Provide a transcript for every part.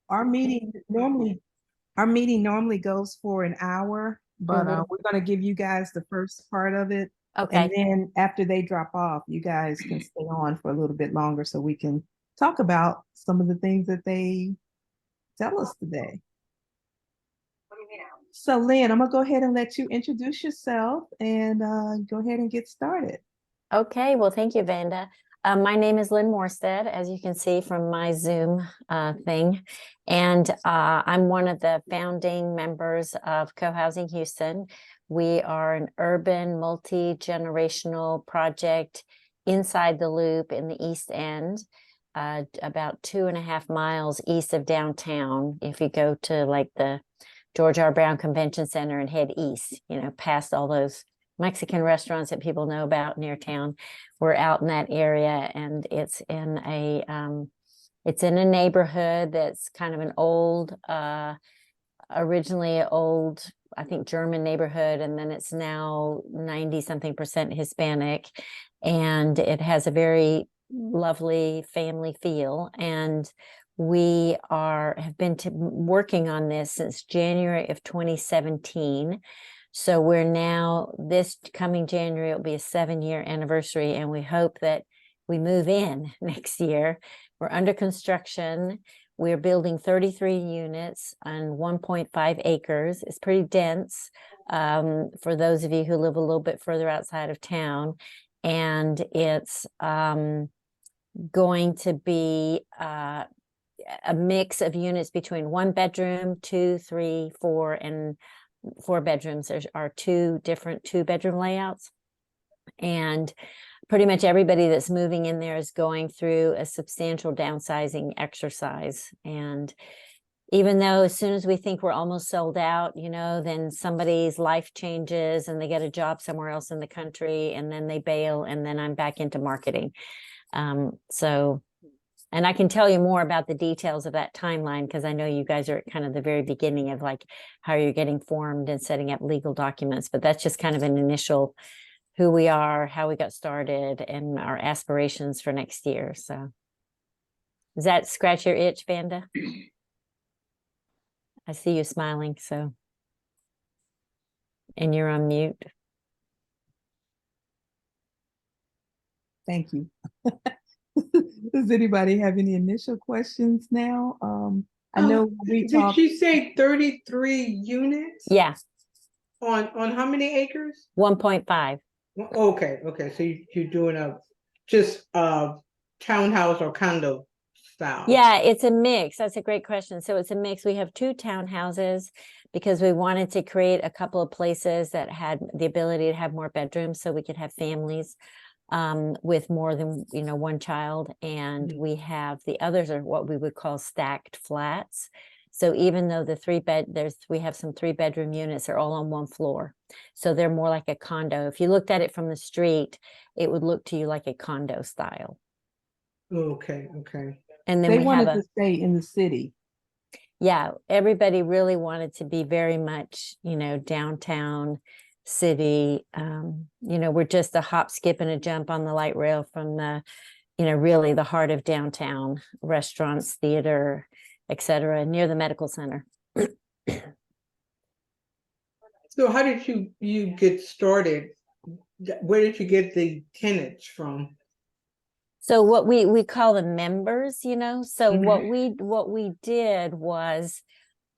our meeting normally, our meeting normally goes for an hour, but Mhm. we're gonna give you guys the first part of it. And Okay. then after they drop off, you guys can stay on for a little bit longer so we can talk about some of the things that they tell us today. So Lynn, I'm gonna go ahead and let you introduce yourself and go ahead and get started. Okay. Well, thank you, Vanda. My name is Lynn Morstead, as you can see from my Zoom thing. And I'm one of the founding members of CoHousing Houston. We are an urban multi-generational project inside the loop in the East End, about 2.5 miles east of downtown. If you go to like the George R. Brown Convention Center and head east, past all those Mexican restaurants that people know about near town. We're out in that area, and it's in a neighborhood that's kind of an old, originally old, I think, German neighborhood, and then it's now 90 something percent Hispanic, and it has a very lovely family feel. And we have been working on this since January of 2017. So we're now, this coming January, it'll be a 7-year anniversary, and we hope that we move in next year. We're under construction. We're building 33 units on 1.5 acres. It's pretty dense for those of you who live a little bit further outside of town. And it's going to be a mix of units between 1 bedroom, 2, 3, 4, and 4 bedrooms. There are 2 different 2-bedroom layouts, and pretty much everybody that's moving in there is going through a substantial downsizing exercise. And even though as soon as we think we're almost sold out, then somebody's life changes and they get a job somewhere else in the country, and then they bail, and then I'm back into marketing. And I can tell you more about the details of that timeline, because I know you guys are at kind of the very beginning of like how you're getting formed and setting up legal documents. But that's just kind of an initial who we are, how we got started, and our aspirations for next year. So does that scratch your itch, Vanda? I see you smiling, so. And you're on mute. Thank you. Does anybody have any initial questions now? I know we talked. Did she say 33 units? Yeah. On how many acres? 1.5. Okay. So you're doing just a townhouse or condo style? Yeah, it's a mix. That's a great question. So it's a mix. We have 2 townhouses because we wanted to create a couple of places that had the ability to have more bedrooms, so we could have families with more than 1 child. And we have the others are what we would call stacked flats. So even though we have some 3-bedroom units, they're all on 1 floor, so they're more like a condo. If you looked at it from the street, it would look to you like a condo style. Okay. And then they wanted to stay in the city. Yeah, everybody really wanted to be very much downtown city. We're just a hop, skip, and a jump on the light rail from the really the heart of downtown: restaurants, theater, etc., near the medical center. So how did you get started? Where did you get the tenants from? So what we call them members, so what we did was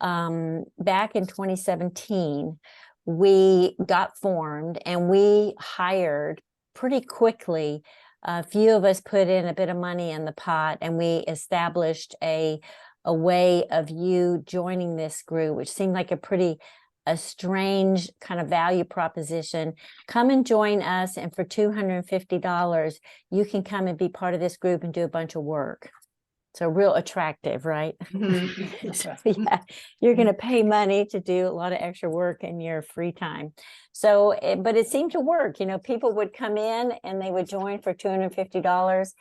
back in 2017, we got formed, and we hired pretty quickly. A few of us put in a bit of money in the pot, and we established a way of you joining this group, which seemed like a strange kind of value proposition. Come and join us, and for $250, you can come and be part of this group and do a bunch of work. So real attractive, right? So, yeah, you're going to pay money to do a lot of extra work in your free time. So, but it seemed to work. People would come in and they would join for $250.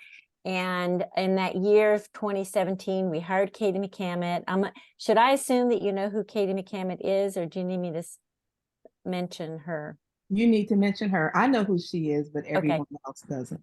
And in that year, 2017, we hired Katie McCammett. Should I assume that you know who Katie McCammett is, or do you need me to mention her? You need to mention her. I know who she is, but everyone else doesn't.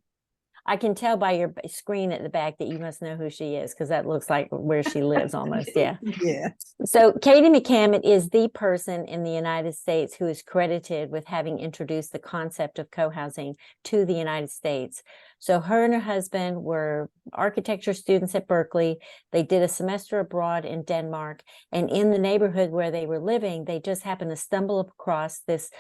I can tell by your screen at the back that you must know who she is, because that looks like where she lives almost. Yeah. Yeah. So Katie McCammett is the person in the United States who is credited with having introduced the concept of co-housing to the United States. So her and her husband were architecture students at Berkeley. They did a semester abroad in Denmark, and in the neighborhood where they were living, they just happened to stumble across this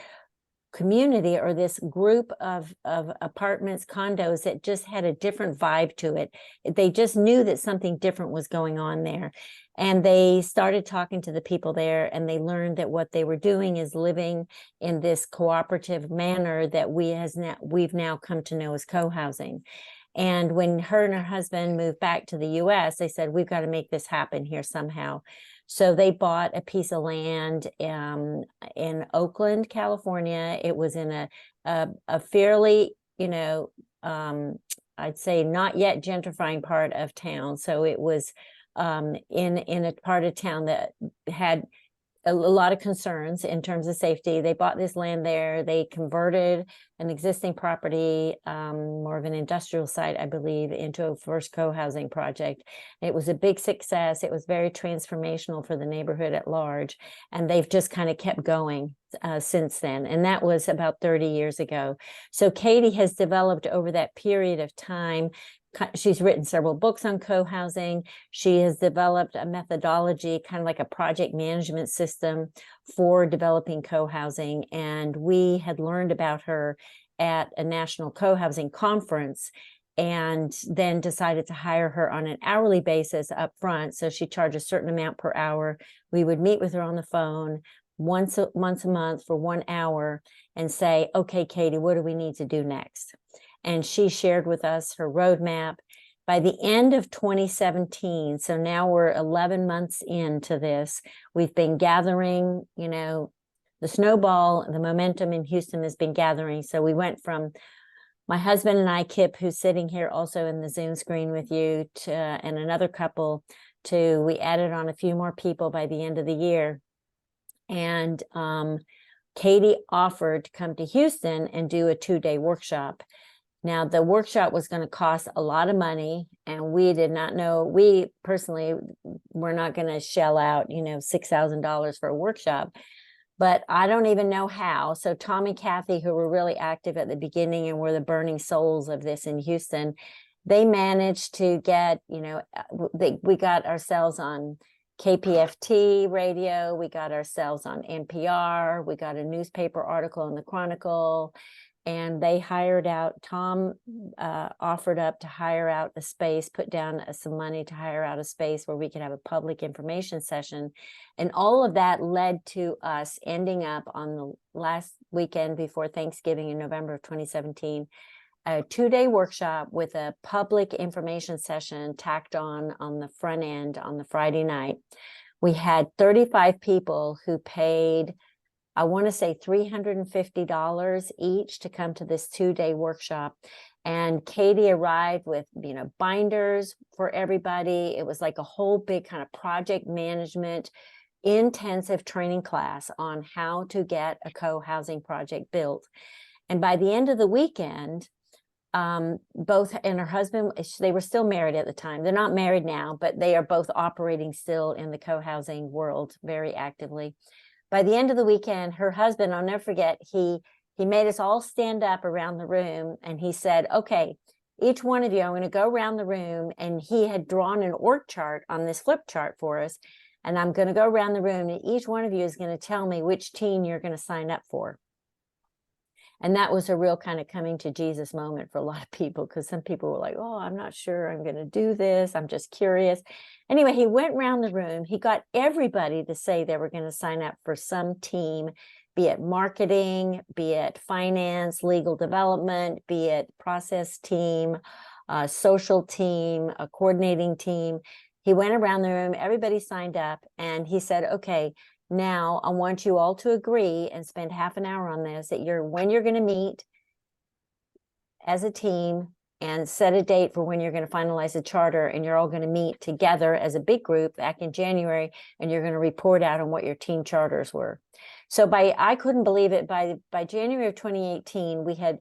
community or this group of apartments, condos that just had a different vibe to it. They just knew that something different was going on there. And they started talking to the people there, and they learned that what they were doing is living in this cooperative manner that we've now come to know as co-housing. And when her and her husband moved back to the US, they said, we've got to make this happen here somehow. So they bought a piece of land in Oakland, California. It was in a fairly, I'd say not yet gentrifying part of town. So it was in a part of town that had a lot of concerns in terms of safety. They bought this land there. They converted an existing property, more of an industrial site, I believe, into a first co-housing project. It was a big success. It was very transformational for the neighborhood at large. And they've just kind of kept going since then. And that was about 30 years ago. So Katie has developed over that period of time. She's written several books on co-housing. She has developed a methodology, kind of like a project management system for developing co-housing. And we had learned about her at a national co-housing conference, and then decided to hire her on an hourly basis up front. So she charged a certain amount per hour. We would meet with her on the phone once a month for 1 hour and say, okay, Katie, what do we need to do next? And she shared with us her roadmap. By the end of 2017, so now we're 11 months into this, we've been gathering, the snowball, the momentum in Houston has been gathering. So we went from my husband and I, Kip, who's sitting here also in the Zoom screen with you, and another couple, we added on a few more people by the end of the year. And Katie offered to come to Houston and do a 2-day workshop. Now, the workshop was going to cost a lot of money, and we did not know, we personally were not going to shell out, $6,000 for a workshop, but I don't even know how. So Tom and Kathy, who were really active at the beginning and were the burning souls of this in Houston, they managed to get, we got ourselves on KPFT radio, we got ourselves on NPR, we got a newspaper article in the Chronicle. And they hired out, Tom offered up to hire out a space, put down some money to hire out a space where we could have a public information session. And all of that led to us ending up on the last weekend before Thanksgiving in November of 2017, a 2-day workshop with a public information session tacked on the front end on the Friday night. We had 35 people who paid, I want to say $350 each to come to this 2-day workshop. And Katie arrived with, binders for everybody. It was like a whole big kind of project management, intensive training class on how to get a co-housing project built. And by the end of the weekend, both and her husband, they were still married at the time. They're not married now, but they are both operating still in the co-housing world very actively. By the end of the weekend, her husband, I'll never forget, he made us all stand up around the room, and he said, okay, each one of you, I'm going to go around the room, and he had drawn an org chart on this flip chart for us, and I'm going to go around the room, and each one of you is going to tell me which team you're going to sign up for. And that was a real kind of coming to Jesus moment for a lot of people, because some people were like, oh, I'm not sure I'm going to do this. I'm just curious. Anyway, he went around the room. He got everybody to say they were going to sign up for some team, be it marketing, be it finance, legal development, be it process team, social team, a coordinating team. He went around the room, everybody signed up, and he said, okay, now I want you all to agree and spend half an hour on this, that when you're going to meet as a team and set a date for when you're going to finalize the charter, and you're all going to meet together as a big group back in January, and you're going to report out on what your team charters were. So I couldn't believe it, by January of 2018, we had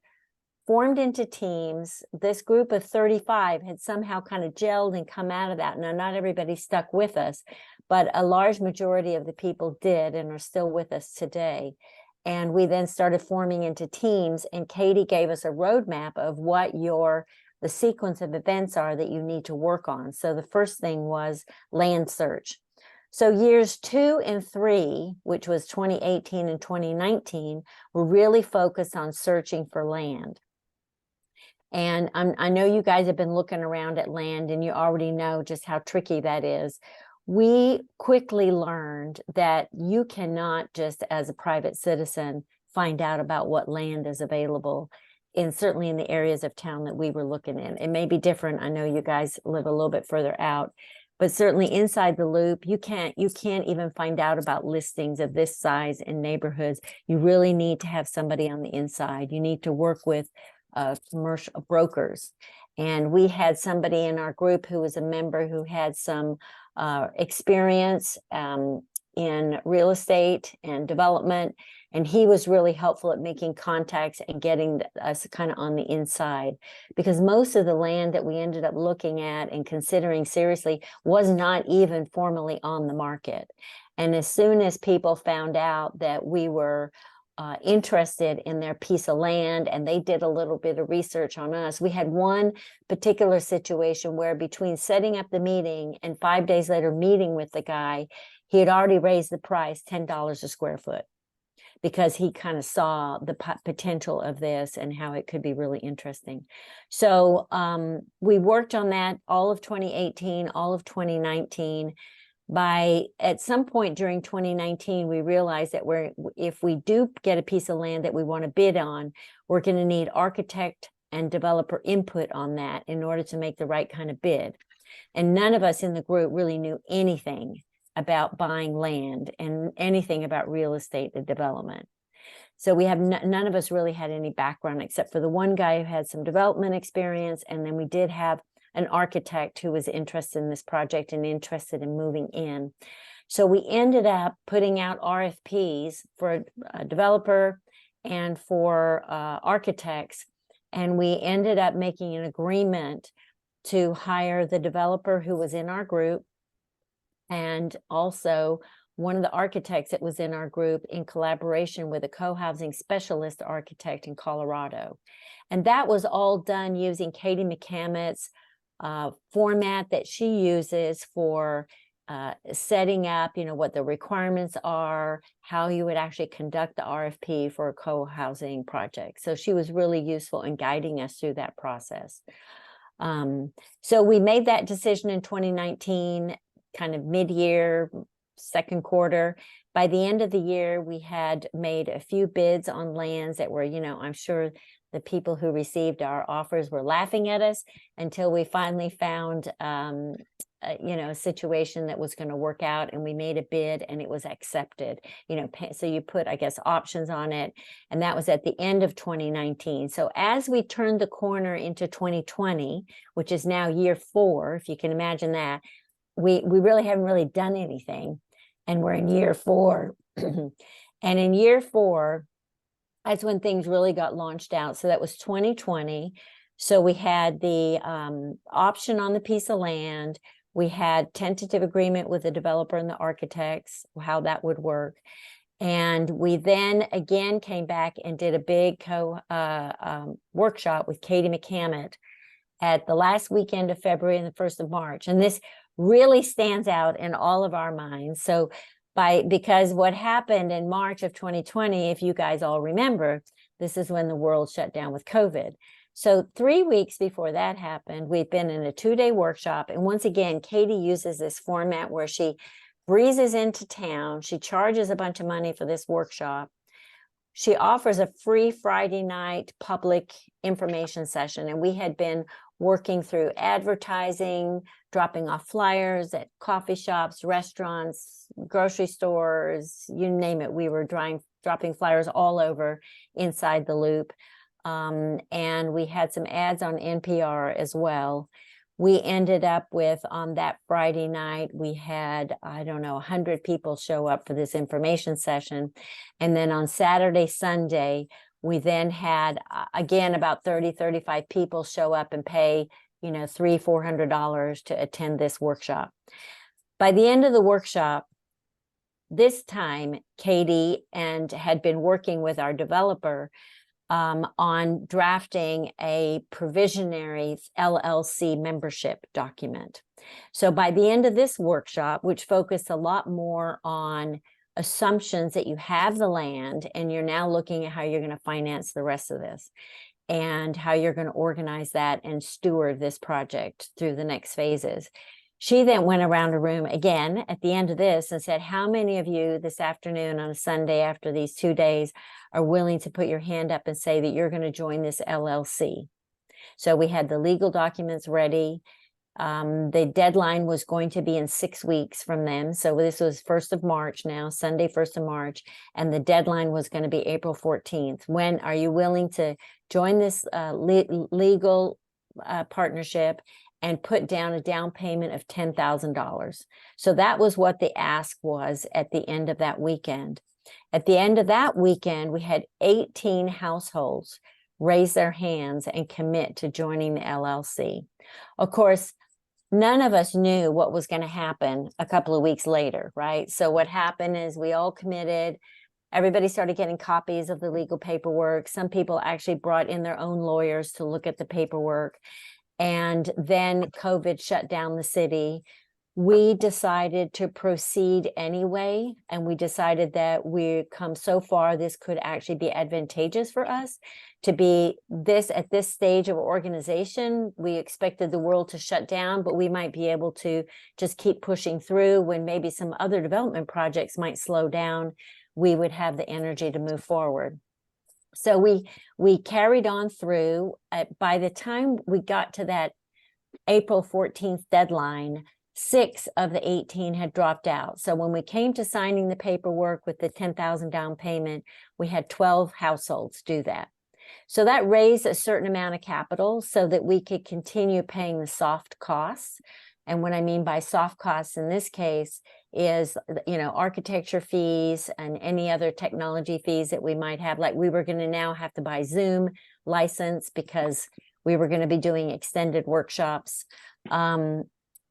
formed into teams. This group of 35 had somehow kind of gelled and come out of that. Now, not everybody stuck with us, but a large majority of the people did and are still with us today. And we then started forming into teams, and Katie gave us a roadmap of what the sequence of events are that you need to work on. So the first thing was land search. So years 2 and 3, which was 2018 and 2019, were really focused on searching for land. And I know you guys have been looking around at land, and you already know just how tricky that is. We quickly learned that you cannot just as a private citizen find out about what land is available, certainly in the areas of town that we were looking in. It may be different. I know you guys live a little bit further out, but certainly inside the loop, you can't even find out about listings of this size in neighborhoods. You really need to have somebody on the inside. You need to work with commercial brokers. And we had somebody in our group who was a member who had some experience in real estate and development, and he was really helpful at making contacts and getting us kind of on the inside, because most of the land that we ended up looking at and considering seriously was not even formally on the market. And as soon as people found out that we were interested in their piece of land, and they did a little bit of research on us. We had one particular situation where between setting up the meeting and 5 days later meeting with the guy, he had already raised the price $10 a square foot, because he kind of saw the potential of this and how it could be really interesting. So we worked on that all of 2018, all of 2019. At some point during 2019, we realized that if we do get a piece of land that we want to bid on, we're going to need architect and developer input on that in order to make the right kind of bid. And none of us in the group really knew anything about buying land and anything about real estate and development. So we have none of us really had any background except for the one guy who had some development experience, and then we did have an architect who was interested in this project and interested in moving in. So we ended up putting out RFPs for a developer and for architects, and we ended up making an agreement to hire the developer who was in our group, and also one of the architects that was in our group, in collaboration with a co-housing specialist architect in Colorado. And that was all done using Katie McCamit's format that she uses for setting up, what the requirements are, how you would actually conduct the RFP for a co-housing project. So she was really useful in guiding us through that process. So we made that decision in 2019, kind of mid-year, second quarter. By the end of the year, we had made a few bids on lands that were, I'm sure the people who received our offers were laughing at us, until we finally found a situation that was going to work out, and we made a bid and it was accepted. So you put, I guess, options on it, and that was at the end of 2019. So as we turned the corner into 2020, which is now year 4, if you can imagine that, we really haven't really done anything, and we're in year 4. And in year 4, that's when things really got launched out. So that was 2020. So we had the option on the piece of land. We had tentative agreement with the developer and the architects, how that would work. And we then again came back and did a big workshop with Katie McCamit at the last weekend of February and the 1st of March. And this really stands out in all of our minds. So because what happened in March of 2020, if you guys all remember, this is when the world shut down with COVID. So 3 weeks before that happened, we've been in a 2-day workshop. And once again, Katie uses this format where she breezes into town. She charges a bunch of money for this workshop. She offers a free Friday night public information session. And we had been working through advertising, dropping off flyers at coffee shops, restaurants, grocery stores, you name it. We were dropping flyers all over inside the loop. And we had some ads on NPR as well. We ended up with, on that Friday night, we had, 100 people show up for this information session. And then on Saturday, Sunday, We then had, again, about 30, 35 people show up and pay, you know, $300-400 to attend this workshop. By the end of the workshop, this time, Katie had been working with our developer on drafting a provisionary LLC membership document. So by the end of this workshop, which focused a lot more on assumptions that you have the land and you're now looking at how you're going to finance the rest of this and how you're going to organize that and steward this project through the next phases. She then went around a room again at the end of this and said, how many of you this afternoon on a Sunday after these 2 days are willing to put your hand up and say that you're going to join this LLC? So we had the legal documents ready. The deadline was going to be in 6 weeks from them. So this was 1st of March now, Sunday, 1st of March. And the deadline was going to be April 14th. When are you willing to join this legal partnership and put down a down payment of $10,000? So that was what the ask was at the end of that weekend. At the end of that weekend, we had 18 households raise their hands and commit to joining the LLC. Of course, none of us knew what was going to happen a couple of weeks later, right? So what happened is we all committed. Everybody started getting copies of the legal paperwork. Some people actually brought in their own lawyers to look at the paperwork. And then COVID shut down the city. We decided to proceed anyway. And we decided that we come so far, this could actually be advantageous for us to be this at this stage of organization. We expected the world to shut down, but we might be able to just keep pushing through. When maybe some other development projects might slow down, we would have the energy to move forward. So we carried on through. By the time we got to that April 14th deadline, 6 of the 18 had dropped out. So when we came to signing the paperwork with the $10,000 down payment, we had 12 households do that. So that raised a certain amount of capital so that we could continue paying the soft costs. And what I mean by soft costs in this case is, you know, architecture fees and any other technology fees that we might have. Like we were going to now have to buy Zoom license because we were going to be doing extended workshops.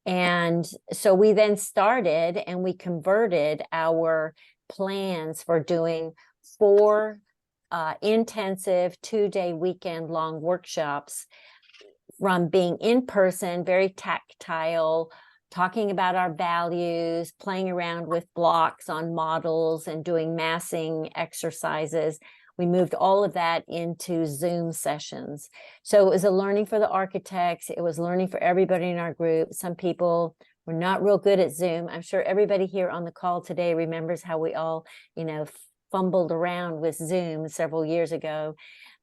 And so we then started and we converted our plans for doing 4 intensive 2-day weekend long workshops, from being in person, very tactile, talking about our values, playing around with blocks on models and doing massing exercises. We moved all of that into Zoom sessions. So it was a learning for the architects. It was learning for everybody in our group. Some people were not real good at Zoom. I'm sure everybody here on the call today remembers how we all, you know, fumbled around with Zoom several years ago.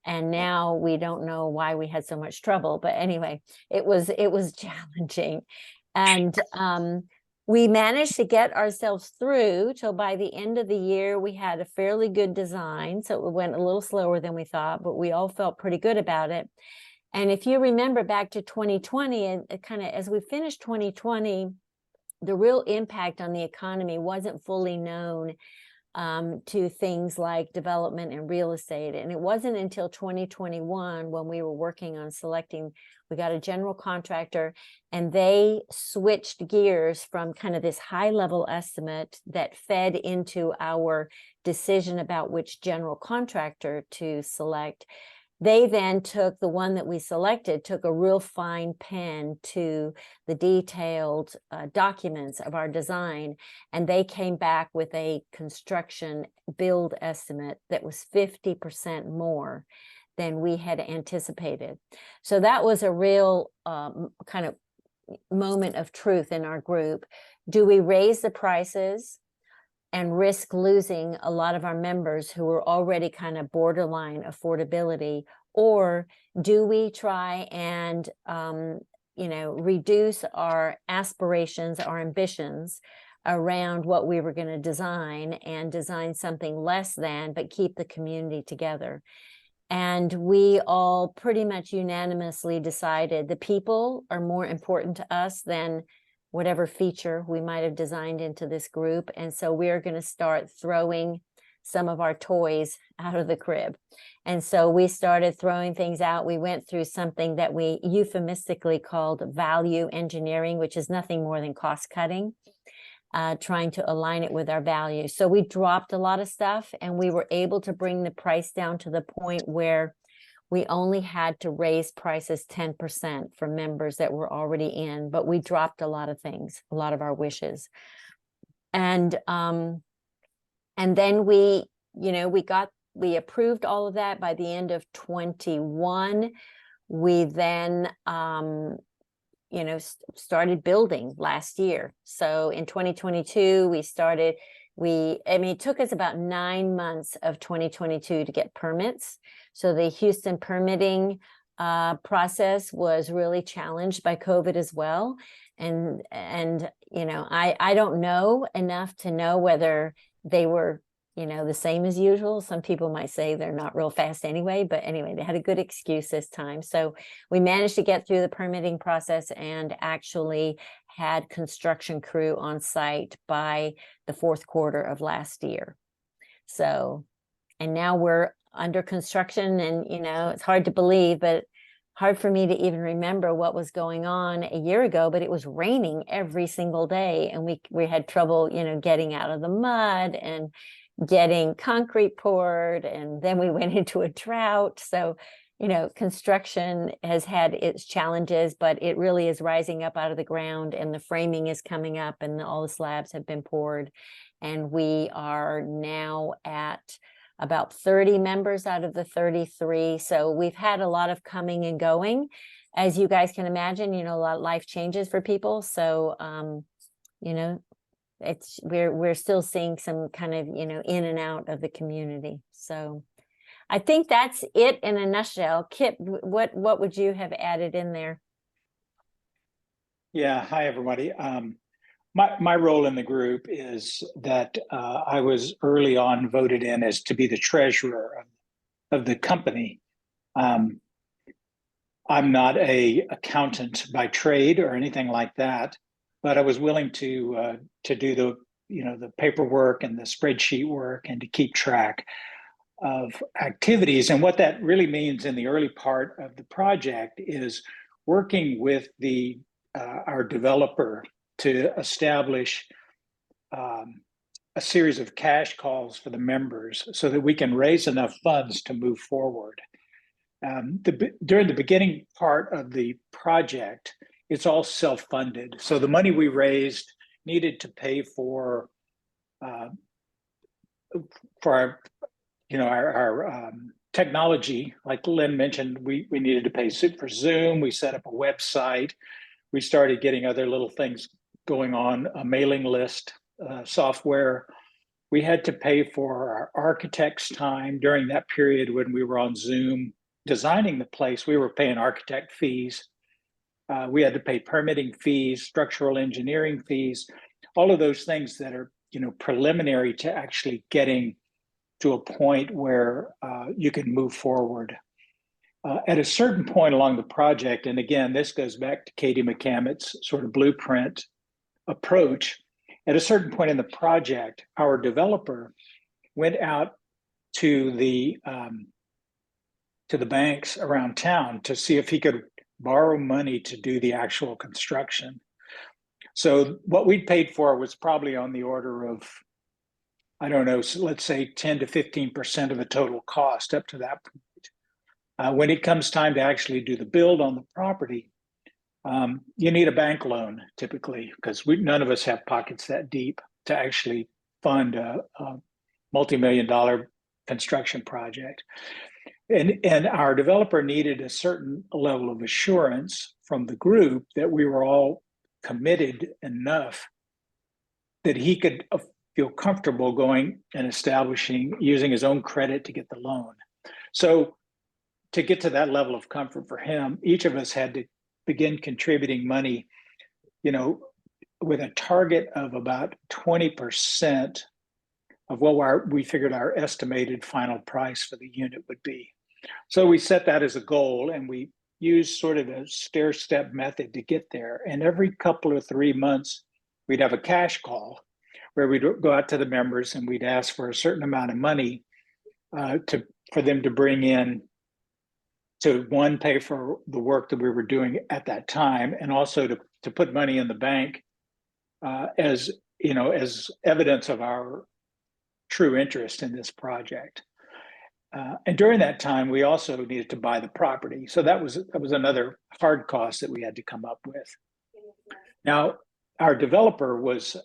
And now we don't know why we had so much trouble. But anyway, it was challenging. And we managed to get ourselves through till by the end of the year, we had a fairly good design. So it went a little slower than we thought, but we all felt pretty good about it. And if you remember back to 2020, and kind of as we finished 2020, the real impact on the economy wasn't fully known to things like development and real estate. And it wasn't until 2021 when we were working on selecting, we got a general contractor and they switched gears from kind of this high level estimate that fed into our decision about which general contractor to select. They then took the one that we selected, took a real fine pen to the detailed documents of our design, and they came back with a construction build estimate that was 50% more than we had anticipated. So that was a real kind of moment of truth in our group. Do we raise the prices and risk losing a lot of our members who were already kind of borderline affordability? Or do we try and, you know, reduce our aspirations, our ambitions around what we were going to design and design something less than, but keep the community together? And we all pretty much unanimously decided the people are more important to us than whatever feature we might have designed into this group. And so we're going to start throwing some of our toys out of the crib. And so we started throwing things out. We went through something that we euphemistically called value engineering, which is nothing more than cost cutting, trying to align it with our values. So we dropped a lot of stuff, and we were able to bring the price down to the point where we only had to raise prices 10% for members that were already in, but we dropped a lot of things, a lot of our wishes. And then we approved all of that by the end of 21. We then, started building last year. So in 2022, it took us about 9 months of 2022 to get permits. So the Houston permitting process was really challenged by COVID as well. And I don't know enough to know whether they were, the same as usual. Some people might say they're not real fast anyway, but anyway, they had a good excuse this time. So we managed to get through the permitting process and actually had construction crew on site by the fourth quarter of last year. So, and now we're under construction, and, it's hard to believe, but hard for me to even remember what was going on a year ago, but it was raining every single day. And we had trouble, getting out of the mud and getting concrete poured. And then we went into a drought. So, construction has had its challenges, but it really is rising up out of the ground, and the framing is coming up, and all the slabs have been poured. And we are now at about 30 members out of the 33. So we've had a lot of coming and going. As you guys can imagine, a lot of life changes for people. So, we're still seeing some kind of, in and out of the community. So I think that's it in a nutshell. Kip, what would you have added in there? Yeah, hi, everybody. My role in the group is that I was early on voted in as to be the treasurer of the company. I'm not an accountant by trade or anything like that, but I was willing to do the paperwork and the spreadsheet work and to keep track of activities. And what that really means in the early part of the project is working with our developer to establish a series of cash calls for the members so that we can raise enough funds to move forward. During the beginning part of the project, it's all self-funded. So the money we raised needed to pay for our technology. Like Lynn mentioned, we needed to pay for Zoom. We set up a website. We started getting other little things going on, a mailing list software. We had to pay for our architect's time during that period when we were on Zoom designing the place. We were paying architect fees. We had to pay permitting fees, structural engineering fees, all of those things that are, preliminary to actually getting to a point where you can move forward. At a certain point along the project, and again, this goes back to Katie McCamit's sort of blueprint approach. At a certain point in the project, our developer went out to the banks around town to see if he could borrow money to do the actual construction. So what we paid for was probably on the order of, I don't know, so let's say 10 to 15% of the total cost up to that point. When it comes time to actually do the build on the property, you need a bank loan typically, because none of us have pockets that deep to actually fund a multi-million-dollar construction project. And our developer needed a certain level of assurance from the group that we were all committed enough that he could feel comfortable going and using his own credit to get the loan. So to get to that level of comfort for him, each of us had to begin contributing money, with a target of about 20% of what we figured our estimated final price for the unit would be. So we set that as a goal, and we used sort of a stair-step method to get there. And every couple or 3 months, we'd have a cash call where we'd go out to the members and we'd ask for a certain amount of money for them to bring in to, one, pay for the work that we were doing at that time, and also to put money in the bank as evidence of our true interest in this project. And during that time, we also needed to buy the property. So that was another hard cost that we had to come up with. Now, our developer was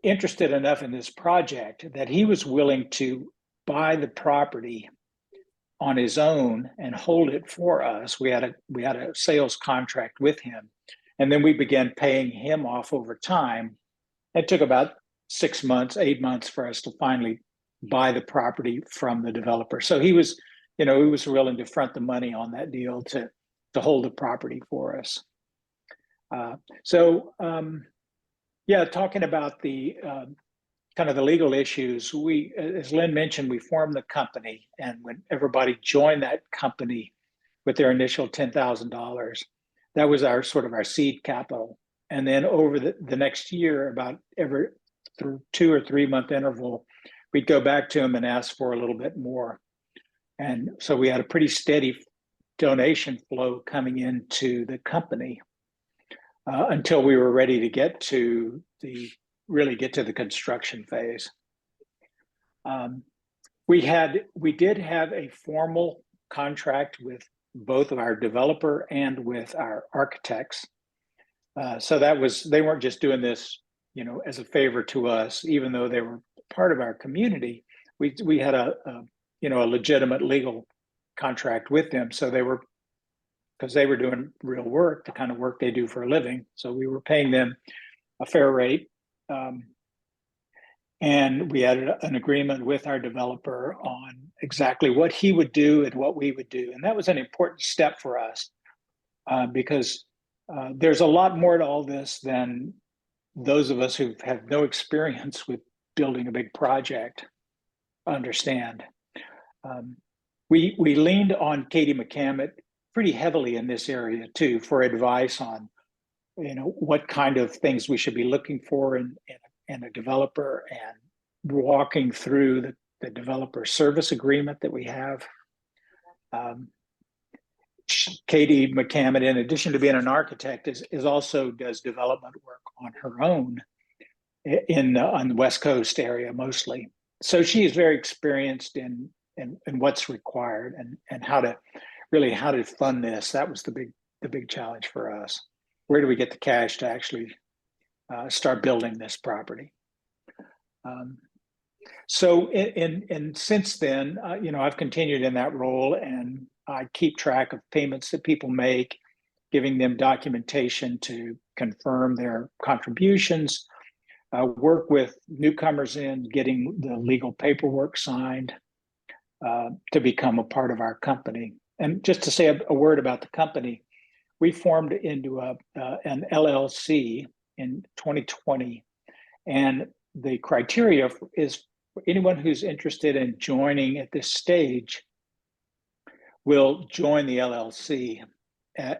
interested enough in this project that he was willing to buy the property on his own and hold it for us. We had a sales contract with him, and then we began paying him off over time. It took about 6 months, 8 months for us to finally buy the property from the developer. So he was willing to front the money on that deal to hold the property for us. Talking about the kind of the legal issues, as Lynn mentioned, we formed the company, and when everybody joined that company with their initial $10,000, that was our seed capital. And then over the next year, about every 2 or 3 month interval, we'd go back to them and ask for a little bit more. And so we had a pretty steady donation flow coming into the company until we were ready to get to the construction phase. We did have a formal contract with both of our developer and with our architects. So they weren't just doing this, as a favor to us, even though they were part of our community. We had a legitimate legal contract with them. So because they were doing real work, the kind of work they do for a living. So we were paying them a fair rate. And we had an agreement with our developer on exactly what he would do and what we would do. And that was an important step for us because there's a lot more to all this than those of us who have no experience with building a big project understand. We leaned on Katie McCammett pretty heavily in this area too for advice on what kind of things we should be looking for in a developer, and walking through the developer service agreement that we have. Katie McCammett, in addition to being an architect, is also does development work on her own on the West Coast area mostly. So she is very experienced in what's required and how to fund this. That was the big challenge for us. Where do we get the cash to actually start building this property? So since then, I've continued in that role, and I keep track of payments that people make, giving them documentation to confirm their contributions, work with newcomers in getting the legal paperwork signed to become a part of our company. And just to say a word about the company, we formed into an LLC in 2020, and the criteria is anyone who's interested in joining at this stage will join the LLC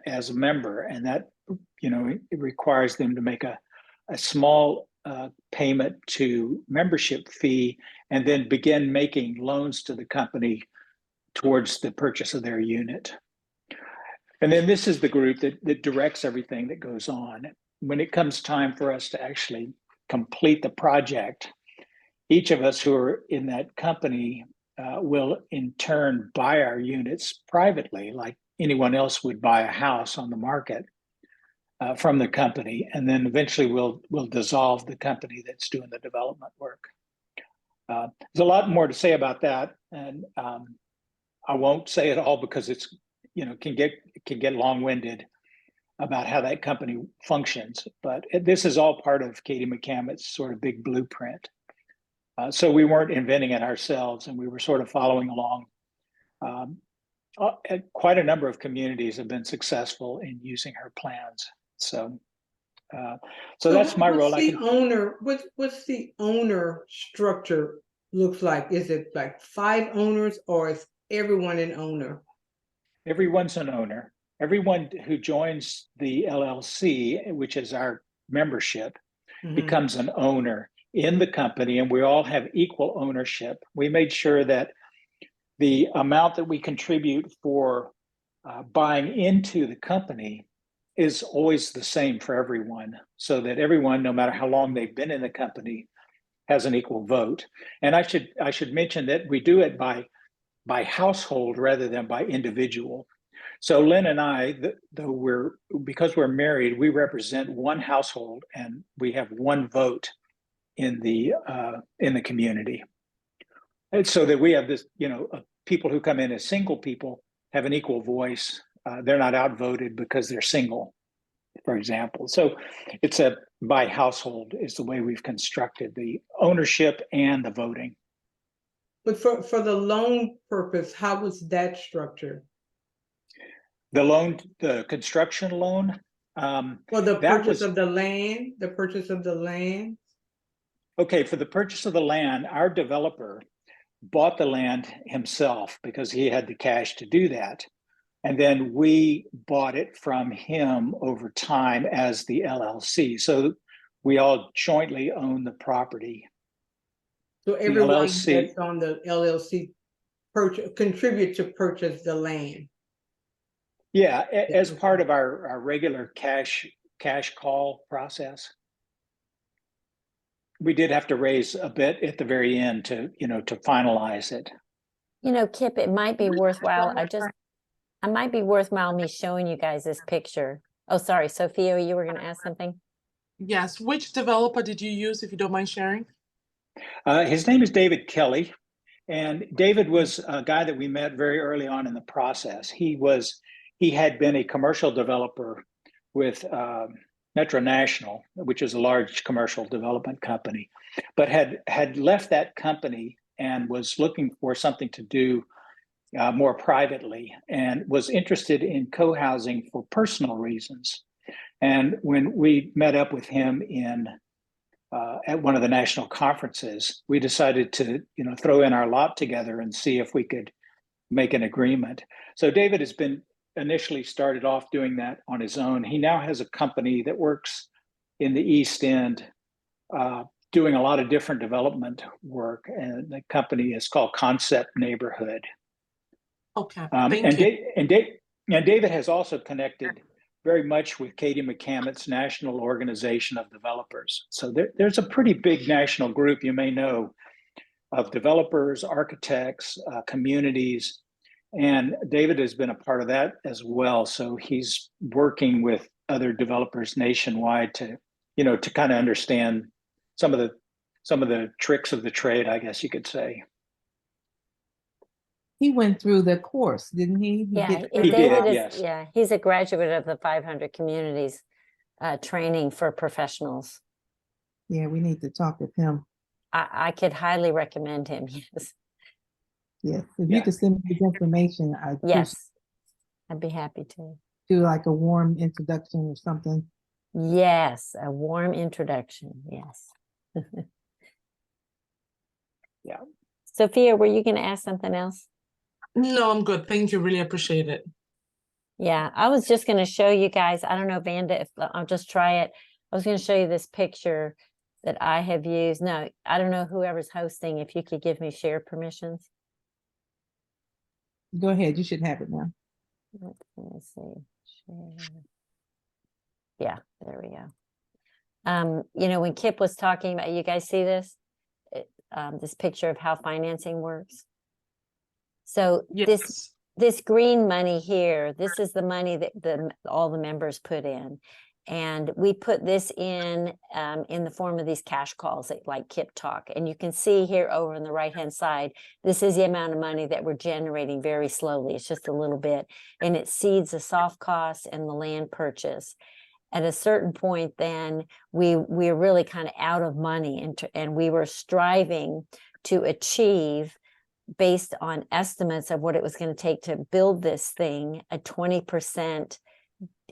as a member, and that it requires them to make a small payment to membership fee, and then begin making loans to the company towards the purchase of their unit. And then this is the group that directs everything that goes on. When it comes time for us to actually complete the project, each of us who are in that company will in turn buy our units privately, like anyone else would buy a house on the market from the company. And then eventually we'll dissolve the company that's doing the development work. There's a lot more to say about that. And I won't say it all because it's, can get long-winded about how that company functions. But this is all part of Katie McCammett's sort of big blueprint. So we weren't inventing it ourselves, and we were sort of following along. Quite a number of communities have been successful in using her plans. So that's my role. What's the owner structure looks like? Is it like 5 owners, or is everyone an owner? Everyone's an owner. Everyone who joins the LLC, which is our membership, becomes an owner in the company, and we all have equal ownership. We made sure that the amount that we contribute for buying into the company is always the same for everyone, so that everyone, no matter how long they've been in the company, has an equal vote. And I should mention that we do it by household rather than by individual. So Lynn and I, because we're married, we represent one household and we have one vote in the community. And so that we have this, people who come in as single people have an equal voice. They're not outvoted because they're single, for example. So it's by household is the way we've constructed the ownership and the voting. But for the loan purpose, how was that structured? The construction loan. Well, the purchase of the land, Okay, for the purchase of the land, our developer bought the land himself because he had the cash to do that. And then we bought it from him over time as the LLC. So we all jointly own the property. So everyone that's on the LLC contribute to purchase the land. Yeah, as part of our regular cash call process. We did have to raise a bit at the very end to finalize it. Kip, it might be worthwhile. I might be worthwhile me showing you guys this picture. Oh, sorry, Sophia, you were going to ask something? Yes. Which developer did you use, if you don't mind sharing? His name is David Kelly. And David was a guy that we met very early on in the process. He had been a commercial developer with Metro National, which is a large commercial development company, but had left that company and was looking for something to do more privately, and was interested in co-housing for personal reasons. And when we met up with him at one of the national conferences, we decided to throw in our lot together and see if we could make an agreement. So David has been initially started off doing that on his own. He now has a company that works in the East End, doing a lot of different development work, and the company is called Concept Neighborhood. Okay, thank you. And David has also connected very much with Katie McCamit's National Organization of Developers. So there's a pretty big national group, you may know, of developers, architects, communities, and David has been a part of that as well. So he's working with other developers nationwide to kind of understand some of the tricks of the trade, I guess you could say. He went through the course, didn't he? Yeah, He David did, is, yes. yeah, he's a graduate of the 500 communities training for professionals. Yeah, we need to talk with him. I could highly recommend him. Yes. Yes, if you could send me his information, Yes, I'd be happy to. Do like a warm introduction or something. Yes, a warm introduction. Yes. Yeah. Sophia, were you going to ask something else? No, I'm good. Thank you. Really appreciate it. Yeah, I was just going to show you guys. I don't know, Vanda, if I'll just try it. I was going to show you this picture that I have used. No, I don't know whoever's hosting, if you could give me share permissions. Go ahead, you should have it now. Let me see. Share. Yeah, there we go. When Kip was talking about, you guys see this? This picture of how financing works. So Yes. this green money here, this is the money that all the members put in. And we put this in the form of these cash calls like Kip talk. And you can see here over on the right-hand side, this is the amount of money that we're generating very slowly. It's just a little bit. And it seeds the soft costs and the land purchase. At a certain point, then we're really kind of out of money, and we were striving to achieve, based on estimates of what it was going to take to build this thing, a 20%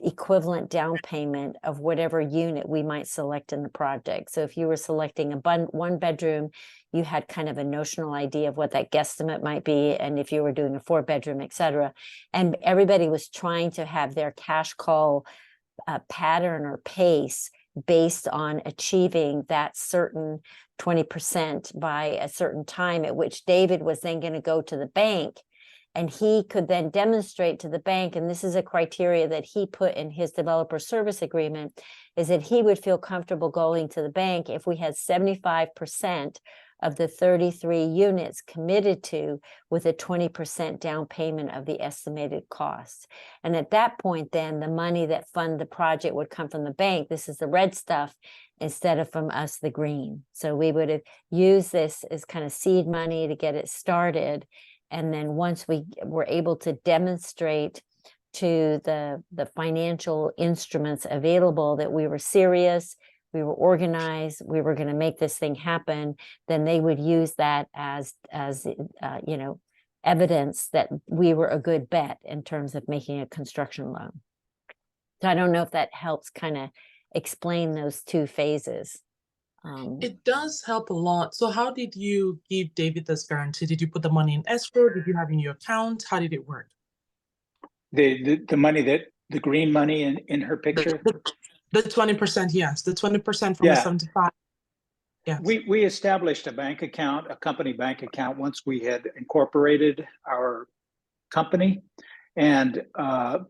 equivalent down payment of whatever unit we might select in the project. So if you were selecting a one bedroom, you had kind of a notional idea of what that guesstimate might be. And if you were doing a 4-bedroom, et cetera, and everybody was trying to have their cash call pattern or pace based on achieving that certain 20% by a certain time, at which David was then going to go to the bank, and he could then demonstrate to the bank, and this is a criteria that he put in his developer service agreement, is that he would feel comfortable going to the bank if we had 75% of the 33 units committed to, with a 20% down payment of the estimated cost. And at that point, then the money that fund the project would come from the bank. This is the red stuff, instead of from us, the green. So we would have used this as kind of seed money to get it started. And then once we were able to demonstrate to the financial instruments available that we were serious, we were organized, we were going to make this thing happen, then they would use that as you know, evidence that we were a good bet in terms of making a construction loan. So I don't know if that helps kind of explain those two phases. It does help a lot. So how did you give David this guarantee? Did you put the money in escrow? Did you have in your account? How did it work? The money that the green money in her picture. The 20%, yes, the 20% from the 75. Yes. We established a bank account, a company bank account, once we had incorporated our company, and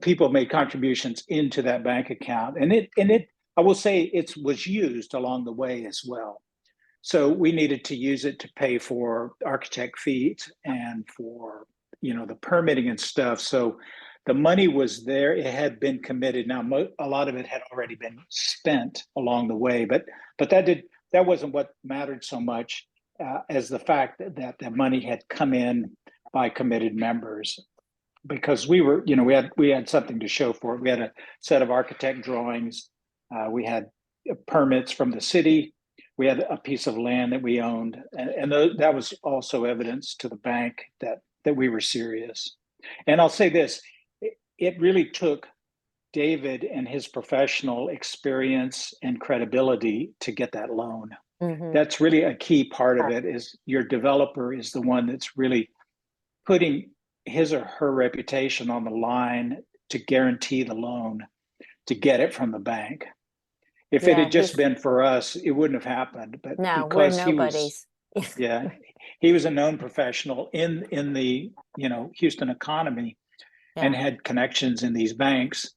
people made contributions into that bank account, and it I will say it was used along the way as well. So we needed to use it to pay for architect fees and for, you know, the permitting and stuff. So the money was there. It had been committed. Now, a lot of it had already been spent along the way, but that wasn't what mattered so much as the fact that the money had come in by committed members, because we were, you know, we had something to show for it. We had a set of architect drawings. We had permits from the city. We had a piece of land that we owned, and that was also evidence to the bank that we were serious. And I'll say this, it really took David and his professional experience and credibility to get that loan. Mm-hmm. That's really a key part of it, is your developer is the one that's really putting his or her reputation on the line to guarantee the loan, to get it from the bank. If it had just been for us, it wouldn't have happened. But no, because we're nobodies. He was a known professional in the, you know, Houston economy, and had connections in these banks.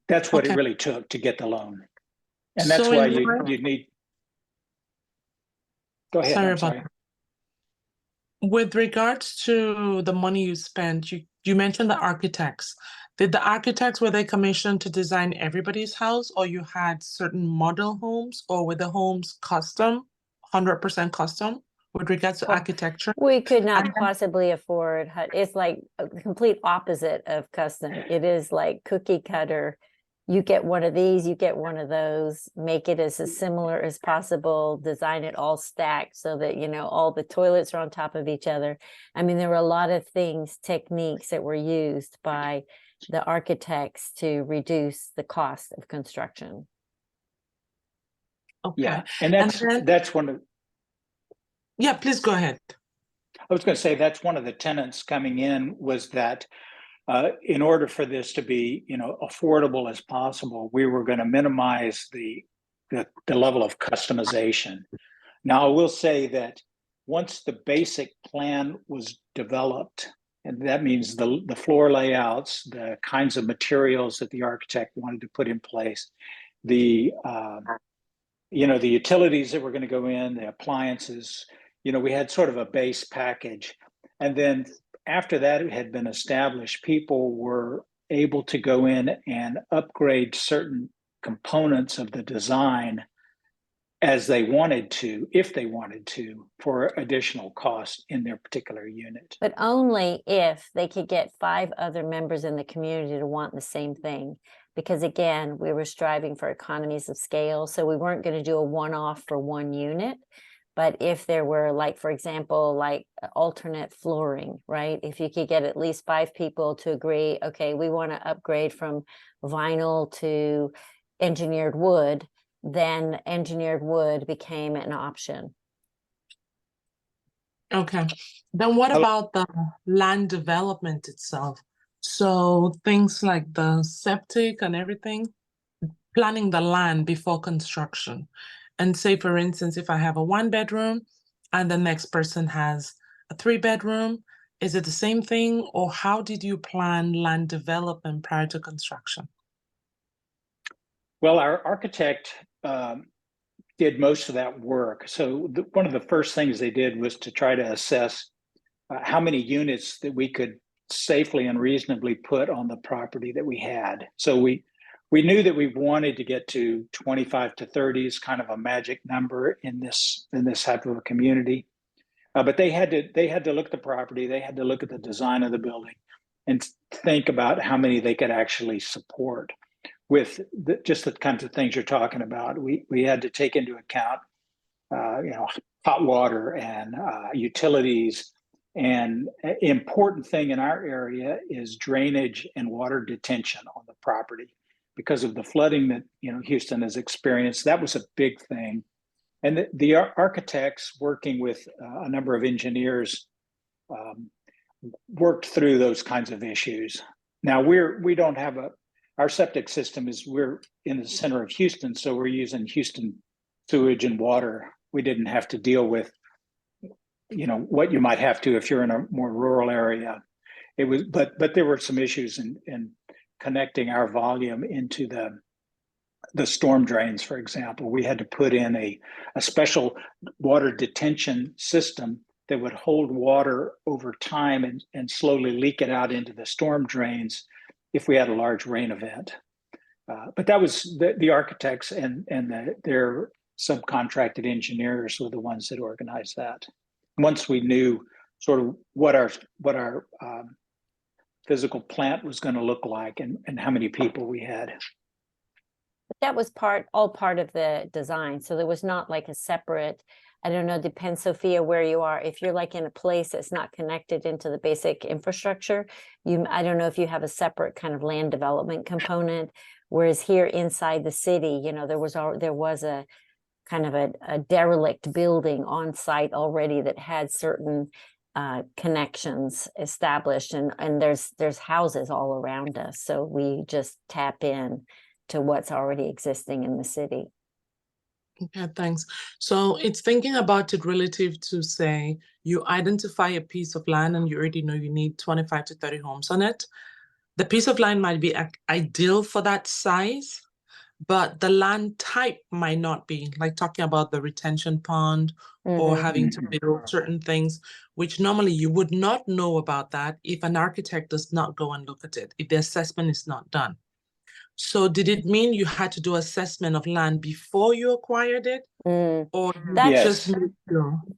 That's what it really took to get the loan, and that's why you need. Go ahead. Sorry. With regards to the money you spent, you mentioned the architects. Did the architects, were they commissioned to design everybody's house, or you had certain model homes, or were the homes custom, 100% custom with regards to architecture? We could not possibly afford, it's like a complete opposite of custom. It is like cookie cutter. You get one of these, you get one of those, make it as similar as possible, design it all stacked so that, you know, all the toilets are on top of each other. I mean, there were a lot of things, techniques that were used by the architects to reduce the cost of construction. Okay. Yeah, and that's one of. Yeah, please go ahead. I was going to say that's one of the tenets coming in, was that in order for this to be, you know, affordable as possible, we were going to minimize the level of customization. Now, I will say that once the basic plan was developed, and that means the floor layouts, the kinds of materials that the architect wanted to put in place, the you know, the utilities that were going to go in, the appliances, you know, we had sort of a base package. And then after that it had been established, people were able to go in and upgrade certain components of the design as they wanted to, if they wanted to, for additional cost in their particular unit. But only if they could get 5 other members in the community to want the same thing. Because again, we were striving for economies of scale. So we weren't going to do a one-off for one unit. But if there were, like, for example, like alternate flooring, right? If you could get at least 5 people to agree, okay, we want to upgrade from vinyl to engineered wood, then engineered wood became an option. Okay. Then what about the land development itself? So things like the septic and everything, planning the land before construction. And say, for instance, if I have a 1-bedroom and the next person has a 3-bedroom, is it the same thing, or how did you plan land development prior to construction? Well, our architect did most of that work. So one of the first things they did was to try to assess how many units that we could safely and reasonably put on the property that we had. So we knew that we wanted to get to 25 to 30 is kind of a magic number in this type of a community. But they had to look at the property, they had to look at the design of the building and think about how many they could actually support. With just the kinds of things you're talking about, we had to take into account, hot water and utilities. And an important thing in our area is drainage and water detention on the property because of the flooding that Houston has experienced. That was a big thing. And the architects working with a number of engineers worked through those kinds of issues. Now we don't have our septic system we're in the center of Houston, so we're using Houston sewage and water. We didn't have to deal with what you might have to if you're in a more rural area. It was, but there were some issues in connecting our volume into the storm drains, for example. We had to put in a special water detention system that would hold water over time and slowly leak it out into the storm drains if we had a large rain event. But that was the architects and their subcontracted engineers were the ones that organized that. Once we knew sort of what our physical plant was going to look like and how many people we had. That was all part of the design. So there was not like a separate, I don't know, depends, Sophia, where you are. If you're like in a place that's not connected into the basic infrastructure, I don't know if you have a separate kind of land development component. Whereas here inside the city, there was a kind of a derelict building on site already that had certain connections established, and there's houses all around us. So we just tap in to what's already existing in the city. Okay, thanks. So it's thinking about it relative to, say, you identify a piece of land and you already know you need 25 to 30 homes on it. The piece of land might be ideal for that size, but the land type might not be, like talking about the retention pond or having to build certain things, which normally you would not know about that if an architect does not go and look at it, if the assessment is not done. So did it mean you had to do assessment of land before you acquired it? Or That's just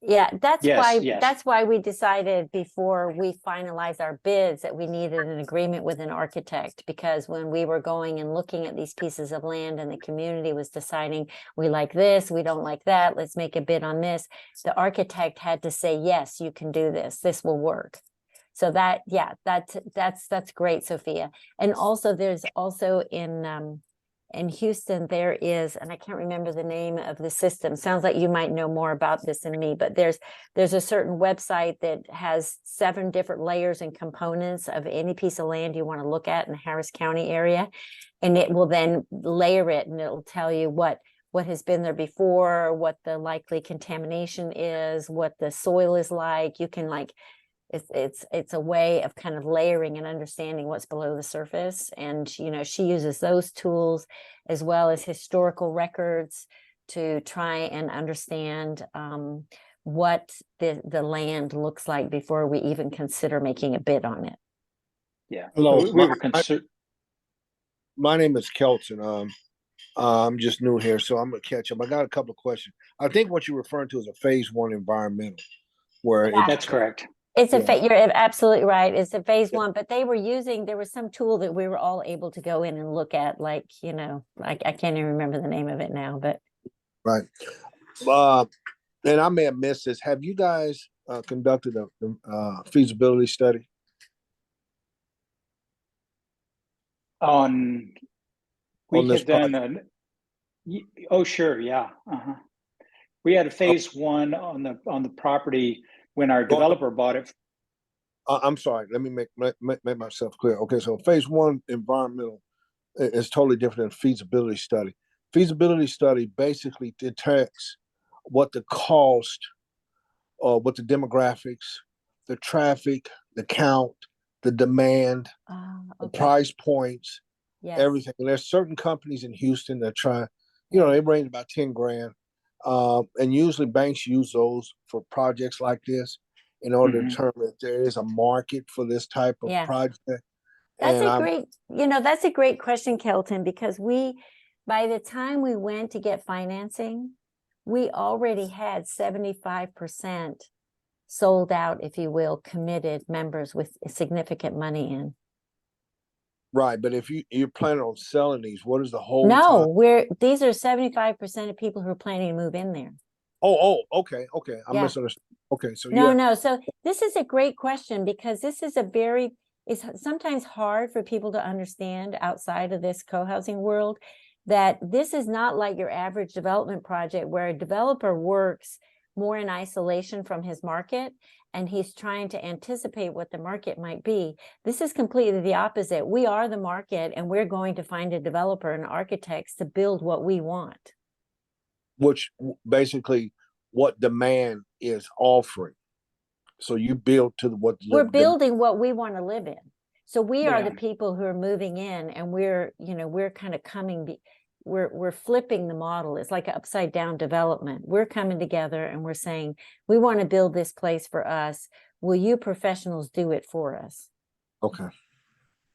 yeah, that's Yes. that's why we decided before we finalized our bids that we needed an agreement with an architect, because when we were going and looking at these pieces of land and the community was deciding, we like this, we don't like that, let's make a bid on this, the architect had to say, yes, you can do this will work. So that's great, Sophia. And also there's also in Houston, there is, and I can't remember the name of the system. Sounds like you might know more about this than me, but there's a certain website that has 7 different layers and components of any piece of land you want to look at in the Harris County area. And it will then layer it, and it'll tell you what has been there before, what the likely contamination is, what the soil is like. You can it's a way of kind of layering and understanding what's below the surface. And, she uses those tools as well as historical records to try and understand what the land looks like before we even consider making a bid on it. Yeah. Hello, My my name is Kelton. I'm just new here, so I'm gonna catch up. I got a couple of questions. I think what you're referring to is a phase 1 environmental, where That's correct. It's you're absolutely right. It's a phase 1, but there was some tool that we were all able to go in and look at, I can't even remember the name of it now, but. Right. And I may have missed this. Have you guys conducted a feasibility study? We had done oh, sure. Yeah. We had a phase 1 on the property when our developer bought it. I'm sorry. Let me make myself clear. Okay, so phase 1 environmental It's totally different than feasibility study. Feasibility study basically detects what the cost, or what the demographics, the traffic, the count, the demand, the Okay. price points, Yes. everything. And there's certain companies in Houston that try, you know, they range about 10 grand. And usually banks use those for projects like this in order to determine if there is a market for this type of Yeah. project. That's And a great, that's a great question, Kelton, because by the time we went to get financing, we already had 75% sold out, if you will, committed members with significant money in. right, but if you're planning on selling these, what is the whole No, time? these are 75% of people who are planning to move in there. Okay. I Yeah. misunderstood. Okay, so No, yeah, no. So this is a great question because this is it's sometimes hard for people to understand outside of this co-housing world that this is not like your average development project where a developer works more in isolation from his market and he's trying to anticipate what the market might be. This is completely the opposite. We are the market and we're going to find a developer and architects to build what we want. which basically what demand is offering. So you build to what We're building what we want to live in. So we are the Yeah. people who are moving in and we're kind of we're flipping the model. It's like an upside down development. We're coming together and we're saying, we want to build this place for us. Will you professionals do it for us? Okay.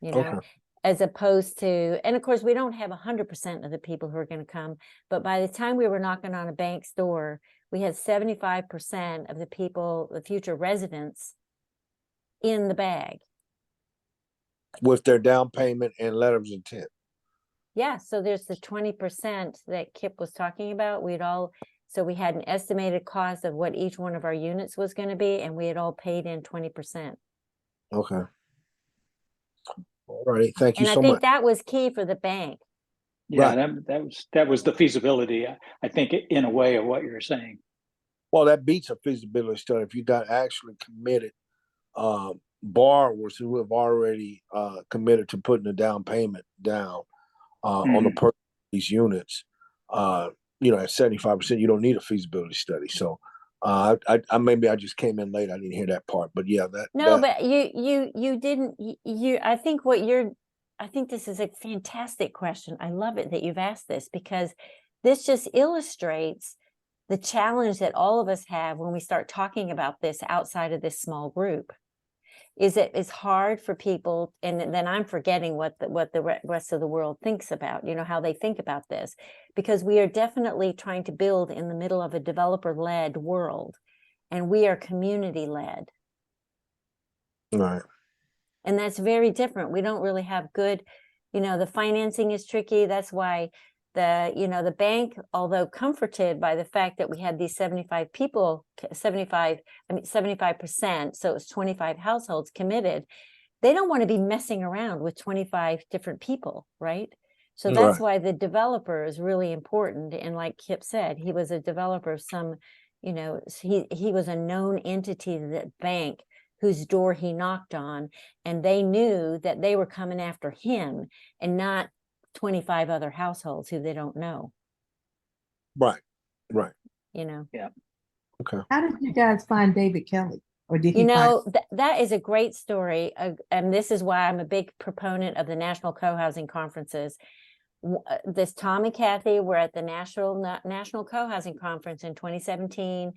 Okay. As opposed to, and of course, we don't have 100% of the people who are going to come, but by the time we were knocking on a bank's door, we had 75% of the people, the future residents, in the bag. With their down payment and letters of intent. Yeah, so there's the 20% that Kip was talking about. So we had an estimated cost of what each one of our units was going to be, and we had all paid in 20%. Okay. All right. Thank you And I so think much. that was key for the bank. Yeah, Right. that was the feasibility, I think, in a way, of what you're saying. Well, that beats a feasibility study if you got actually committed borrowers who have already committed to putting a down payment down on the purchase of these units. You know, at 75%, you don't need a feasibility study. So I maybe I just came in late. I didn't hear that part, but yeah, But you didn't. I think this is a fantastic question. I love it that you've asked this because this just illustrates the challenge that all of us have when we start talking about this outside of this small group. Is that it's hard for people, and then I'm forgetting what the rest of the world thinks about, how they think about this, because we are definitely trying to build in the middle of a developer-led world, and we are community-led. right. And that's very different. We don't really have good, the financing is tricky. That's why the bank, although comforted by the fact that we had these 75%, so it was 25 households committed, they don't want to be messing around with 25 different people, right? So that's why the developer is really important. And like Kip said, he was a developer of some, he was a known entity to the bank whose door he knocked on, and they knew that they were coming after him and not 25 other households who they don't know. Right. Yeah. Okay. How did you guys find David Kelly? Or did he find that is a great story. And this is why I'm a big proponent of the National Co-Housing Conferences. This Tom and Kathy were at the National Co-Housing Conference in 2017.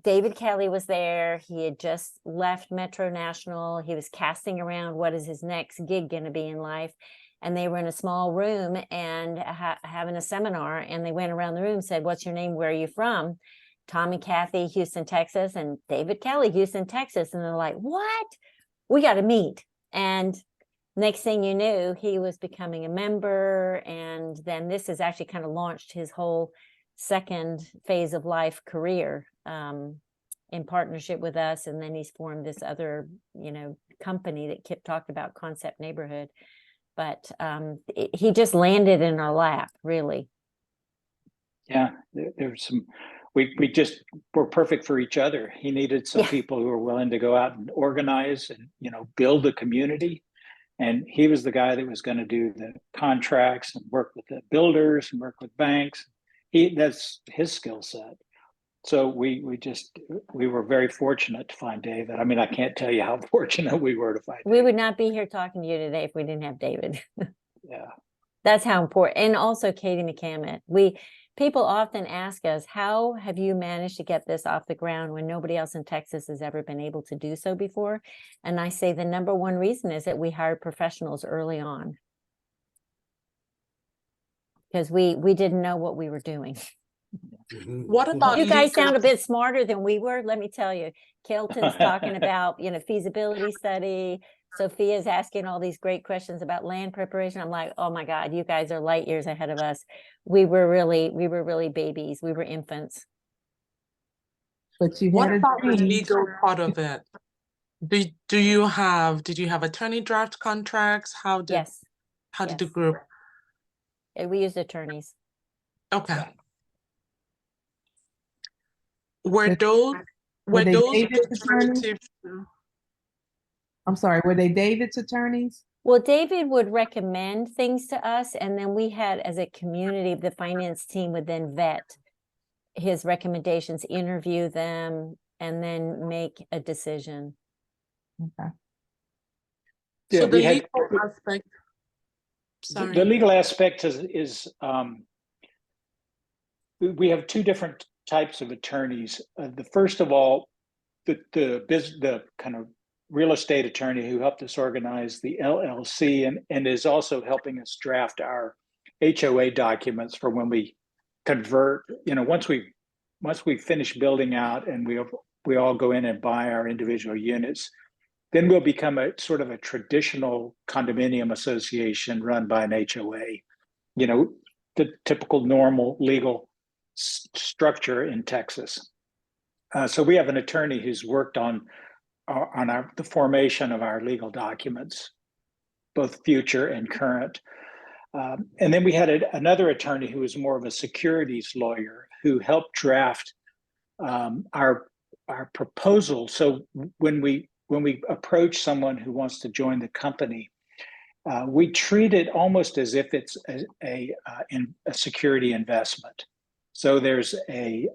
David Kelly was there. He had just left Metro National. He was casting around what is his next gig going to be in life. And they were in a small room and having a seminar. And they went around the room and said, "What's your name? Where are you from?" Tom and Kathy, Houston, Texas, and David Kelly, Houston, Texas. And they're like, "What? We got to meet." And next thing you knew, he was becoming a member. And then this has actually kind of launched his whole second phase of life career in partnership with us. And then he's formed this other, company that Kip talked about, Concept Neighborhood. But he just landed in our lap, really. Yeah, there's some, we just were perfect for each other. He needed some people who were willing to go out and organize and, build a community. And he was the guy that was going to do the contracts and work with the builders and work with banks. That's his skill set. So we were very fortunate to find David. I mean, I can't tell you how fortunate we were to find We David. would not be here talking to you today if we didn't have David. Yeah. That's how important. And also Katie McCammett. People often ask us, how have you managed to get this off the ground when nobody else in Texas has ever been able to do so before? And I say the number one reason is that we hired professionals early on. Because we didn't know what we were doing. What about You guys legal? sound a bit smarter than we were, let me tell you. Kelton's talking about, feasibility study. Sophia's asking all these great questions about land preparation. I'm like, oh my God, you guys are light years ahead of us. We were really babies. We were infants. But you What had a about the dream. legal part of it? Did you have attorney draft contracts? How did Yes. the Yes. group? We used attorneys. Okay. Were But- those Were they those David's attorneys? alternative? I'm sorry, were they David's attorneys? Well, David would recommend things to us, and then we had, as a community, the finance team would then vet his recommendations, interview them, and then make a decision. Okay. So Yeah, the we had legal aspect. Sorry. the legal aspect is we have two different types of attorneys. The first of all, the kind of real estate attorney who helped us organize the LLC and is also helping us draft our HOA documents for when we convert. Once we finish building out and we all go in and buy our individual units, then we'll become a sort of a traditional condominium association run by an HOA. The typical normal legal structure in Texas. So we have an attorney who's worked on the formation of our legal documents, both future and current. And then we had another attorney who was more of a securities lawyer who helped draft our proposal. So when we approach someone who wants to join the company, we treat it almost as if it's a security investment. So there's a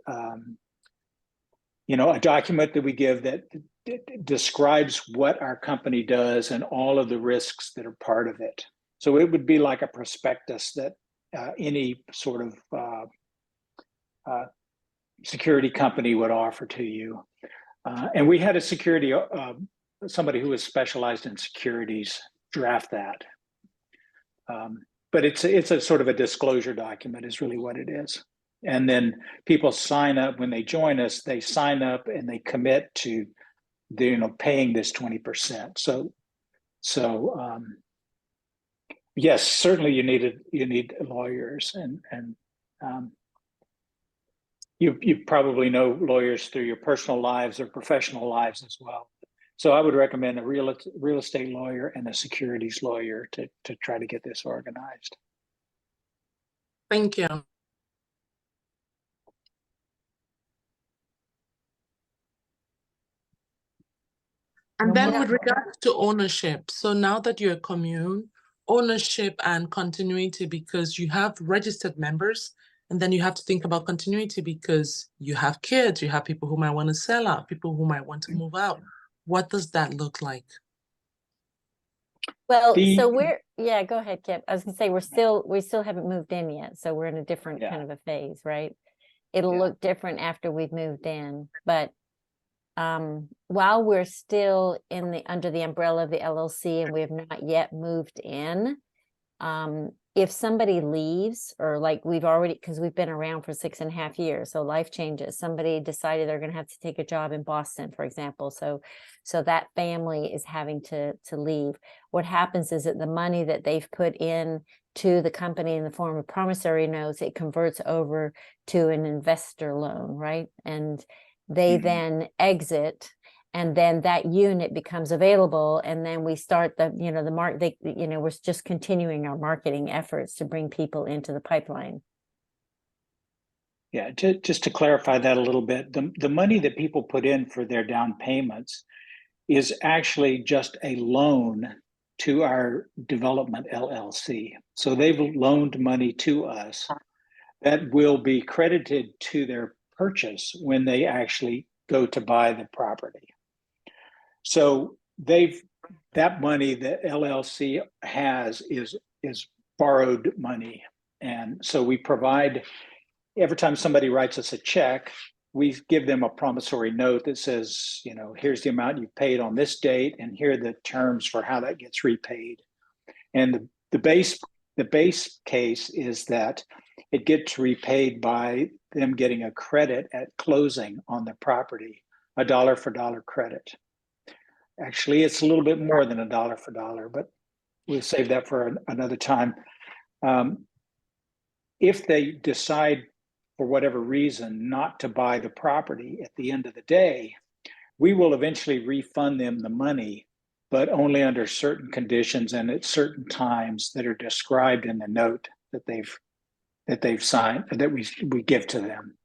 document that we give that describes what our company does and all of the risks that are part of it. So it would be like a prospectus that any sort of security company would offer to you. And we had a security, somebody who was specialized in securities draft that. But it's a sort of a disclosure document is really what it is. And then people sign up when they join us, they sign up and they commit to paying this 20%. So yes, certainly you need lawyers and you probably know lawyers through your personal lives or professional lives as well. So I would recommend a real estate lawyer and a securities lawyer to try to get this organized. Thank you. And then with regards to ownership, so now that you're a commune, ownership and continuity, because you have registered members, and then you have to think about continuity because you have kids, you have people who might want to sell out, people who might want to move out. What does that look like? Well, so go ahead, Kip. I was gonna say we still haven't moved in yet, so we're in a different kind of a phase, right? It'll look different after we've moved in, but while we're still under the umbrella of the LLC and we have not yet moved in, if somebody leaves, or like because we've been around for 6.5 years, so life changes. Somebody decided they're going to have to take a job in Boston, for example. So that family is having to leave. What happens is that the money that they've put in to the company in the form of promissory notes, it converts over to an investor loan, right? And they then exit, and then that unit becomes available, and then we start we're just continuing our marketing efforts to bring people into the pipeline. Yeah, just to clarify that a little bit, the money that people put in for their down payments is actually just a loan to our development LLC. So they've loaned money to us that will be credited to their purchase when they actually go to buy the property. So that money that LLC has is borrowed money. And so we provide, every time somebody writes us a check, we give them a promissory note that says, here's the amount you paid on this date, and here are the terms for how that gets repaid. And the base case is that it gets repaid by them getting a credit at closing on the property, a dollar for dollar credit. Actually, it's a little bit more than a dollar for dollar, but we'll save that for another time. If they decide, for whatever reason, not to buy the property at the end of the day, we will eventually refund them the money, but only under certain conditions and at certain times that are described in the note that they've signed, that we give to them.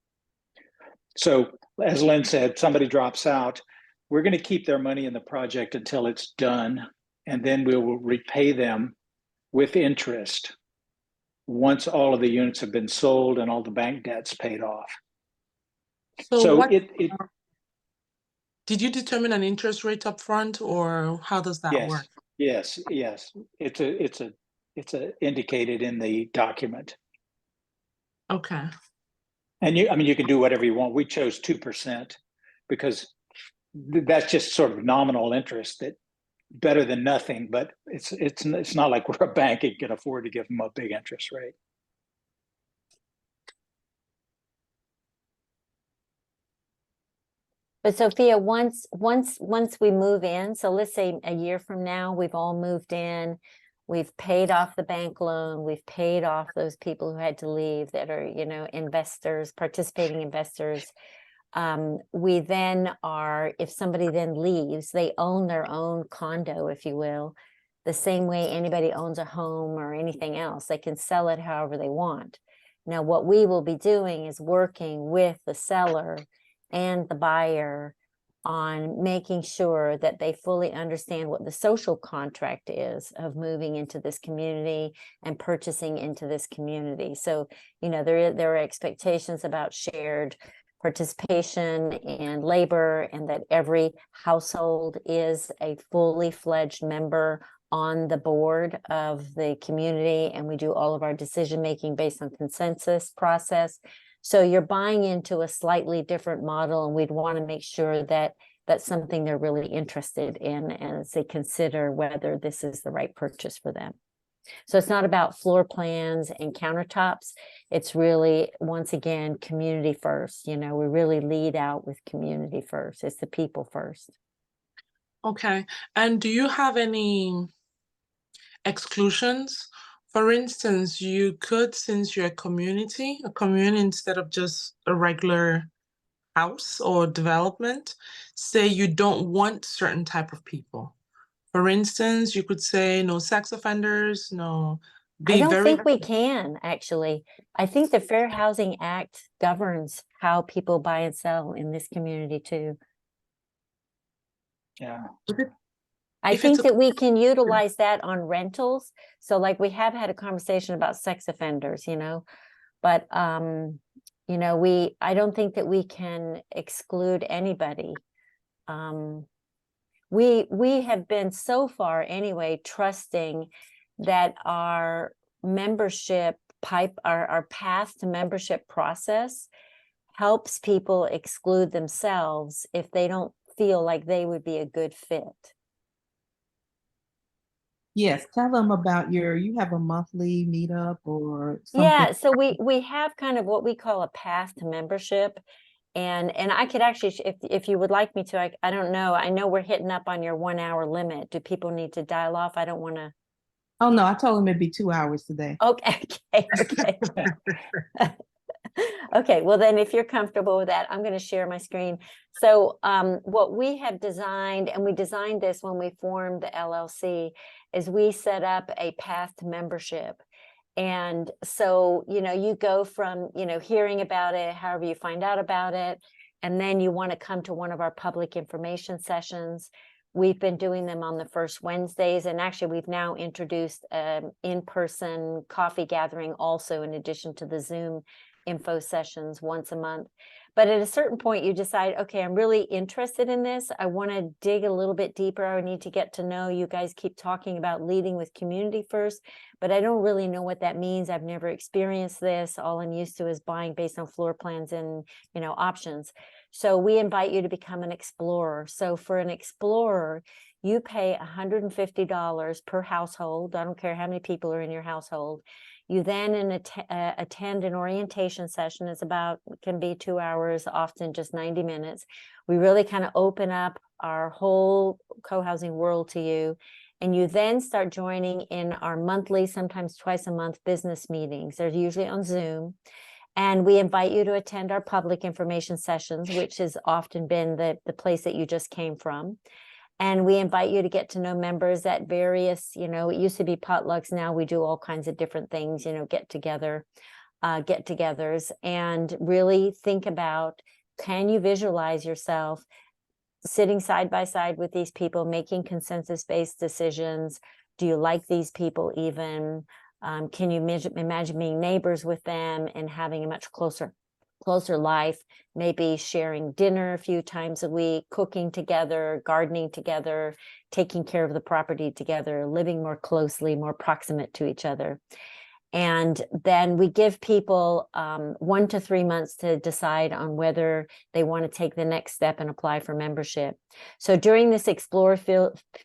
So as Lynn said, somebody drops out, we're going to keep their money in the project until it's done, and then we will repay them with interest once all of the units have been sold and all the bank debts paid off. So what, did you determine an interest rate up front, or how does that work? Yes. It's indicated in the document. Okay. And you can do whatever you want. We chose 2% because that's just sort of nominal interest, that better than nothing, but it's not like we're a bank and can afford to give them a big interest rate. But Sophia, once we move in, so let's say a year from now, we've all moved in, we've paid off the bank loan, we've paid off those people who had to leave that are, investors, participating investors. We then if somebody then leaves, they own their own condo, if you will, the same way anybody owns a home or anything else. They can sell it however they want. Now, what we will be doing is working with the seller and the buyer on making sure that they fully understand what the social contract is of moving into this community and purchasing into this community. So, there are expectations about shared participation and labor, and that every household is a fully fledged member on the board of the community, and we do all of our decision making based on consensus process. So you're buying into a slightly different model, and we'd want to make sure that that's something they're really interested in as they consider whether this is the right purchase for them. So it's not about floor plans and countertops. It's really, once again, community first. We really lead out with community first. It's the people first. Okay. And do you have any exclusions? For instance, you could, since you're a community instead of just a regular house or development, say you don't want certain type of people. For instance, you could say no sex offenders, no. I don't think we can, actually. I think the Fair Housing Act governs how people buy and sell in this community too. Yeah. I think that we can utilize that on rentals. So like we have had a conversation about sex offenders, but I don't think that we can exclude anybody. We have been so far anyway, trusting that our membership our path to membership process helps people exclude themselves if they don't feel like they would be a good fit. Yes, tell them about you have a monthly meetup or something. Yeah, so we have kind of what we call a path to membership. And I could actually, if you would like me to, I don't know. I know we're hitting up on your 1 hour limit. Do people need to dial off? I don't want to. Oh, no, I told them it'd be 2 hours today. Okay. Okay, well then if you're comfortable with that, I'm going to share my screen. So what we have designed, and we designed this when we formed the LLC, is we set up a path to membership. And so, you go from, hearing about it, however you find out about it, and then you want to come to one of our public information sessions We've been doing them on the first Wednesdays, and actually we've now introduced in-person coffee gathering also, in addition to the Zoom info sessions once a month. But at a certain point you decide, okay, I'm really interested in this. I want to dig a little bit deeper. I need to get to know you guys. Keep talking about leading with community first, but I don't really know what that means. I've never experienced this. All I'm used to is buying based on floor plans and, you know, options. So we invite you to become an explorer. So for an explorer, you pay $150 per household. I don't care how many people are in your household. You then attend an orientation session. It's can be 2 hours, often just 90 minutes. We really kind of open up our whole co-housing world to you. And you then start joining in our monthly, sometimes twice a month business meetings. They're usually on Zoom. And we invite you to attend our public information sessions, which has often been the place that you just came from. And we invite you to get to know members at various, you know, it used to be potlucks. Now we do all kinds of different things, you know, get-togethers, and really think about, can you visualize yourself sitting side by side with these people, making consensus-based decisions? Do you like these people even? Can you imagine being neighbors with them and having a much closer life, maybe sharing dinner a few times a week, cooking together, gardening together, taking care of the property together, living more closely, more proximate to each other. And then we give people 1 to 3 months to decide on whether they want to take the next step and apply for membership. So during this explore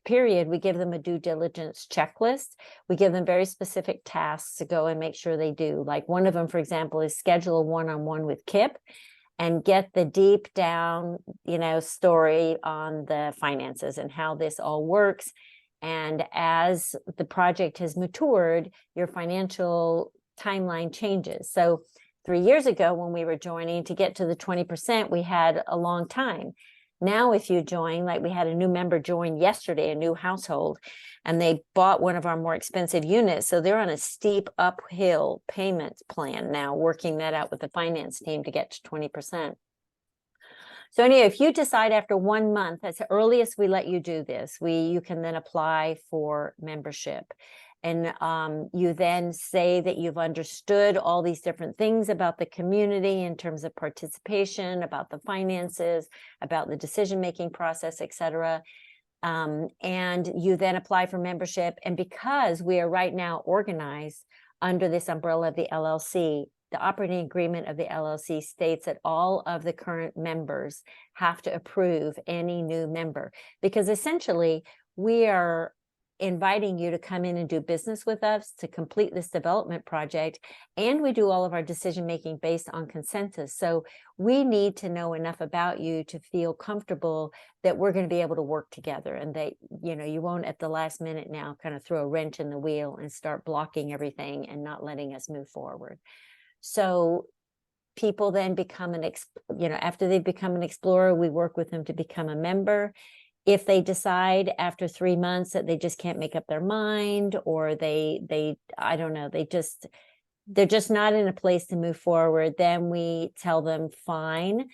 period, we give them a due diligence checklist. We give them very specific tasks to go and make sure they do. Like one of them, for example, is schedule a one-on-one with Kip and get the deep down, you know, story on the finances and how this all works. And as the project has matured, your financial timeline changes. So 3 years ago, when we were joining, to get to the 20%, we had a long time. Now, if you join, like we had a new member join yesterday, a new household, and they bought one of our more expensive units. So they're on a steep uphill payment plan now, working that out with the finance team to get to 20%. So anyway, if you decide after 1 month, that's the earliest we let you do this, you can then apply for membership. And you then say that you've understood all these different things about the community in terms of participation, about the finances, about the decision-making process, et cetera. And you then apply for membership. And because we are right now organized under this umbrella of the LLC, the operating agreement of the LLC states that all of the current members have to approve any new member, because essentially we are inviting you to come in and do business with us to complete this development project. And we do all of our decision making based on consensus. So we need to know enough about you to feel comfortable that we're going to be able to work together, and that, you know, you won't at the last minute now kind of throw a wrench in the wheel and start blocking everything and not letting us move forward. So people then become after they become an explorer, we work with them to become a member. If they decide after 3 months that they just can't make up their mind, or I don't know, they're just not in a place to move forward, then we tell them, fine,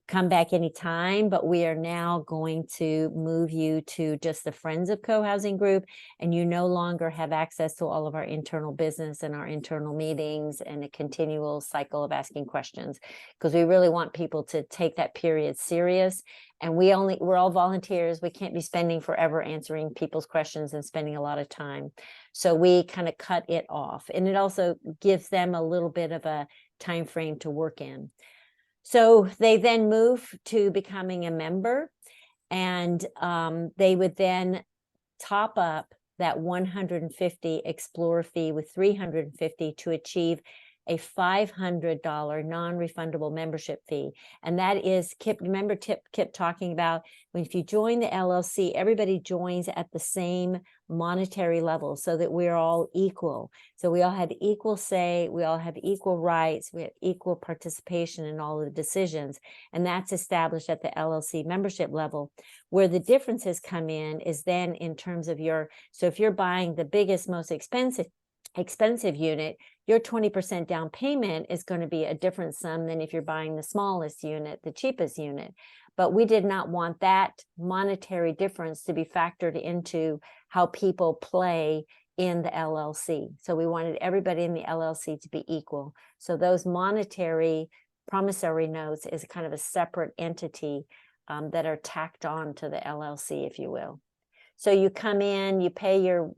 come back anytime, but we are now going to move you to just the Friends of Co-Housing group, and you no longer have access to all of our internal business and our internal meetings and a continual cycle of asking questions, because we really want people to take that period serious. And we're all volunteers. We can't be spending forever answering people's questions and spending a lot of time. So we kind of cut it off, and it also gives them a little bit of a time frame to work in. So they then move to becoming a member, and they would then top up that 150 Explorer fee with 350 to achieve a $500 non-refundable membership fee. And that is, Kip, remember Kip talking about, if you join the LLC, everybody joins at the same monetary level so that we're all equal. So we all have equal say, we all have equal rights, we have equal participation in all of the decisions. And that's established at the LLC membership level. Where the differences come in is then in terms of so if you're buying the biggest, most expensive unit, your 20% down payment is going to be a different sum than if you're buying the smallest unit, the cheapest unit. But we did not want that monetary difference to be factored into how people play in the LLC. So we wanted everybody in the LLC to be equal. So those monetary promissory notes is kind of a separate entity that are tacked on to the LLC, if you will. So you come in, you pay your,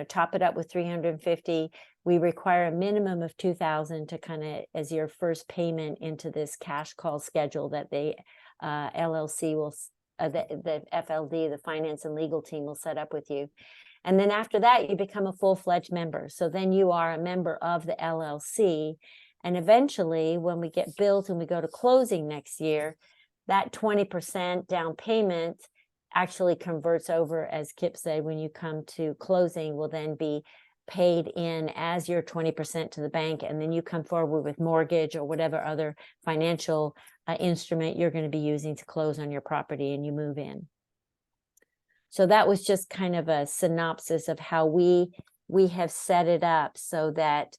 top it up with 350. We require a minimum of 2,000 to kind of as your first payment into this cash call schedule that the LLC will, the FLD, the finance and legal team will set up with you. And then after that, you become a full-fledged member. So then you are a member of the LLC. And eventually, when we get built and we go to closing next year, that 20% down payment actually converts over, as Kip said, when you come to closing, will then be paid in as your 20% to the bank. And then you come forward with mortgage or whatever other financial instrument you're going to be using to close on your property, and you move in. So that was just kind of a synopsis of how we have set it up so that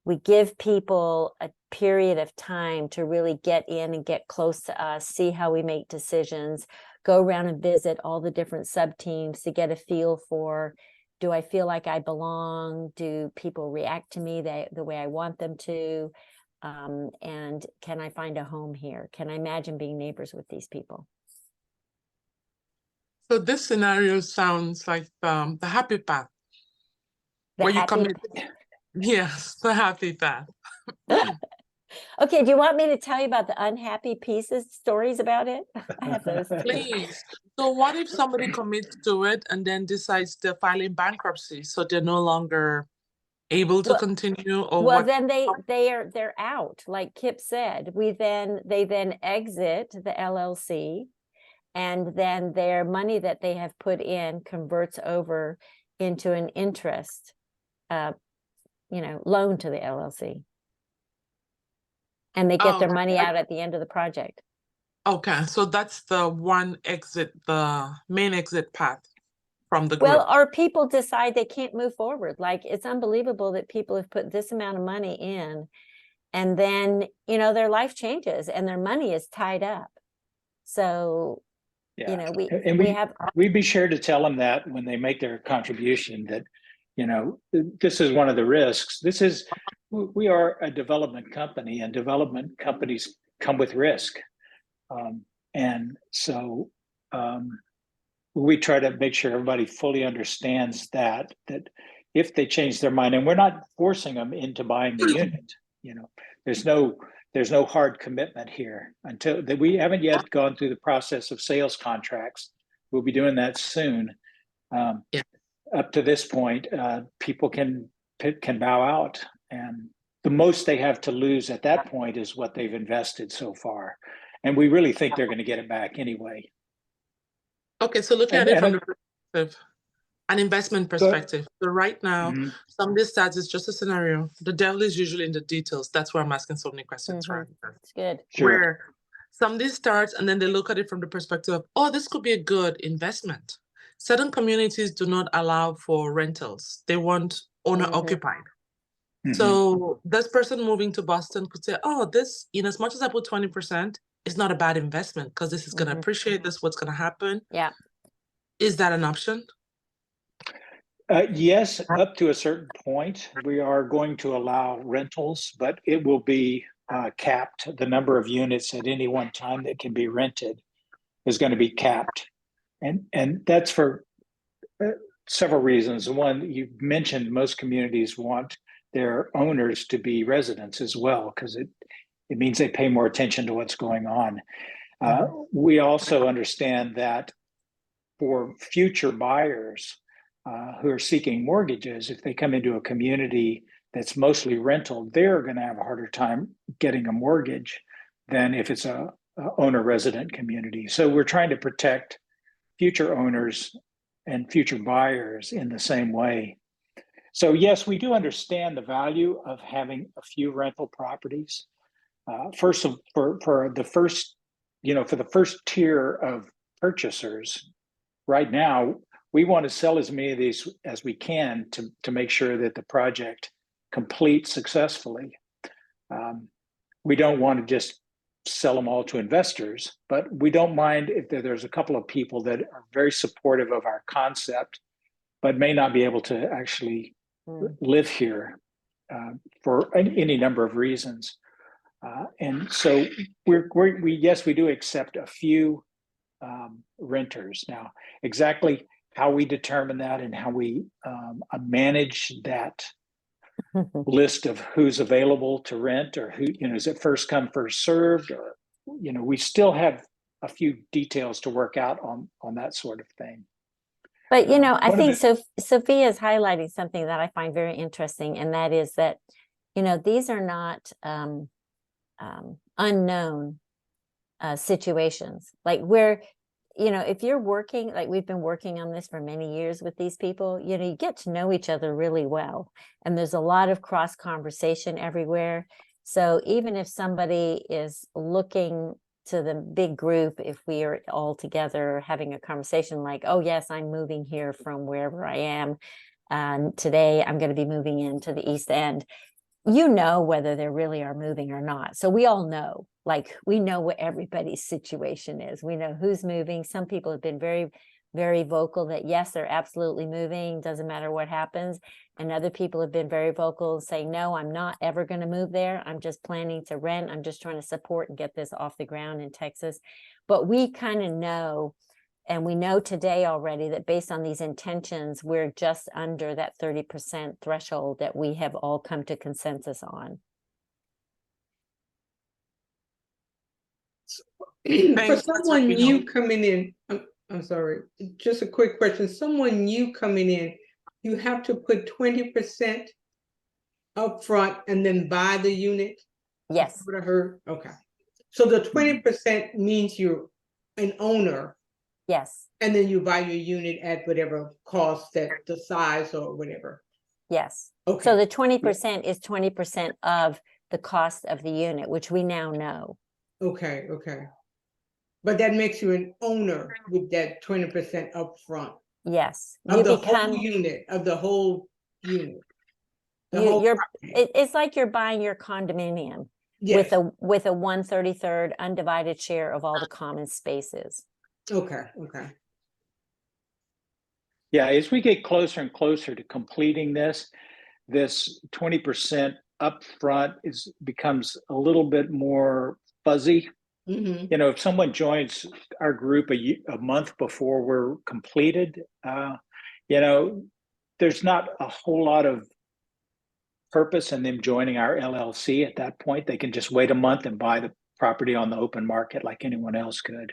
we give people a period of time to really get in and get close to us, see how we make decisions, go around and visit all the different sub teams to get a feel for, do I feel like I belong? Do people react to me the way I want them to? And can I find a home here? Can I imagine being neighbors with these people? So this scenario sounds like the happy path. The where you happy- come in. Yes, the happy path. Okay, do you want me to tell you about the unhappy pieces, stories about it? I have those too. Please. So what if somebody commits to it and then decides they're filing bankruptcy, so they're no longer able to Well- continue, or Well, what? then they're out. Like Kip said, they then exit the LLC, and then their money that they have put in converts over into an interest, loan to the LLC. And they get their money out at the end of the project. Okay, so that's the one exit, the main exit path from the group. Well, or people decide they can't move forward. Like, it's unbelievable that people have put this amount of money in, and then, their life changes and their money is tied up. So, Yeah. we'd be sure to tell them that when they make their contribution, that, this is one of the risks. We are a development company, and development companies come with risk. And so we try to make sure everybody fully understands that if they change their mind, and we're not forcing them into buying the unit, there's no hard commitment here until that. We haven't yet gone through the process of sales contracts. We'll be doing that soon. Up to this point, people can bow out, and the most they have to lose at that point is what they've invested so far. And we really think they're going to get it back anyway. Okay, so looking at it from the perspective, an investment perspective. So right now, somebody starts, it's just a scenario. The devil is usually in the details. That's why I'm asking so many questions, right? It's good. Sure. Where somebody starts and then they look at it from the perspective of, oh, this could be a good investment. Certain communities do not allow for rentals. They want owner occupied. So this person moving to Boston could say, oh, this, as much as I put 20%, it's not a bad investment because this is going to appreciate, this, what's going to happen. Yeah. Is that an option? Yes, up to a certain point. We are going to allow rentals, but it will be capped. The number of units at any one time that can be rented is going to be capped. And that's for several reasons. One, you mentioned most communities want their owners to be residents as well, because it means they pay more attention to what's going on. We also understand that for future buyers who are seeking mortgages, if they come into a community that's mostly rental, they're going to have a harder time getting a mortgage than if it's a owner resident community. So we're trying to protect future owners and future buyers in the same way. So yes, we do understand the value of having a few rental properties. For the first tier of purchasers, right now, we want to sell as many of these as we can to make sure that the project complete successfully. We don't want to just sell them all to investors, but we don't mind if there's a couple of people that are very supportive of our concept, but may not be able to actually live here for any number of reasons. And so we do accept a few renters. Now, exactly how we determine that and how we manage that list of who's available to rent, or who, is it first come, first served, or, we still have a few details to work out on that sort of thing. But, I think Sophia is highlighting something that I find very interesting, and that is that, these are not unknown situations. Like where, if you're working, like we've been working on this for many years with these people, you get to know each other really well. And there's a lot of cross conversation everywhere. So even if somebody is looking to the big group, if we are all together having a conversation like, oh yes, I'm moving here from wherever I am, and today I'm going to be moving into the East End, whether they really are moving or not. So we all know, like we know what everybody's situation is. We know who's moving. Some people have been very, very vocal that yes, they're absolutely moving, doesn't matter what happens. And other people have been very vocal saying, no, I'm not ever going to move there. I'm just planning to rent. I'm just trying to support and get this off the ground in Texas. But we kind of know, and we know today already, that based on these intentions, we're just under that 30% threshold that we have all come to consensus on. For someone new coming in, I'm sorry, just a quick question. Someone new coming in, you have to put 20% up front and then buy the unit? Yes. That's what I heard. Okay. So the 20% means you're an owner. Yes. And then you buy your unit at whatever cost, that the size or whatever. Yes. Okay. So the 20% is 20% of the cost of the unit, which we now know. Okay. Okay. But that makes you an owner with that 20% up front. Yes. Of the whole unit, of the whole unit. It's like you're buying your condominium. Yes. with a 1/33 undivided share of all the common spaces. Okay. Okay. Yeah, as we get closer and closer to completing this 20% upfront becomes a little bit more fuzzy. Mm-hmm. If someone joins our group a month before we're completed, there's not a whole lot of purpose in them joining our LLC at that point. They can just wait a month and buy the property on the open market like anyone else could.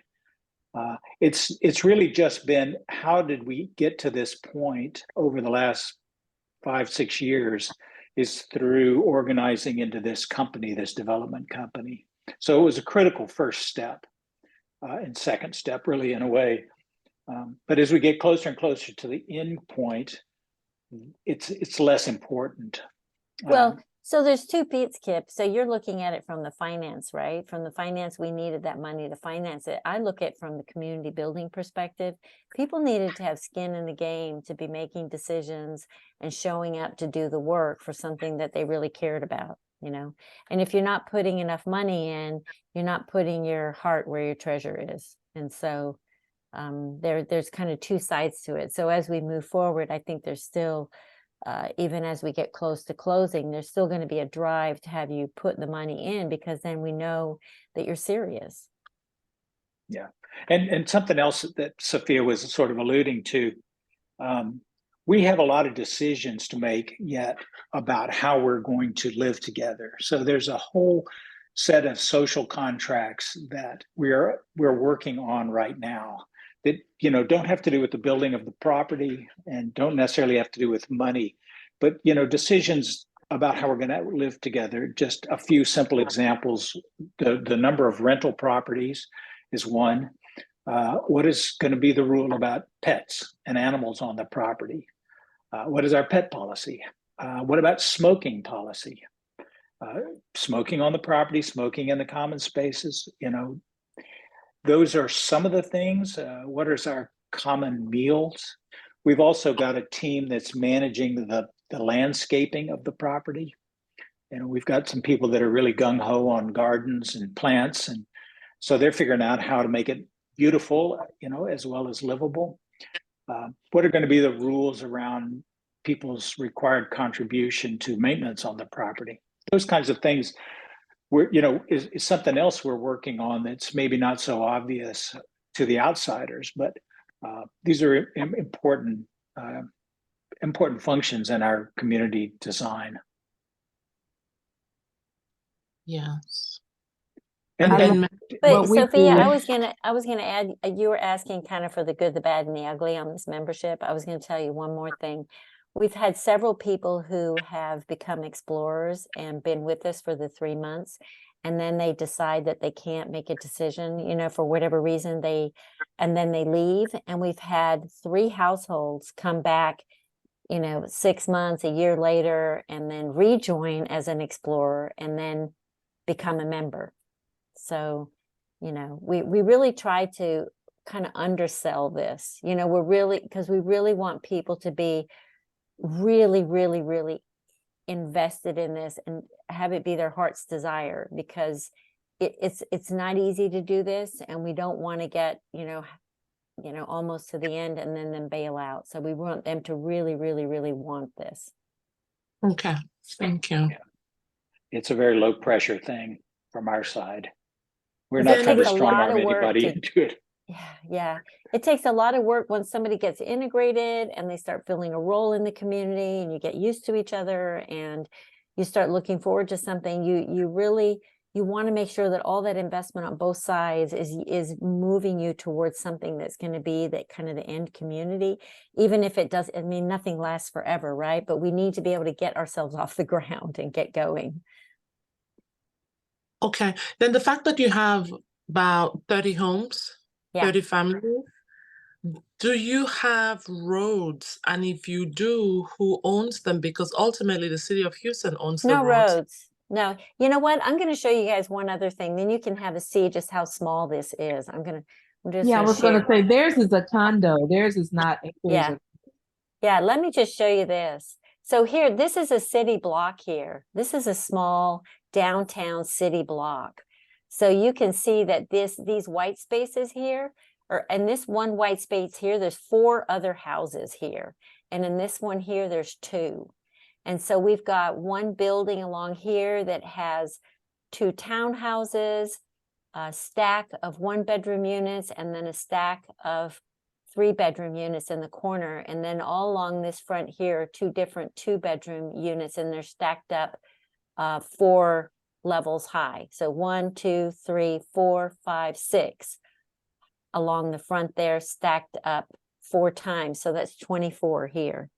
It's really just been, how did we get to this point over the last 5-6 years, is through organizing into this company, this development company. So it was a critical first step and second step, really, in a way. But as we get closer and closer to the end point, it's less important. Well, so there's two beats, Kip. So you're looking at it from the finance, right? From the finance, we needed that money to finance it. I look at it from the community building perspective. People needed to have skin in the game to be making decisions and showing up to do the work for something that they really cared about, And if you're not putting enough money in, you're not putting your heart where your treasure is. And so there's kind of two sides to it. So as we move forward, I think there's still, even as we get close to closing, there's still going to be a drive to have you put the money in, because then we know that you're serious. Yeah. And something else that Sophia was sort of alluding to, we have a lot of decisions to make yet about how we're going to live together. So there's a whole set of social contracts that we're working on right now that don't have to do with the building of the property and don't necessarily have to do with money, but decisions about how we're going to live together. Just a few simple examples: the number of rental properties is one. What is going to be the rule about pets and animals on the property? What is our pet policy? What about smoking policy? Smoking on the property, smoking in the common spaces, those are some of the things. What is our common meals? We've also got a team that's managing the the landscaping of the property. You know, we've got some people that are really gung-ho on gardens and plants, and so they're figuring out how to make it beautiful, you know, as well as livable. What are going to be the rules around people's required contribution to maintenance on the property? Those kinds of things is something else we're working on that's maybe not so obvious to the outsiders, but these are important functions in our community design. Yes. And And then But What we Sophia, do- I was gonna add, you were asking kind of for the good, the bad, and the ugly on this membership. I was gonna tell you one more thing. We've had several people who have become explorers and been with us for the 3 months, and then they decide that they can't make a decision, you know, for whatever reason, and then they leave. And we've had 3 households come back, you know, 6 months, a year later, and then rejoin as an explorer and then become a member. So, you know, we really try to kind of undersell this, you know, because we really want people to be really, really, really invested in this and have it be their heart's desire, because it's not easy to do this, and we don't want to get, you know, almost to the end and then them bail out. So we want them to really, really, really want this. okay, thank you. It's a very low pressure thing from our side. We're Then not trying to takes a strong lot arm of work anybody to- into it. Yeah. It takes a lot of work once somebody gets integrated and they start filling a role in the community, and you get used to each other and you start looking forward to something. You want to make sure that all that investment on both sides is moving you towards something that's going to be that kind of the end community, even if it does. I mean, nothing lasts forever, right? But we need to be able to get ourselves off the ground and get going. Okay, then the fact that you have about 30 homes, Yeah. 30 families, do you have roads? And if you do, who owns them? Because ultimately the city of Houston owns the No roads. roads. No. You know what? I'm going to show you guys one other thing. Then you can have a see just how small this is. I'm just Yeah, I gonna was going to share. say theirs is a condo. Theirs is not. Yeah. Yeah, let me just show you this. So here, this is a city block here. This is a small downtown city block. So you can see that these white spaces here, and this one white space here, there's 4 other houses here. And in this one here, there's 2. And so we've got one building along here that has 2 townhouses, a stack of 1-bedroom units, and then a stack of 3-bedroom units in the corner. And then all along this front here, 2 different 2-bedroom units, and they're stacked up 4 levels high. So 1, 2, 3, 4, 5, 6 along the front there, stacked up 4 times. So that's 24 here.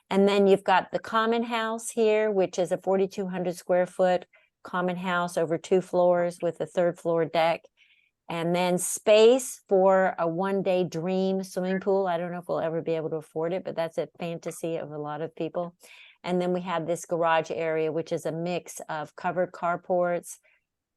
And then you've got the common house here, which is a 4,200 square foot common house over 2 floors with a 3rd floor deck. And then space for a 1-day dream swimming pool. I don't know if we'll ever be able to afford it, but that's a fantasy of a lot of people. And then we have this garage area, which is a mix of covered carports,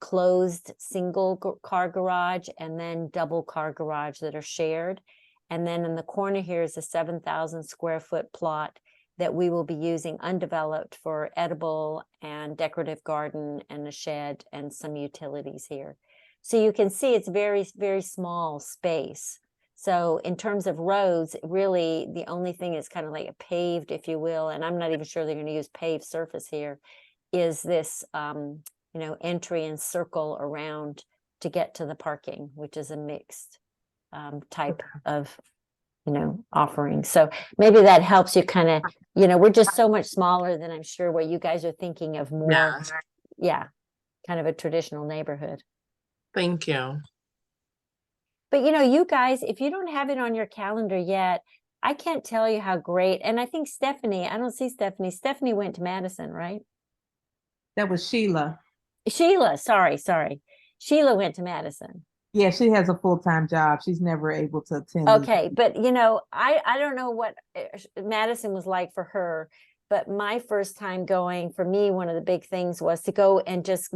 closed single car garage, and then double car garage that are shared. And then in the corner here is a 7,000 square foot plot that we will be using undeveloped for edible and decorative garden and a shed and some utilities here. So you can see it's very, very small space. So in terms of roads, really the only thing is kind of like a paved, if you will, and I'm not even sure they're going to use paved surface here, is this, entry and circle around to get to the parking, which is a mixed type of, offering. So maybe that helps you kind of, we're just so much smaller than I'm sure what you guys are thinking of more. Yeah, kind of a traditional neighborhood. Thank you. But you guys, if you don't have it on your calendar yet, I can't tell you how great. And I think Stephanie, I don't see Stephanie. Stephanie went to Madison, right? That was Sheila. Sheila, sorry. Sheila went to Madison. Yeah, she has a full-time job. She's never able to attend. Okay, but I don't know what Madison was like for her, but my first time going, for me, one of the big things was to go and just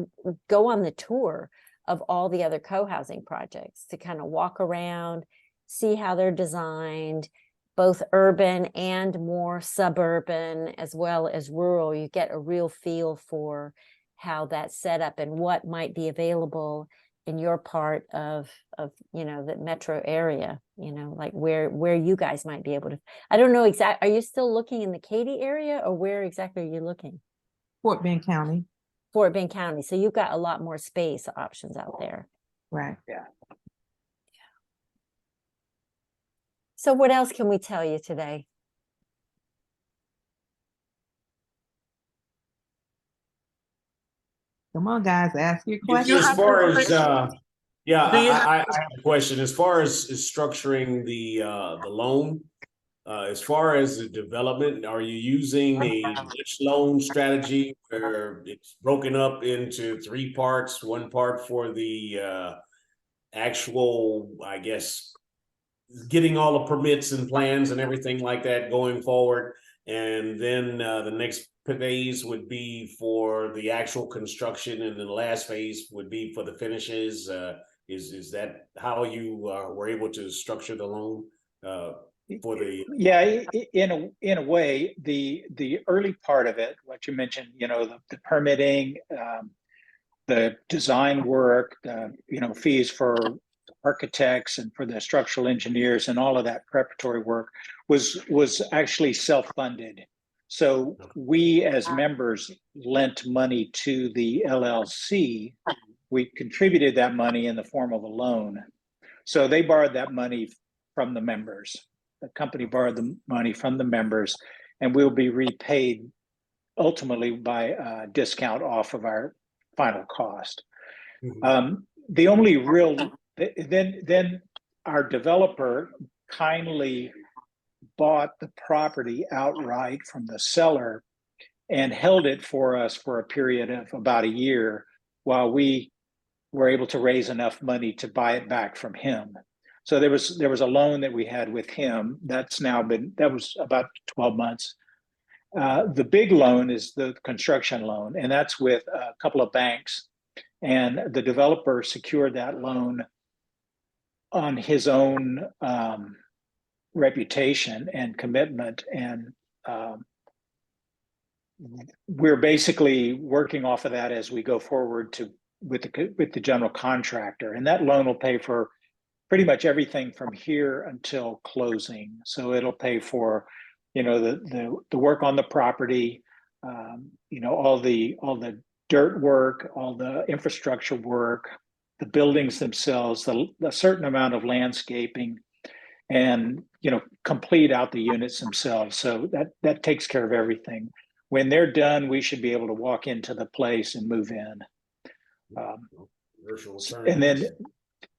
go on the tour of all the other co-housing projects, to kind of walk around, see how they're designed, both urban and more suburban as well as rural. You get a real feel for how that's set up and what might be available in your part of the metro area, like where you guys might be able to. I don't know exactly. Are you still looking in the Katy area, or where exactly are you looking? Fort Bend County. Fort Bend County. So you've got a lot more space options out there. Right. Yeah. So what else can we tell you today? Come on, guys, ask your You questions. have As far a as question? yeah, Do you have I have a question. As far as structuring the loan, as far as the development, are you using a rich loan strategy where it's broken up into three parts? One part for the actual, I guess, getting all the permits and plans and everything like that going forward, and then the next phase would be for the actual construction, and then the last phase would be for the finishes. Is that how you were able to structure the loan for the? Yeah, in a way, the early part of it, what you mentioned, the permitting, the design work, fees for architects and for the structural engineers and all of that preparatory work was actually self-funded. So we as members lent money to the LLC. We contributed that money in the form of a loan. So they borrowed that money from the members. The company borrowed the money from the members, and we'll be repaid ultimately by a discount off of our final cost. The only real, then our developer kindly bought the property outright from the seller and held it for us for a period of about a year while we were able to raise enough money to buy it back from him. So there was a loan that we had with him that was about 12 months. The big loan is the construction loan, and that's with a couple of banks. And the developer secured that loan on his own reputation and commitment. And we're basically working off of that as we go forward with the general contractor. And that loan will pay for pretty much everything from here until closing. So it'll pay for, the work on the property, all the dirt work, all the infrastructure work, the buildings themselves, a certain amount of landscaping, and complete out the units themselves. So that takes care of everything. When they're done, we should be able to walk into the place and move in. And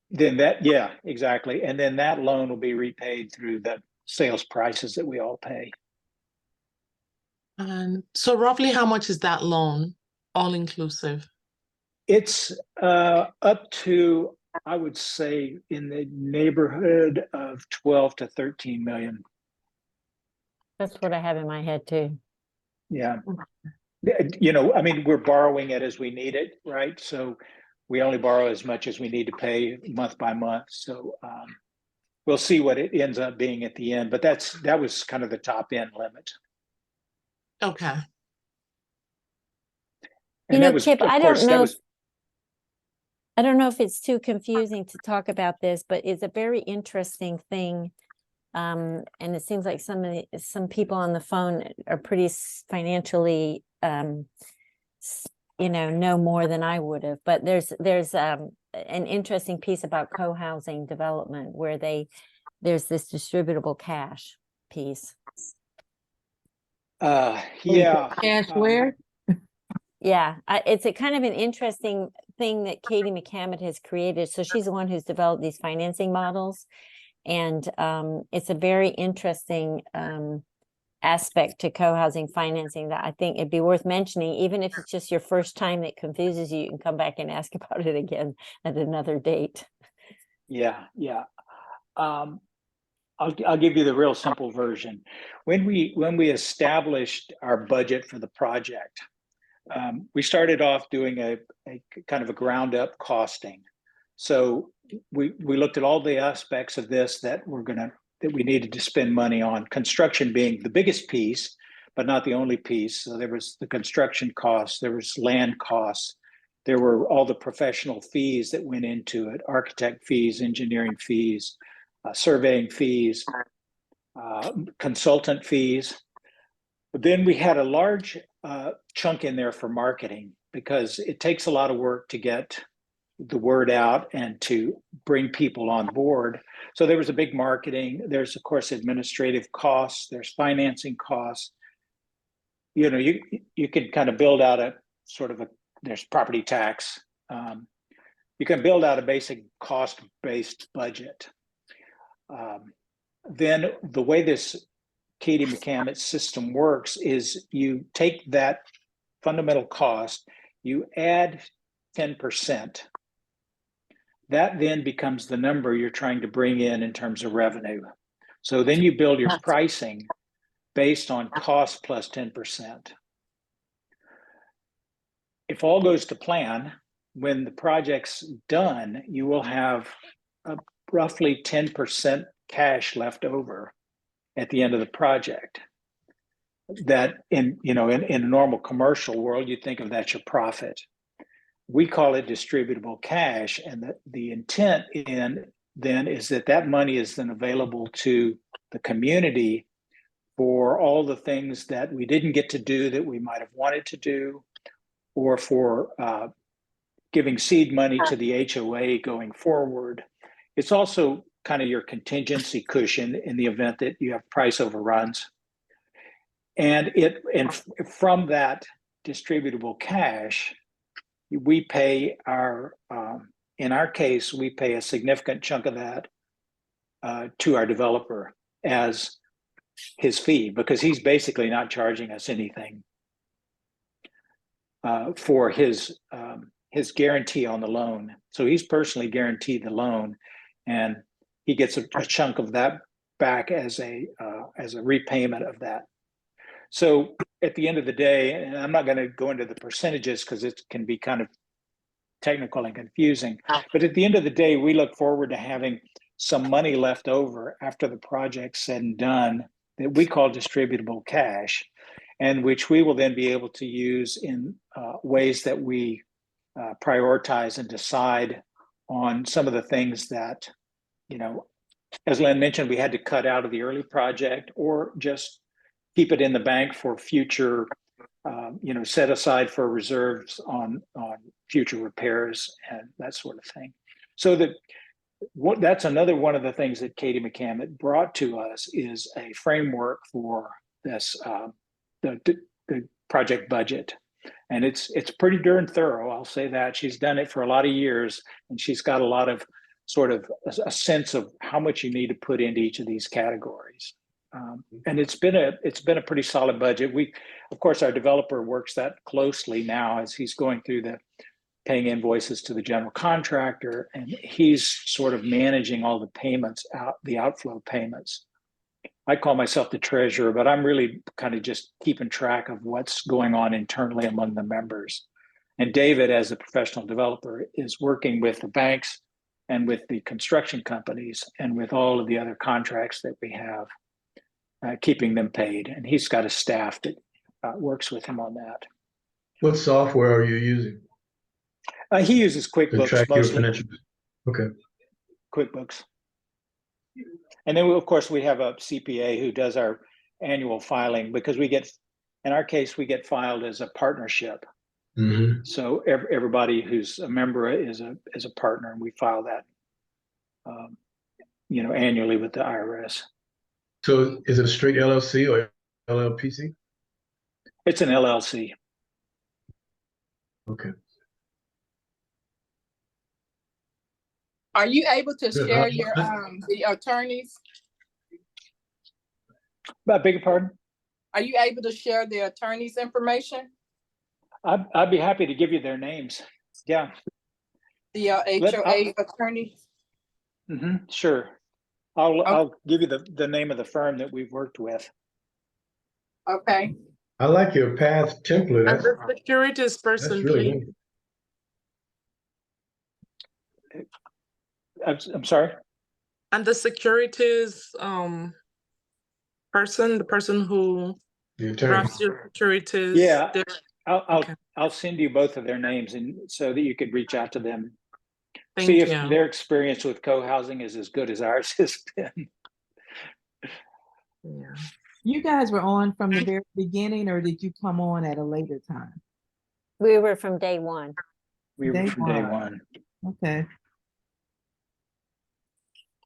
then that, yeah, exactly. And then that loan will be repaid through the sales prices that we all pay. And so roughly how much is that loan, all inclusive? It's up to, I would say, in the neighborhood of 12 to 13 million. That's what I have in my head too. Yeah. We're borrowing it as we need it, right? So we only borrow as much as we need to pay month by month. So we'll see what it ends up being at the end, but that was kind of the top end limit. Okay. And Kip, I don't know if it's too confusing to talk about this, but it's a very interesting thing. And it seems like some people on the phone are pretty financially, know more than I would have. But there's an interesting piece about co-housing development where there's this distributable cash piece. Yeah. Cash where? Yeah, it's a kind of an interesting thing that Katie McCammett has created. So she's the one who's developed these financing models. And it's a very interesting aspect to co-housing financing that I think it'd be worth mentioning, even if it's just your first time that confuses you, you can come back and ask about it again at another date. Yeah. I'll give you the real simple version. When we established our budget for the project, we started off doing a kind of a ground up costing. So we looked at all the aspects of this that were going to that we needed to spend money on, construction being the biggest piece, but not the only piece. So there was the construction costs, there was land costs, there were all the professional fees that went into it, architect fees, engineering fees, surveying fees, consultant fees. But then we had a large chunk in there for marketing, because it takes a lot of work to get the word out and to bring people on board. So there was a big marketing. There's, of course, administrative costs. There's financing costs. You know, you could kind of build out a sort of there's property tax. You can build out a basic cost-based budget. Then the way this Katie McCammett system works is you take that fundamental cost, you add 10%. That then becomes the number you're trying to bring in terms of revenue. So then you build your pricing based on cost plus 10%. If all goes to plan, when the project's done, you will have roughly 10% cash left over at the end of the project. That in a normal commercial world, you think of that's your profit. We call it distributable cash, and the intent then is that money is then available to the community for all the things that we didn't get to do that we might have wanted to do, or for giving seed money to the HOA going forward. It's also kind of your contingency cushion in the event that you have price overruns. And from that distributable cash, we pay in our case, we pay a significant chunk of that to our developer as his fee, because he's basically not charging us anything for his guarantee on the loan. So he's personally guaranteed the loan, and he gets a chunk of that back as a repayment of that. So at the end of the day, and I'm not going to go into the percentages because it can be kind of technical and confusing, but at the end of the day, we look forward to having some money left over after the project's said and done that we call distributable cash, and which we will then be able to use in ways that we prioritize and decide on some of the things that, as Lynn mentioned, we had to cut out of the early project, or just keep it in the bank for future, set aside for reserves on future repairs and that sort of thing. So that's another one of the things that Katie McCammett brought to us, is a framework for this, the project budget. And it's pretty darn thorough, I'll say that. She's done it for a lot of years, and she's got a lot of sort of a sense of how much you need to put into each of these categories. And it's been a pretty solid budget. Of course, our developer works that closely now as he's going through the paying invoices to the general contractor, and he's sort of managing all the payments the outflow payments. I call myself the treasurer, but I'm really kind of just keeping track of what's going on internally among the members. And David, as a professional developer, is working with the banks and with the construction companies and with all of the other contracts that we have, keeping them paid. And he's got a staff that works with him on that. What software are you using He uses to QuickBooks track your mostly. financials? Okay. QuickBooks. And then, of course, we have a CPA who does our annual filing, because in our case, we get filed as a partnership. Mm-hmm. So everybody who's a member is a partner, and we file that, annually with the IRS. So is it a straight LLC or LLPC? It's an LLC. Okay. Are you able to Good. share your the attorneys? I beg your pardon? Are you able to share the attorneys' information? I'd be happy to give you their names. Yeah. The HOA attorney? Sure. I'll give you the name of the firm that we've worked with. Okay. I like your path template. And the securities person, That's really please. good. I'm sorry? And the securities person, the person who The attorney. drafts your securities. Yeah, I'll Okay. I'll send you both of their names, and so that you could reach out to them. See Thank if you. their experience with co-housing is as good as ours has been. Yeah. You guys were on from the very beginning, or did you come on at a later time? We were from day one. We were Day from day one. one. Okay.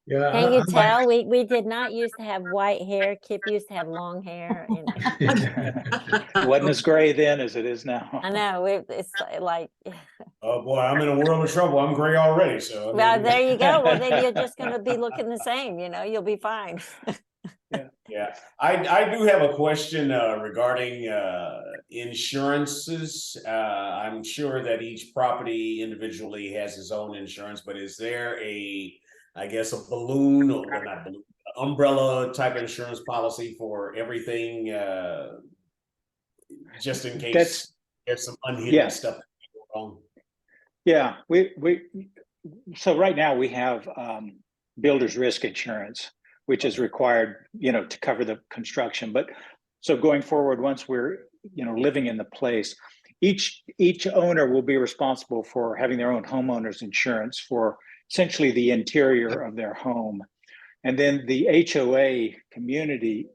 Yeah, Can you I like. tell? We did not used to have white hair. Kip used to have long hair. And It wasn't as gray then as it is now. I know it's like, Oh boy, I'm in a world of trouble. I'm gray already. So I well, mean, there you go. Well, then you're just going to be looking the same, you'll be fine. yeah, I do have a question regarding insurances. I'm sure that each property individually has its own insurance, but is there I guess, a balloon, or well, not balloon, umbrella type insurance policy for everything, just in case there's some unhidden stuff that can go wrong? Yeah, so right now we have builder's risk insurance, which is required, to cover the construction. But so going forward, once we're, living in the place, each owner will be responsible for having their own homeowner's insurance for essentially the interior of their home. And then the HOA community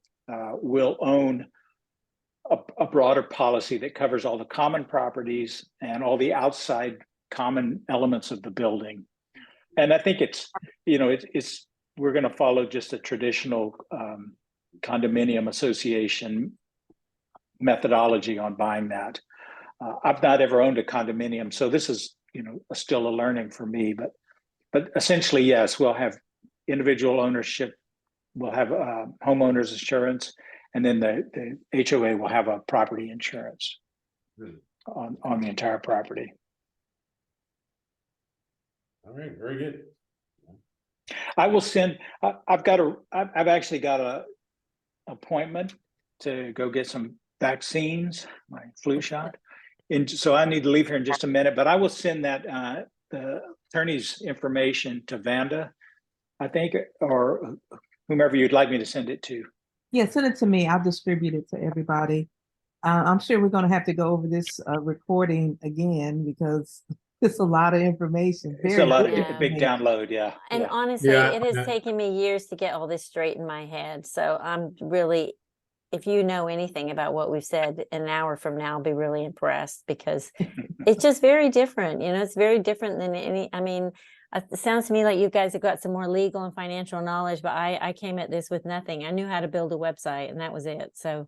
will own a broader policy that covers all the common properties and all the outside common elements of the building. And I think it's we're going to follow just a traditional condominium association methodology on buying that. I've not ever owned a condominium, so this is still a learning for me. But essentially, yes, we'll have individual ownership, we'll have homeowners insurance, and then the HOA will have a property insurance on the entire property. All right, very good. I will send. I've actually got a appointment to go get some vaccines, my flu shot, and so I need to leave here in just a minute. But I will send that the attorney's information to Vanda, I think, or whomever you'd like me to send it to. Yeah, send it to me. I'll distribute it to everybody. I'm sure we're going to have to go over this recording again because it's a lot of information. It's a lot of Yeah. big download, yeah. And yeah. honestly, Yeah, it has yeah. taken me years to get all this straight in my head. So I'm really, if you know anything about what we've said, an hour from now, I'll be really impressed because it's just very different. It's very different than any, it sounds to me like you guys have got some more legal and financial knowledge, but I came at this with nothing. I knew how to build a website and that was it. So,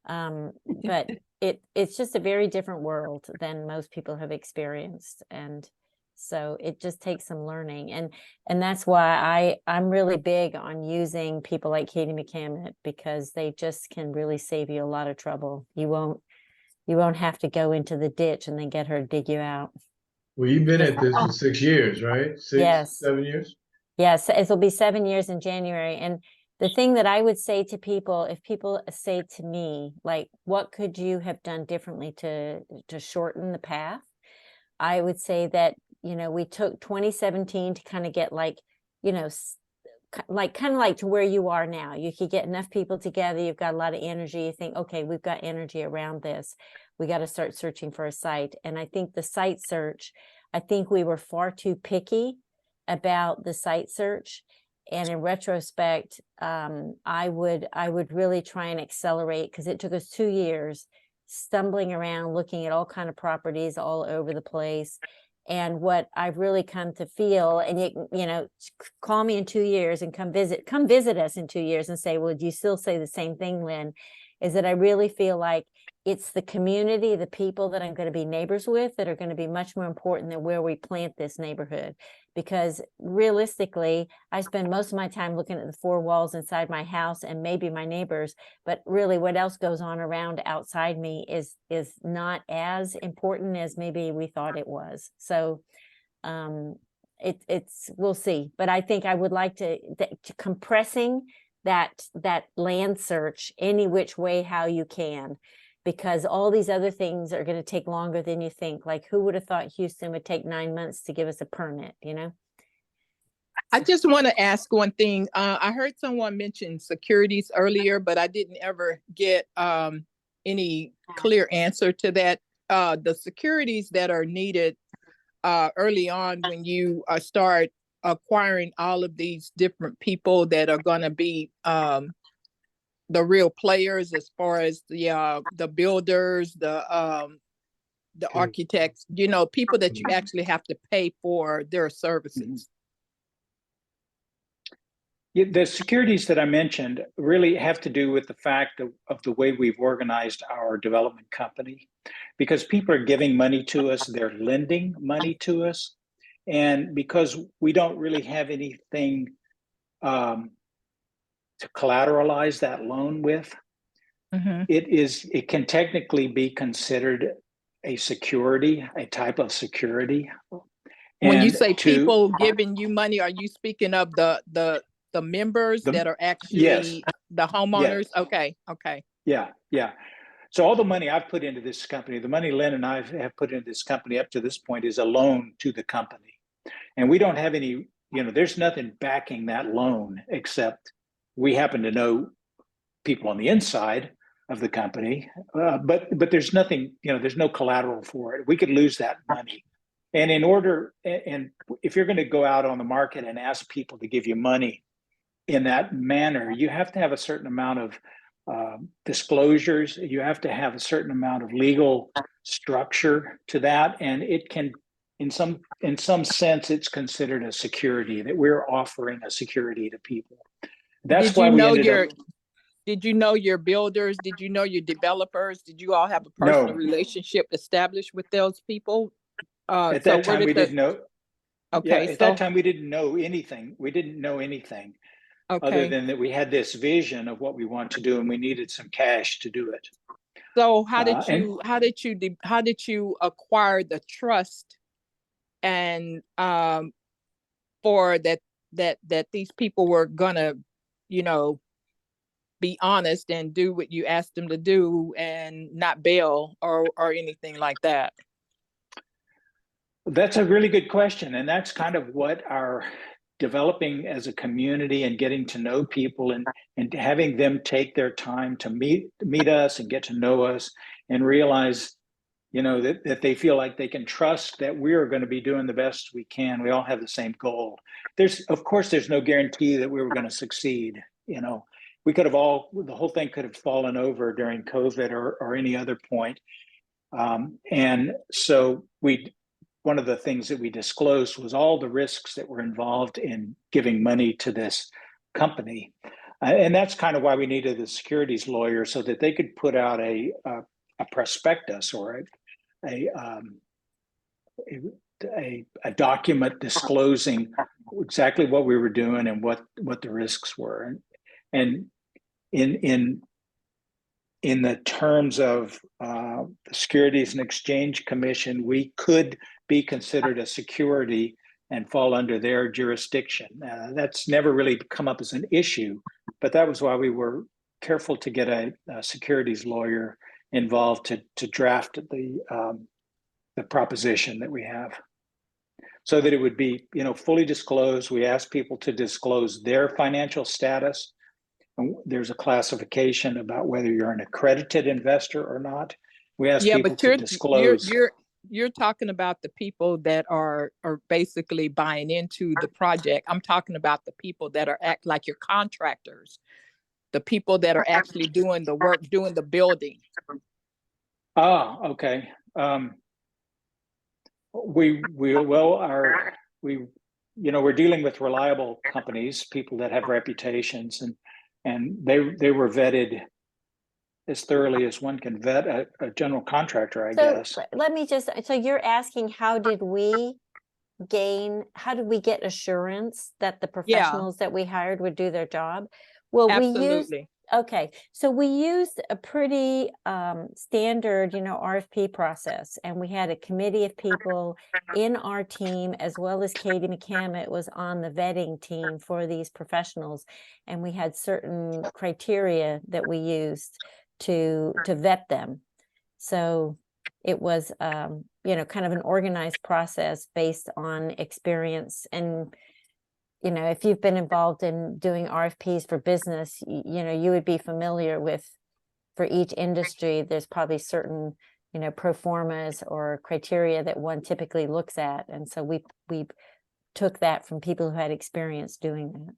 but it's just a very different world than most people have experienced. And so it just takes some learning. And that's why I'm really big on using people like Katie McCammett, because they just can really save you a lot of trouble. You won't have to go into the ditch and then get her to dig you out. Well, you've been at this for 6 years, right? Yes. 7 years? Yes, it'll be 7 years in January. And the thing that I would say to people, if people say to me, like, what could you have done differently to shorten the path? I would say that, we took 2017 to kind of get like to where you are now. You could get enough people together. You've got a lot of energy. You think, okay, we've got energy around this. We got to start searching for a site. And I think the site search, I think we were far too picky about the site search. And in retrospect, I would really try and accelerate, because it took us 2 years stumbling around, looking at all kind of properties all over the place. And what I've really come to feel, and you call me in 2 years and come visit us in 2 years and say, well, do you still say the same thing, Lynn? Is that I really feel like it's the community, the people that I'm going to be neighbors with, that are going to be much more important than where we plant this neighborhood. Because realistically, I spend most of my time looking at the four walls inside my house and maybe my neighbors, but really what else goes on around outside me is not as important as maybe we thought it was. So it's we'll see. But I think I would like to compressing that land search any which way how you can, because all these other things are going to take longer than you think. Like, who would have thought Houston would take 9 months to give us a permit, I just want to ask one thing. I heard someone mention securities earlier, but I didn't ever get any clear answer to that. The securities that are needed early on when you start acquiring all of these different people that are going to be the real players, as far as the builders, the architects, you know, people that you actually have to pay for their services. Yeah, the securities that I mentioned really have to do with the fact of the way we've organized our development company, because people are giving money to us, they're lending money to us, and because we don't really have anything to collateralize that loan with, it can technically be considered a security, a type of security. When you And say people giving you money, are you speaking of the members that are actually the homeowners? Yes. Okay. Yeah. So all the money I've put into this company, the money Lynn and I have put into this company up to this point is a loan to the company. And we don't have any, there's nothing backing that loan except we happen to know people on the inside of the company, but there's nothing, there's no collateral for it. We could lose that money. And and if you're going to go out on the market and ask people to give you money in that manner, you have to have a certain amount of disclosures. You have to have a certain amount of legal structure to that, and it can, in some sense, it's considered a security, that we're offering a security to people. That's why we ended up. Did you know your builders? Did you know your developers? Did you all have a personal relationship established with those people? At that time, we didn't know. Okay. Yeah, at that time, we didn't know anything. We didn't know anything other than that we had this vision of what we want to do, and we needed some cash to do it. So how did you acquire the trust and for that these people were gonna, be honest and do what you asked them to do and not bail or anything like that? That's a really good question. And that's kind of what our developing as a community and getting to know people and having them take their time to meet us and get to know us and realize, that they feel like they can trust that we're going to be doing the best we can. We all have the same goal. Of course, there's no guarantee that we were going to succeed. We could have the whole thing could have fallen over during COVID or any other point. And so one of the things that we disclosed was all the risks that were involved in giving money to this company. And that's kind of why we needed the securities lawyer, so that they could put out a prospectus or a document disclosing exactly what we were doing and what the risks were. And in the terms of the Securities and Exchange Commission, we could be considered a security and fall under their jurisdiction. That's never really come up as an issue, but that was why we were careful to get a securities lawyer involved to draft the proposition that we have, so that it would be fully disclosed. We asked people to disclose their financial status. There's a classification about whether you're an accredited investor or not. We ask people to disclose. You're talking about the people that are basically buying into the project. I'm talking about the people that are like your contractors, the people that are actually doing the work, doing the building. Okay. We're dealing with reliable companies, people that have reputations, and they were vetted as thoroughly as one can vet a general contractor, I guess. Let me so you're asking, how did we get assurance that the professionals that we hired would do their job? Well, absolutely. We used a pretty standard, RFP process, and we had a committee of people in our team, as well as Katie McCammett was on the vetting team for these professionals, and we had certain criteria that we used to vet them. So it was, kind of an organized process based on experience and you know, if you've been involved in doing RFPs for business, you know, you would be familiar with, for each industry, there's probably certain, you know, pro formas or criteria that one typically looks at. And so we took that from people who had experience doing that.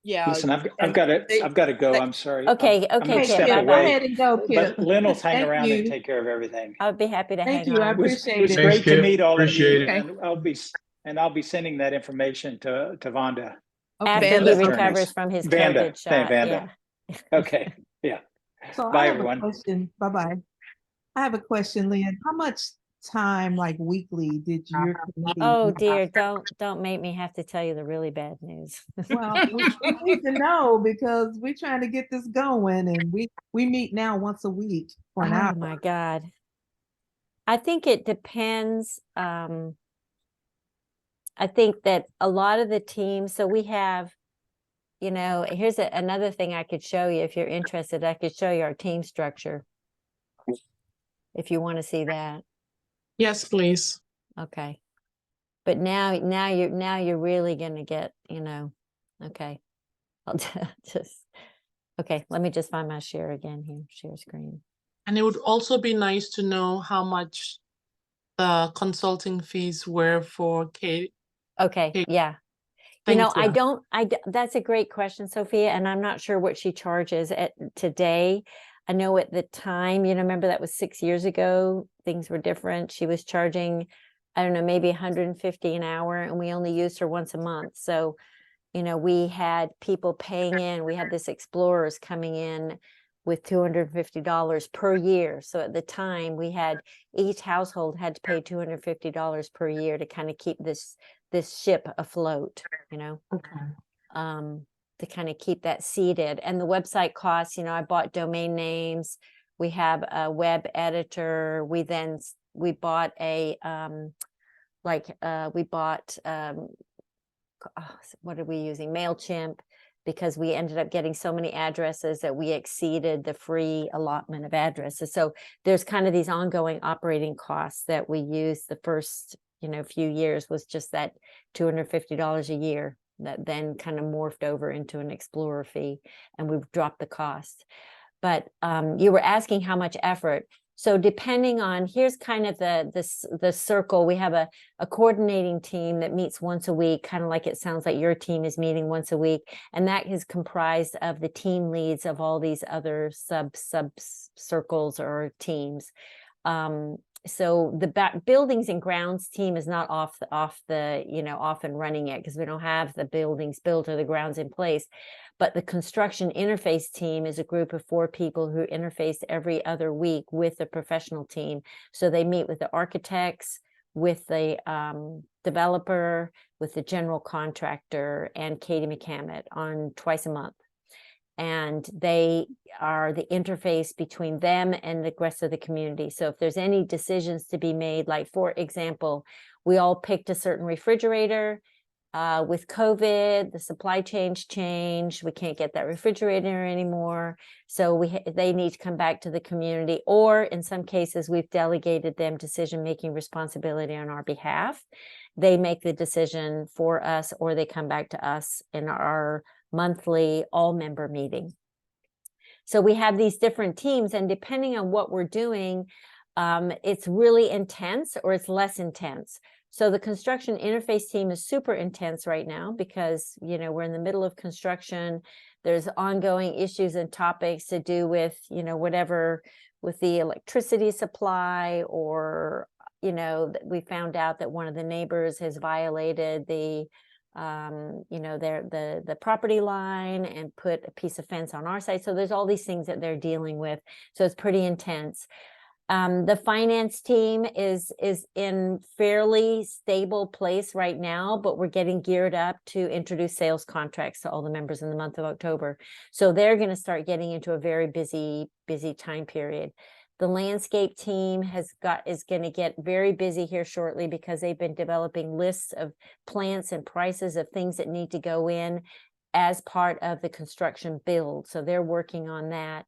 Yeah. Listen, I've and got to, they- I've got to go. I'm sorry. Okay, I'm okay, gonna Hey, Kip, step Kip, go bye-bye. ahead and go, Kip. But Lynn will hang Thank around and you. take care of everything. I would be happy to Thank hang you. I on. It was appreciate it. great to Kip. meet all of Appreciate you, it. and I'll be sending that information to Vonda. After Vanda, he okay. recovers from his Vanda, COVID shot, Vanda. yeah. Okay, yeah. So I Bye, have everyone. a question. Bye-bye. I have a question, Lynn. How much time, like weekly, did your committee? Oh dear, don't make me have to tell you the really bad news. Well, we need to know because we're trying to get this going, and we meet now once a week for an hour. Oh my God. I think it depends. I think that a lot of the teams, so we have, you know, here's another thing I could show you if you're interested. I could show you our team structure if you want to see that. Yes, please. Okay. But now you're really gonna get, you know, okay. I'll just, okay, let me just find my share again here, share screen. And it would also be nice to know how much the consulting fees were for Kate. Okay, Okay. yeah. Thank You know, you. that's a great question, Sophia, and I'm not sure what she charges at today. I know at the time, you know, remember that was 6 years ago, things were different. She was charging, I don't know, maybe 150 an hour, and we only used her once a month. So, you know, we had people paying in, we had this explorers coming in with $250 per year. So at the time we had, each household had to pay $250 per year to kind of keep this ship afloat, you know, Okay. to kind of keep that seated. And the website costs, you know, I bought domain names. We have a web editor. We bought a, what are we using? MailChimp, because we ended up getting so many addresses that we exceeded the free allotment of addresses. So there's kind of these ongoing operating costs that we use. The first, you know, few years was just that $250 a year that then kind of morphed over into an Explorer fee, and we've dropped the cost. But you were asking how much effort. So depending on, here's kind of the circle. We have a coordinating team that meets once a week, kind of like it sounds like your team is meeting once a week. And that is comprised of the team leads of all these other sub circles or teams. So the buildings and grounds team is not off the, you know, off and running yet, because we don't have the buildings built or the grounds in place. But the construction interface team is a group of 4 people who interface every other week with the professional team. So they meet with the architects, with the developer, with the general contractor, and Katie McCammett on twice a month. And they are the interface between them and the rest of the community. So if there's any decisions to be made, like for example, we all picked a certain refrigerator. With COVID, the supply chains changed. We can't get that refrigerator anymore. So they need to come back to the community, or in some cases, we've delegated them decision-making responsibility on our behalf. They make the decision for us, or they come back to us in our monthly all-member meeting. So we have these different teams, and depending on what we're doing, it's really intense or it's less intense. So the construction interface team is super intense right now because, you know, we're in the middle of construction. There's ongoing issues and topics to do with, you know, whatever with the electricity supply, or, you know, we found out that one of the neighbors has violated the, you know, the property line and put a piece of fence on our side. So there's all these things that they're dealing with. So it's pretty intense. The finance team is in fairly stable place right now, but we're getting geared up to introduce sales contracts to all the members in the month of October. So they're going to start getting into a very busy time period. The landscape team is going to get very busy here shortly because they've been developing lists of plants and prices of things that need to go in as part of the construction build. So they're working on that.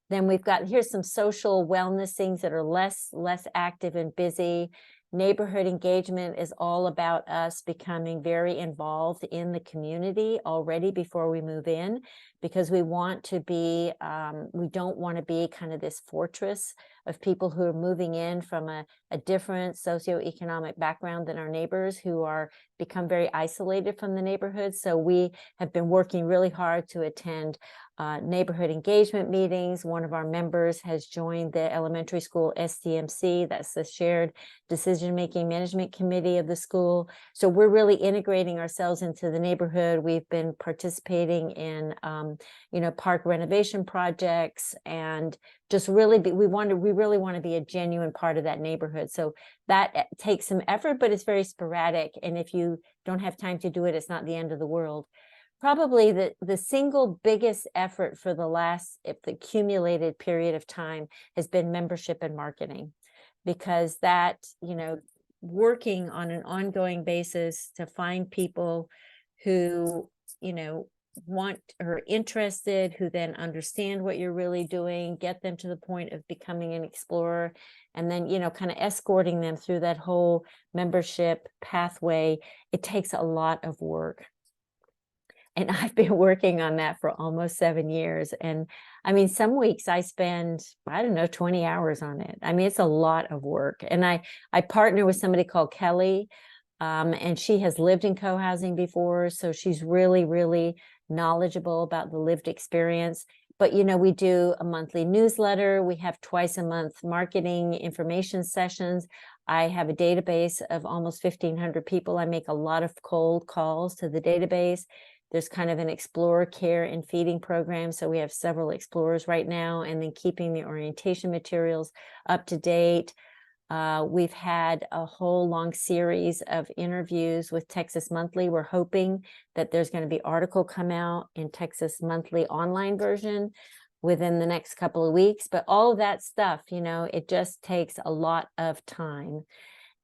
Then we've got, here's some social wellness things that are less active and busy. neighborhood engagement is all about us becoming very involved in the community already before we move in, because we want to be, we don't want to be kind of this fortress of people who are moving in from a different socioeconomic background than our neighbors, who are become very isolated from the neighborhood. So we have been working really hard to attend neighborhood engagement meetings. One of our members has joined the elementary school SDMC, that's the Shared Decision-Making Management Committee of the school. So we're really integrating ourselves into the neighborhood. We've been participating in, park renovation projects, and just really we really want to be a genuine part of that neighborhood. So that takes some effort, but it's very sporadic. And if you don't have time to do it, it's not the end of the world. Probably the single biggest effort for the accumulated period of time has been membership and marketing, because that, working on an ongoing basis to find people who, want or interested, who then understand what you're really doing, get them to the point of becoming an explorer, and then, kind of escorting them through that whole membership pathway. It takes a lot of work. And I've been working on that for almost 7 years. And I mean, some weeks I spend, 20 hours on it. I mean, it's a lot of work. And I partner with somebody called Kelly, and she has lived in co-housing before. So she's really, really knowledgeable about the lived experience. But, we do a monthly newsletter. We have twice a month marketing information sessions. I have a database of almost 1,500 people. I make a lot of cold calls to the database. There's kind of an explorer care and feeding program. So we have several explorers right now, and then keeping the orientation materials up to date. We've had a whole long series of interviews with Texas Monthly. We're hoping that there's going to be an article come out in Texas Monthly online version within the next couple of weeks. But all of that stuff, it just takes a lot of time.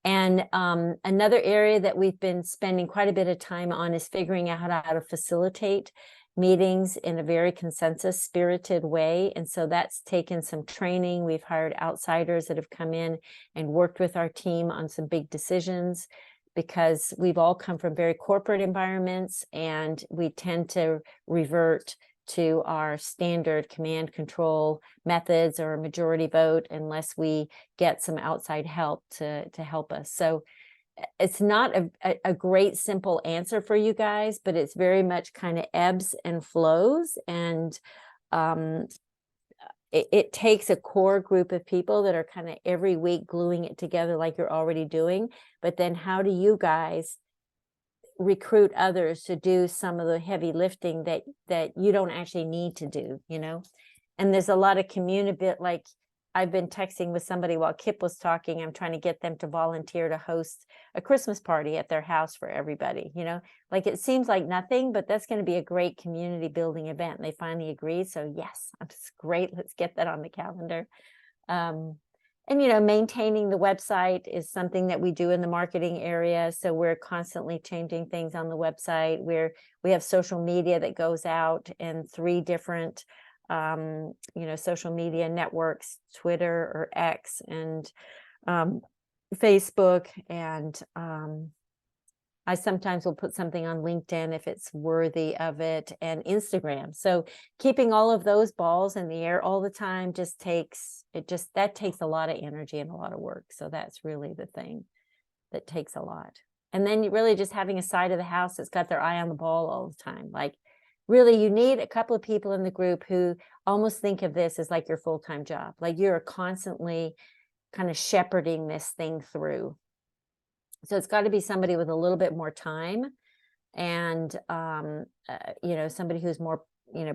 And another area that we've been spending quite a bit of time on is figuring out how to facilitate meetings in a very consensus spirited way. And so that's taken some training. We've hired outsiders that have come in and worked with our team on some big decisions, because we've all come from very corporate environments, and we tend to revert to our standard command control methods or a majority vote unless we get some outside help to help us. So it's not a great simple answer for you guys, but it's very much kind of ebbs and flows. And it takes a core group of people that are kind of every week gluing it together like you're already doing. But then how do you guys recruit others to do some of the heavy lifting that you don't actually need to do, And there's a lot of community, like I've been texting with somebody while Kip was talking. I'm trying to get them to volunteer to host a Christmas party at their house for everybody, like it seems like nothing, but that's going to be a great community building event. And they finally agreed. So yes, it's great. Let's get that on the calendar. And, maintaining the website is something that we do in the marketing area. So we're constantly changing things on the website. We have social media that goes out in 3 different, social media networks, Twitter or X, and Facebook. And I sometimes will put something on LinkedIn if it's worthy of it, and Instagram. So keeping all of those balls in the air all the time that takes a lot of energy and a lot of work. So that's really the thing that takes a lot. And then you really just having a side of the house that's got their eye on the ball all the time. Like really, you need a couple of people in the group who almost think of this as like your full-time job. Like you're constantly kind of shepherding this thing through. So it's got to be somebody with a little bit more time, and, somebody who's more,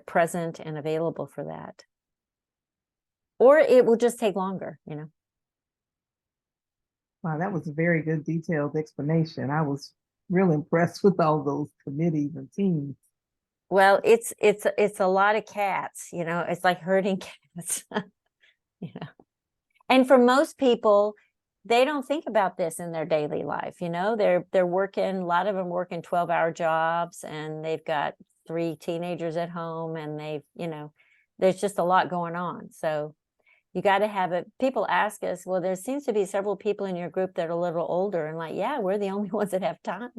present and available for that. Or it will just take longer, Wow, that was a very good detailed explanation. I was really impressed with all those committees and teams. Well, it's a lot of cats, it's like herding cats, And for most people, they don't think about this in their daily life. They're working, a lot of them working 12-hour jobs, and they've got 3 teenagers at home, and there's just a lot going on. So you got to have it. People ask us, well, there seems to be several people in your group that are a little older, and like, yeah, we're the only ones that have time.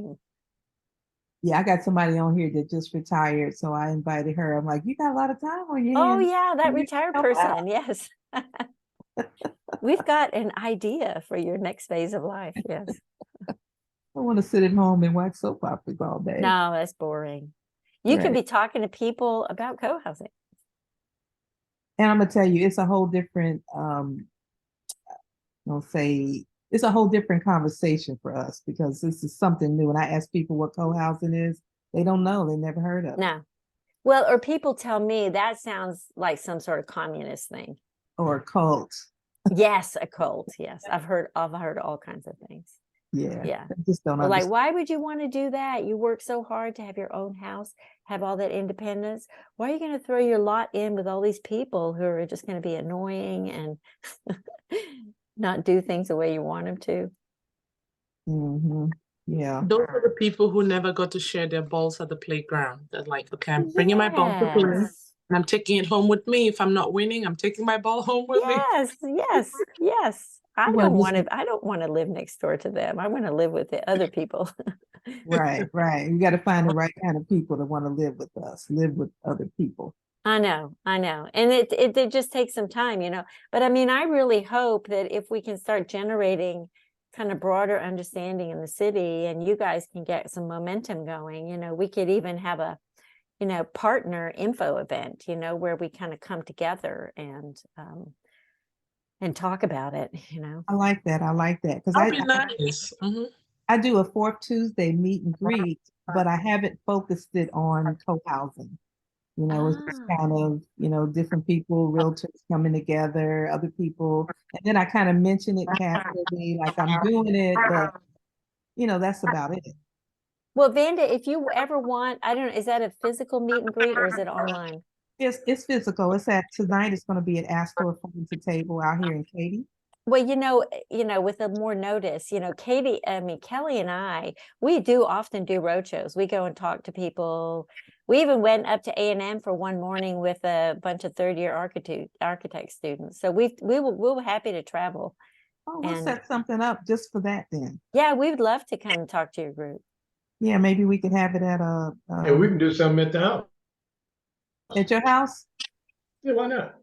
Yeah, I got somebody on here that just retired, so I invited her. I'm like, you got a lot of time on your Oh hands. yeah, that You retired help out." person. Yes. We've got an idea for your next phase of life. Yes. I want to sit at home and watch soap operas all day. No, that's boring. You can Right. be talking to people about co-housing. And I'm gonna tell you, it's a whole different I'll say it's a whole different conversation for us because this is something new. And I ask people what co-housing is, they don't know, they never heard of it. No. Well, or people tell me that sounds like some sort of communist thing. Or cult. Yes, a cult. Yes. I've heard all kinds of things. Yeah. Yeah. They just don't Or like, understand. why would you want to do that? You work so hard to have your own house, have all that independence. Why are you going to throw your lot in with all these people who are just going to be annoying and not do things the way you want them to? Mm-hmm. Yeah. Those are the people who never got to share their balls at the playground. They're like, okay, I'm bringing my ball to play, Yes. and I'm taking it home with me. If I'm not winning, I'm taking my ball home with me. Yes, yes, yes. I Well, don't this- want to live next door to them. I want to live with the other people. Right, right. You got to find the right kind of people that want to live with us, live with other people. I know. And it just takes some time, you know. But I mean, I really hope that if we can start generating kind of broader understanding in the city and you guys can get some momentum going, you know, we could even have a, you know, partner info event, you know, where we kind of come together and talk about it, you know. I like that. I like that because That'd be nice. Mhm. I do a fourth Tuesday meet and greet, but I haven't focused it on co-housing. You know, it's just kind of, you know, different people, realtors coming together, other people. And then I kind of mention it casually, like I'm doing it, but you know, that's about it. Well, Vanda, if you ever want, I don't know, is that a physical meet and greet or is it online? It's physical. It's at tonight. It's going to be at Astor Farm to Table out here in Katy. Well, you know, with a more notice, you know, Kelly and I, we do often do roadshows. We go and talk to people. We even went up to A&M for one morning with a bunch of third-year architect students. So we're happy to travel. Oh, we'll And set something up just for that then. yeah, we would love to come and talk to your group. Yeah, maybe we could have it at Yeah, we can do something at the house. at your house. Yeah, why not?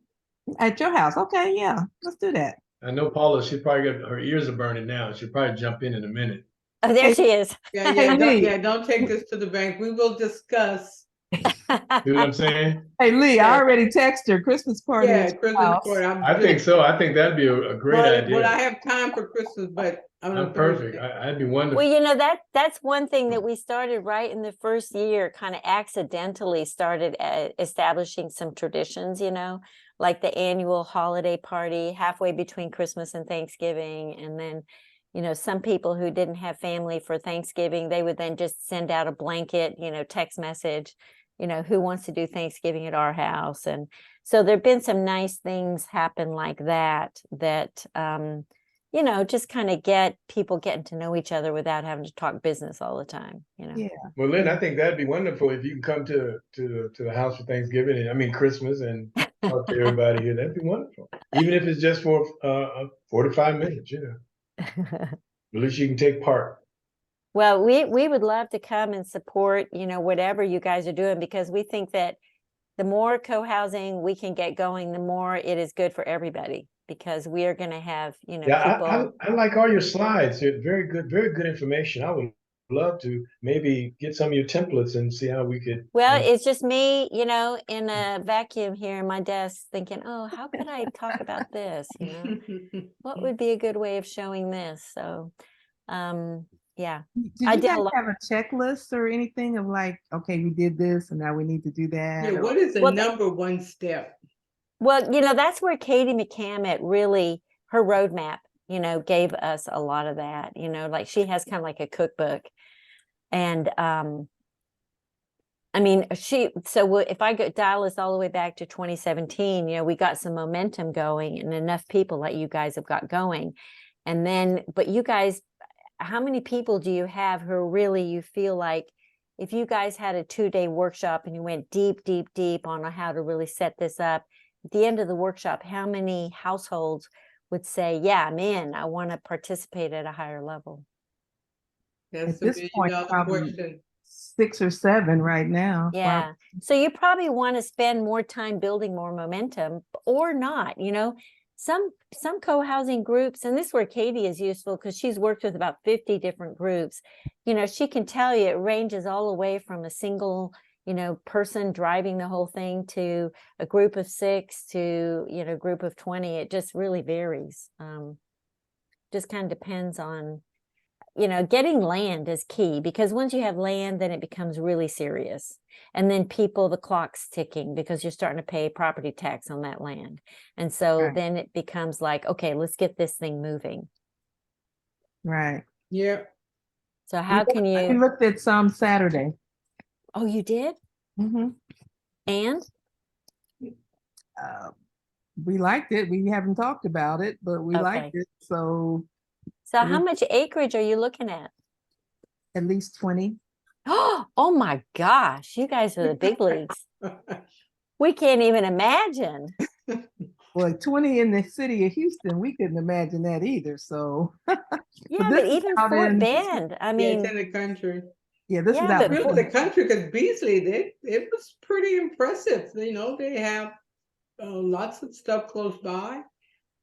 At your house, okay? Yeah, let's do that. I know Paula, she probably got her ears are burning now. She'll probably jump in a minute. Oh, there she is. Don't take this to the bank. We will discuss. See what I'm saying? Hey Lee, Yeah. I already texted her Christmas party. Yeah, at your Christmas house. party. I think so. I think that'd be a great idea. Well, I have time for Christmas, but I'm perfect. I'd be wonderful. Well, you know, that's one thing that we started right in the first year, kind of accidentally started establishing some traditions, you know, like the annual holiday party halfway between Christmas and Thanksgiving. And then, you know, some people who didn't have family for Thanksgiving, they would then just send out a blanket, you know, text message, you know, who wants to do Thanksgiving at our house. And so there've been some nice things happen like that, you know, just kind of get people getting to know each other without having to talk business all the time, you know. Yeah. Well, Lynn, I think that'd be wonderful if you can come to the house for Thanksgiving and I mean Christmas and talk to everybody here. That'd be wonderful. Even if it's just for 45 minutes, you know. At least you can take part. Well, we would love to come and support, you know, whatever you guys are doing, because we think that the more co-housing we can get going, the more it is good for everybody, because we are going to have, you know, Yeah, people. I like all your slides. They're very good information. I would love to maybe get some of your templates and see how we could. Well, it's just me, you know, in a vacuum here in my desk thinking, oh, how could I talk about this? You know, what would be a good way of showing this? So, yeah. Did I you did a guys lot. have a checklist or anything of like, okay, we did this and now we need to do that? Yeah, or- what is the Well, number one step? Well, you know, that's where Katie McCammett really, her roadmap, you know, gave us a lot of that, you know, like she has kind of like a cookbook. And I mean, if I dial us all the way back to 2017, you know, we got some momentum going and enough people like you guys have got going. And then, but you guys, how many people do you have who really, you feel like if you guys had a 2-day workshop and you went deep on how to really set this up, at the end of the workshop, how many households would say, yeah, I'm in, I want to participate at a higher level? That's At the this million point, dollar probably question. 6 or 7 right now. Yeah. So you probably want to spend more time building more momentum or not, you know, some co-housing groups, and this is where Katie is useful because she's worked with about 50 different groups. You know, she can tell you it ranges all the way from a single, you know, person driving the whole thing to a group of 6 to, you know, a group of 20. It just really varies. Just kind of depends on, you know, getting land is key, because once you have land, then it becomes really serious. And then the clock's ticking because you're starting to pay property tax on that land. And so Right. then it becomes like, okay, let's get this thing moving. Right. Yeah. So how can We you, looked at some Saturday. oh, you did? Hmm. And We liked it. We haven't talked about it, but we liked Okay. it. So so how much acreage are you looking at? at least 20. Oh my gosh, you guys are the big leagues. We can't even imagine. Boy, 20 in the city of Houston, we couldn't imagine that either. So, Yeah, this but is even out Fort in- Bend, I Yeah, it's mean, in the country. this is Yeah, out but in Really, the country, because Beasley, it was pretty impressive. You know, they have lots of stuff close by.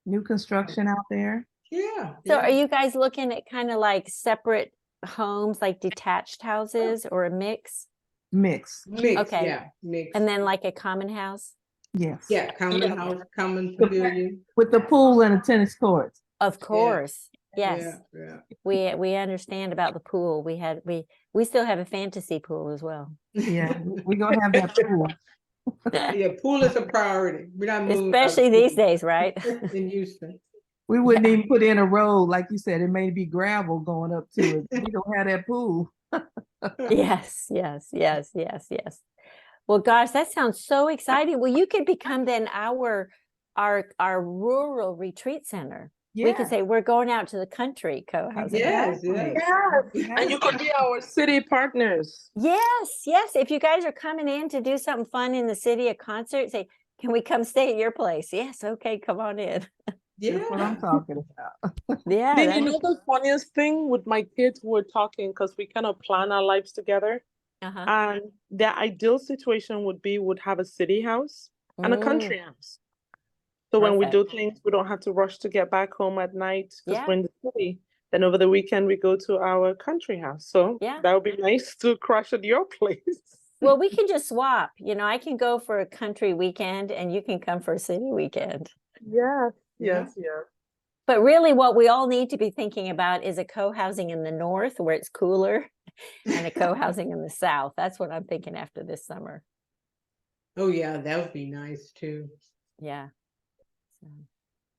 new construction out there. Yeah. so yeah. are you guys looking at kind of like separate homes, like detached houses, or a mix? Mix. Mix? Okay. Yeah, mix. And then like a common house? Yes. Yeah, common house, common pavilion. With the pool and a tennis court. Of course. Yes. Yeah, We understand about the pool. We still have a fantasy pool as well. Yeah, we're gonna have that pool. yeah. Pool is a priority. We're not moving without a Especially these pool days, right? in Houston. We wouldn't even put in a road, like you said, it may be gravel going up to it. We don't have that pool. Yes. Well, gosh, that sounds so exciting. Well, you could become then our rural retreat center. We could Yeah. say we're going out to the country, co-housing. Yes, Exactly. yes. And you could be our city partners. Yes. If you guys are coming in to do something fun in the city, a concert, say, can we come stay at your place? Yes, okay, come on in. That's what I'm Yeah. talking about. Yeah. Then you know the funniest thing with my kids, we're talking because we kind of plan our lives together. Uh-huh. And the ideal situation would have a city house and a country house. So when we do things, we don't have to rush to get back home at night because Yeah. we're in the city. Then over the weekend, we go to our country house. So Yeah. that would be nice to crash at your place. Well, we can just swap. You know, I can go for a country weekend and you can come for a city weekend. Yes. Yeah. But really what we all need to be thinking about is a co-housing in the north where it's cooler and a co-housing in the south. That's what I'm thinking after this summer. Oh yeah, that would be nice too. Yeah. So.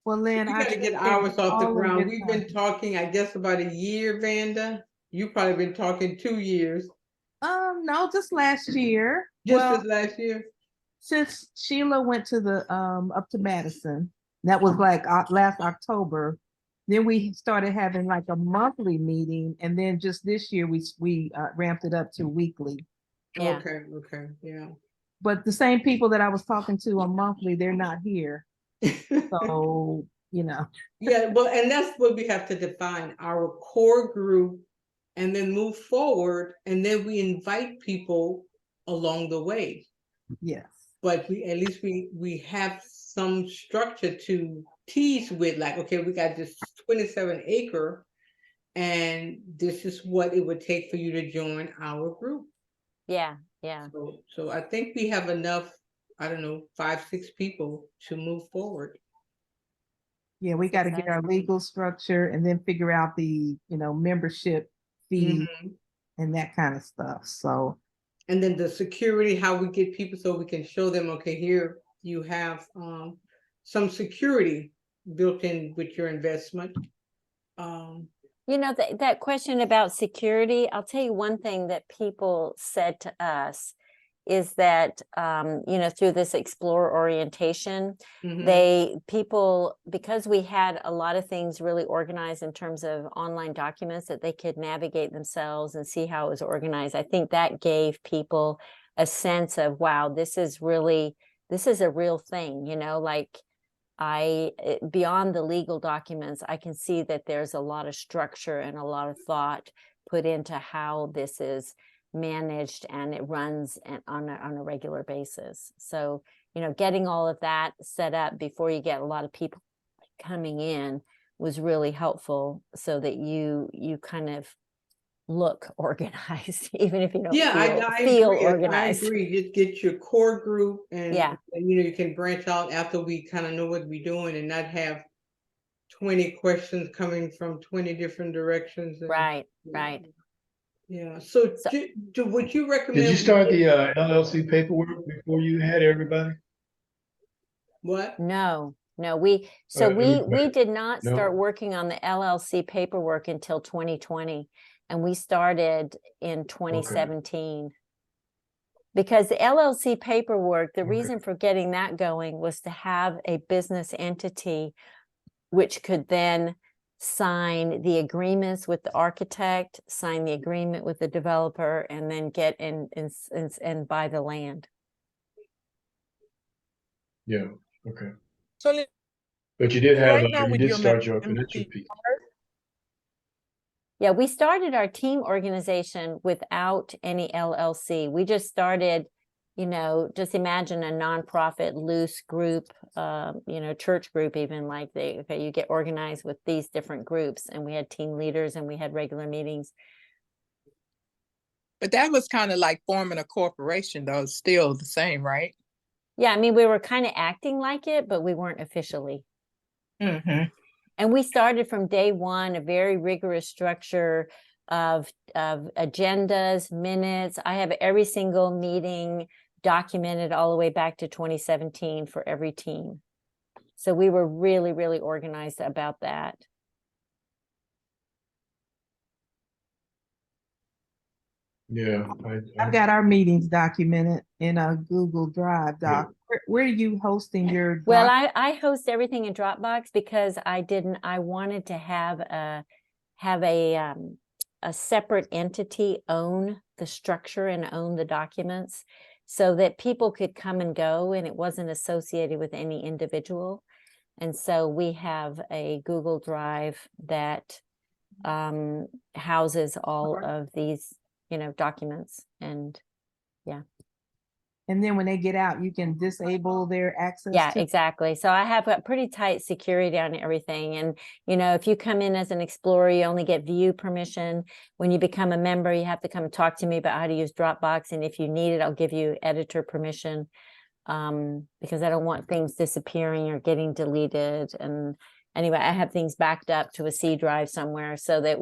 Well, Lynn, We got to get ours off the ground. We've been talking, I guess, about a year, Vanda. You probably been talking 2 years. No, just last year. Just Well, this last year. since Sheila went to the up to Madison, that was like last October. Then we started having like a monthly meeting, and then just this year we ramped it up to weekly. Yeah. Okay, yeah. But the same people that I was talking to on monthly, they're not here. So, you know. Yeah, well, and that's what we have to define, our core group, and then move forward, and then we invite people along the way. Yes. But at least we have some structure to tease with, like, okay, we got this 27 acre, and this is what it would take for you to join our group. Yeah. So I think we have enough, I don't know, 5, 6 people to move forward. Yeah, we got to get our legal structure and then figure out the, membership fee and that kind of stuff. So, and then the security, how we get people so we can show them, okay, here you have some security built in with your investment. You know, that question about security, I'll tell you one thing that people said to us is that, through this Explore orientation, people, because we had a lot of things really organized in terms of online documents that they could navigate themselves and see how it was organized. I think that gave people a sense of, wow, this is really this is a real thing, you know, like beyond the legal documents, I can see that there's a lot of structure and a lot of thought put into how this is managed, and it runs on a regular basis. So, you know, getting all of that set up before you get a lot of people coming in was really helpful, so that you kind of look organized, even if you don't feel agree. organized. I agree. Just get your core group, and Yeah. you know, you can branch out after we kind of know what we're doing, and not have 20 questions coming from 20 different directions. Right. Yeah. So, So- would you recommend? Did you start the LLC paperwork before you had everybody? What? No, we Everybody? did not No? start working on the LLC paperwork until 2020, and we started in 2017. Because the LLC paperwork, the reason for getting that going was to have a business entity which could then sign the agreements with the architect, sign the agreement with the developer, and then get in and buy the land. Yeah. Okay. So But you did have, right now you with did your start your membership, financial piece. Yeah, we started our team organization without any LLC. We just started, you know, just imagine a nonprofit loose group, you know, church group, even, like you get organized with these different groups, and we had team leaders and we had regular meetings. But that was kind of like forming a corporation, though. It's still the same, right? Yeah, I mean, we were kind of acting like it, but we weren't officially. Mm-hmm. And we started from day one, a very rigorous structure of agendas, minutes. I have every single meeting documented all the way back to 2017 for every team. So we were really, really organized about that. Yeah. I've got our meetings documented in a Google Drive doc. Where are you hosting your Well, doc? I host everything in Dropbox because I wanted to have a separate entity own the structure and own the documents, so that people could come and go and it wasn't associated with any individual. And so we have a Google Drive that houses all of these, you know, documents. And yeah. And then when they get out, you can disable their access Yeah, to. exactly. So I have a pretty tight security on everything. And, you know, if you come in as an explorer, you only get view permission. When you become a member, you have to come and talk to me about how to use Dropbox. And if you need it, I'll give you editor permission, because I don't want things disappearing or getting deleted. And anyway, I have things backed up to a C drive somewhere, so that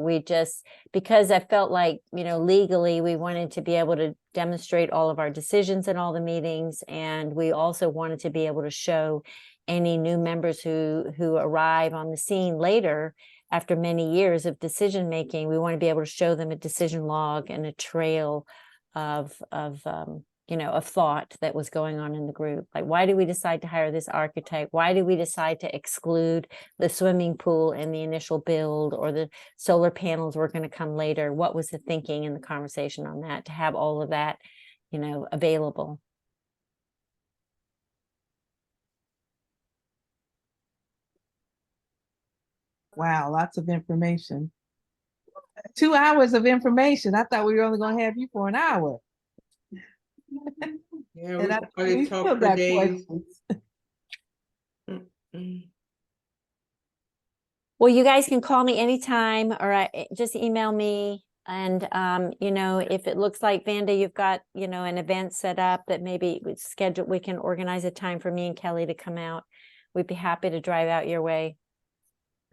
because I felt like, you know, legally we wanted to be able to demonstrate all of our decisions in all the meetings. And we also wanted to be able to show any new members who arrive on the scene later, after many years of decision making. We want to be able to show them a decision log and a trail of you know, of thought that was going on in the group. Like, why did we decide to hire this architect? Why did we decide to exclude the swimming pool in the initial build, or the solar panels were going to come later? What was the thinking and the conversation on that, to have all of that, you know, available? Wow, lots of information. 2 hours of information. I thought we were only going to have you for an hour. Yeah, we And could probably we talk still for got days. questions. Well, you guys can call me anytime, or just email me. And, you know, if it looks like, Vanda, you've got, you know, an event set up that maybe we can organize a time for me and Kelly to come out. We'd be happy to drive out your way.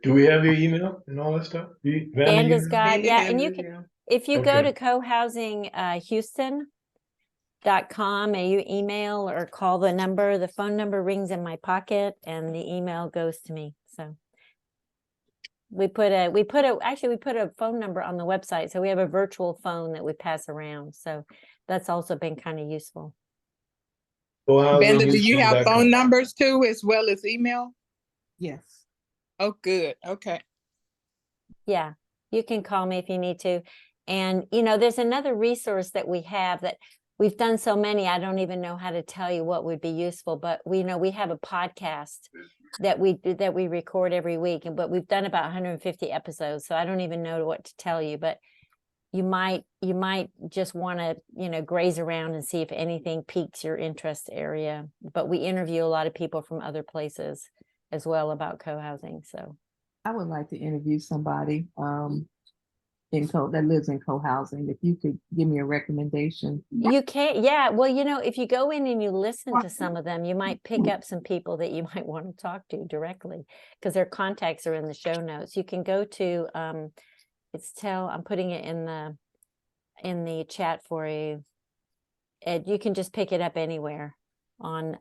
Do we have your email and all that stuff? Vanda's got, Vanda yeah. has And you it, can, yeah. if you go Okay. to CoHousing Houston.com, and you email or call the number, the phone number rings in my pocket and the email goes to me. So we put a phone number on the website. So we have a virtual phone that we pass around. So that's also been kind of useful. Vanda, do you have CoHousingHouston.com. phone numbers too, as well as email? Yes. Oh, good. Okay. Yeah, you can call me if you need to. And, you know, there's another resource that we have that we've done so many, I don't even know how to tell you what would be useful, but we know we have a podcast that we record every week, but we've done about 150 episodes, so I don't even know what to tell you, but you might just want to, you know, graze around and see if anything piques your interest area. But we interview a lot of people from other places as well about co-housing. So I would like to interview somebody that lives in co-housing. If you could give me a recommendation. you can't, yeah. Well, you know, if you go in and you listen to some of them, you might pick up some people that you might want to talk to directly, because their contacts are in the show notes. You can go to I'm putting it in the chat for you. And you can just pick it up anywhere on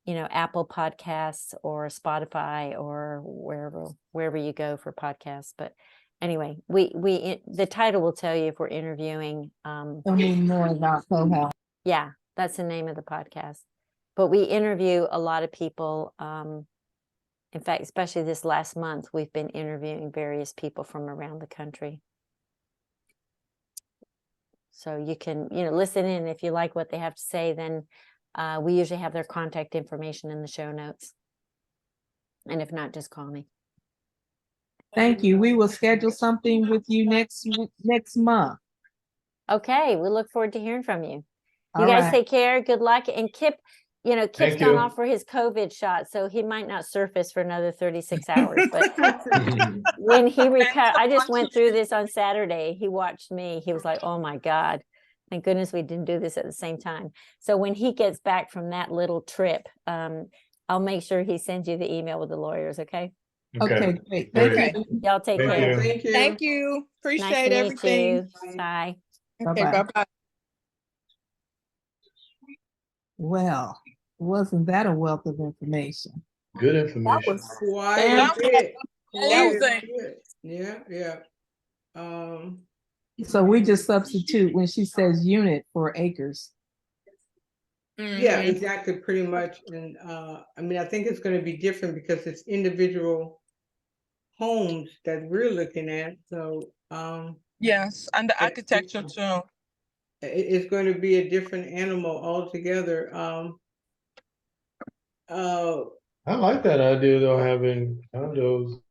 you know, Apple Podcasts or Spotify or wherever you go for podcasts. But anyway, the title will tell you if we're interviewing. Tell me more about co-housing. Yeah, that's the name of the podcast. But we interview a lot of people. In fact, especially this last month, we've been interviewing various people from around the country. So you can, you know, listen in. If you like what they have to say, then we usually have their contact information in the show notes. And if not, just call me. Thank you. We will schedule something with you next month. Okay, we look forward to hearing from you. You All guys right. take care. Good luck. And Kip, you know, Kip's Thank gone you. off for his COVID shot, so he might not surface for another 36 hours. But when he I just went through this on Saturday. He watched me. He was like, oh my God, thank goodness we didn't do this at the same time. So when he gets back from that little trip, I'll make sure he sends you the email with the lawyers. Okay. Okay, great. Great. Thank you. Y'all take Thank care. you. Thank you. Thank you. Nice Appreciate to meet everything. you. Bye. Okay, Bye-bye. bye-bye. Well, wasn't that a wealth of information? Good information. Quite That a bit. That was Quite a bit. Yeah, yeah. So we just substitute when she says unit for acres. Yeah, Mhm. exactly, pretty much. And I mean, I think it's going to be different because it's individual homes that we're looking at. So Yes, and the Yeah. architecture too. it's going to be a different animal altogether. I like that idea though, having condos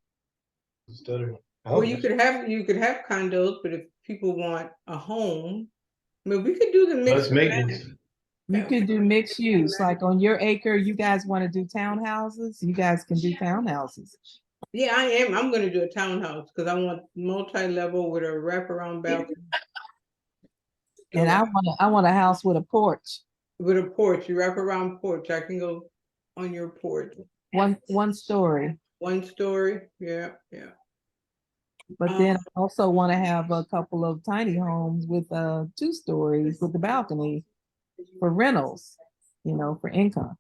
instead of Well, you houses. could have condos, but if people want a home, I mean, we could do the mixed Less maintenance. You could do mixed use, like on your acre, you guys want to do townhouses, you guys can do townhouses. Yeah, I am. I'm going to do a townhouse because I want multi-level with a wraparound balcony. And I want a house with a porch, With a porch, you wrap around porch. I can go on your porch. one story. 1 story. Yeah, yeah. But then I also want to have a couple of tiny homes with 2 stories with the balcony for rentals, you know, for income.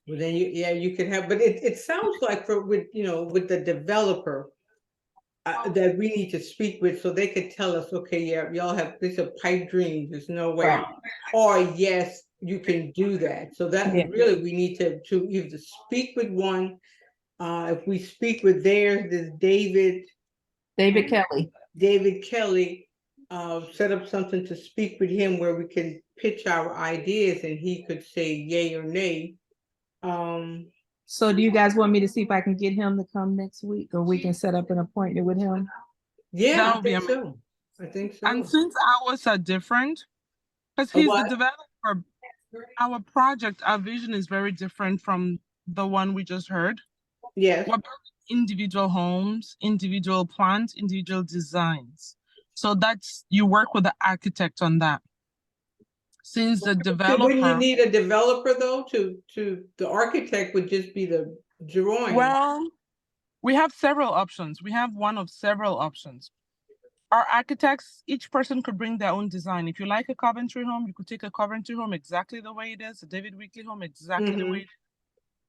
Well, then you could have, but it sounds like with the developer that we need to speak with so they could tell us, okay, yeah, y'all have this a pipe dream, there's no way, Right. or yes, you can do that. So that Yeah. really we need to either speak with one. If we speak with theirs, this David Kelly, set up something to speak with him where we can pitch our ideas and he could say yay or nay. So do you guys want me to see if I can get him to come next week, or we can set up an appointment with him? Yeah, That I would be think so. I think so. And since ours are different, because A he's the what? developer, our project, our vision is very different from the one we just heard. Yes. We're building individual homes, individual plans, individual designs. So you work with the architect on that. Since the So developer. wouldn't you need a developer though? The architect would just be the drawing. Well, we have several options. We have one of several options. Our architects, each person could bring their own design. If you like a Coventry home, you could take a Coventry home exactly the way it is, a David Weekley home exactly the way it is,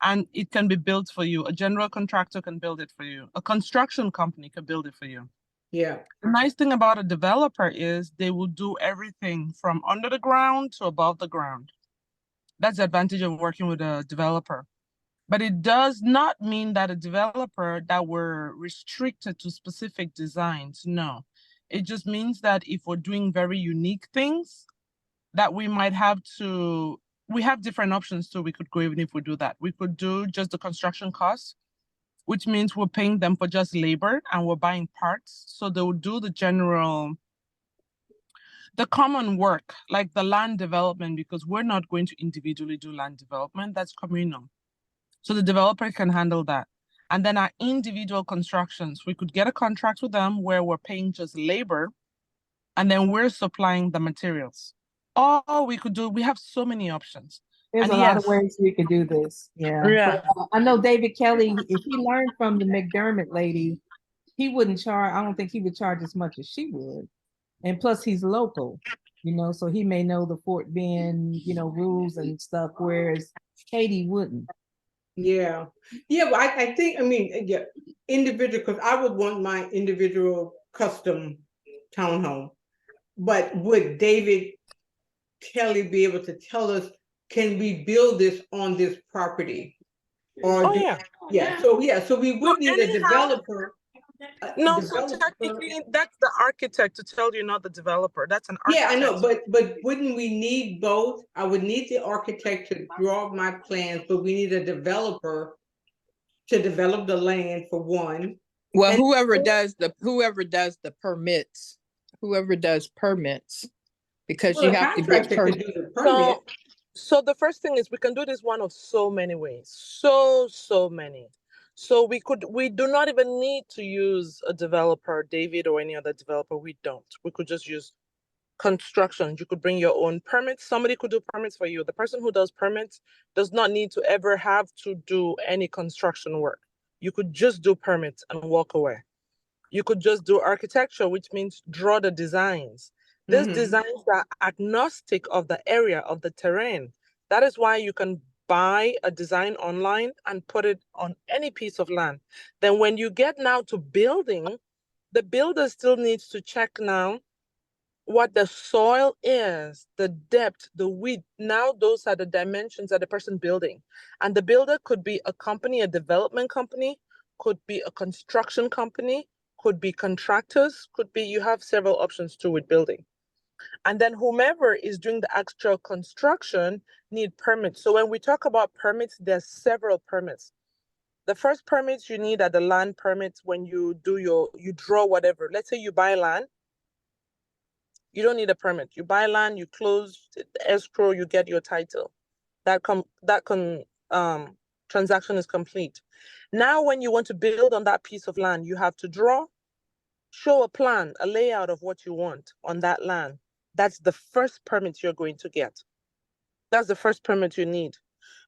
and it can be built for you. A general contractor can build it for you. A construction company can build it for you. Yeah. The nice thing about a developer is they will do everything from under the ground to above the ground. That's the advantage of working with a developer. But it does not mean that a developer that we're restricted to specific designs. No, it just means that if we're doing very unique things, that we might have to, we have different options too. We could go even if we do that. We could do just the construction costs, which means we're paying them for just labor and we're buying parts. So they will do the common work, like the land development, because we're not going to individually do land development, that's communal. So the developer can handle that. And then our individual constructions, we could get a contract with them where we're paying just labor and then we're supplying the materials. Or we could do, we have so many options. There's And a lot of yes, ways we could do this. Yeah. Yeah. But I know David Kelly, if he learned from the McDermott lady, he wouldn't charge, I don't think he would charge as much as she would. And plus he's local, so he may know the Fort Bend, rules and stuff, whereas Katie wouldn't. Yeah. Yeah, well, I think, yeah, individual, because I would want my individual custom townhome. But would David Kelly be able to tell us, can we build this on this property? Or so we would need a developer. No, so technically that's the architect to tell you, not the developer. That's an architect. Yeah, I know, but wouldn't we need both? I would need the architect to draw my plans, but we need a developer to develop the land for one. Well, whoever does the permits, because you have to get permits. So the first thing is we can do this one of so many ways, so many. So we do not even need to use a developer, David, or any other developer. We don't. We could just use construction. You could bring your own permits. Somebody could do permits for you. The person who does permits does not need to ever have to do any construction work. You could just do permits and walk away. You could just do architecture, which means draw the designs. These designs are agnostic of the area, of the terrain. That is why you can buy a design online and put it on any piece of land. Then when you get now to building, the builder still needs to check now what the soil is, the depth, the width. Now those are the dimensions of the person building. And the builder could be a company, a development company, could be a construction company, could be contractors, you have several options too with building. And then whomever is doing the actual construction need permits. So when we talk about permits, there's several permits. The first permits you need are the land permits. When you draw whatever. Let's say you buy land, you don't need a permit. You buy land, you close the escrow, you get your title. That transaction is complete. Now, when you want to build on that piece of land, you have to draw, show a plan, a layout of what you want on that land. That's the first permit you're going to get. That's the first permit you need.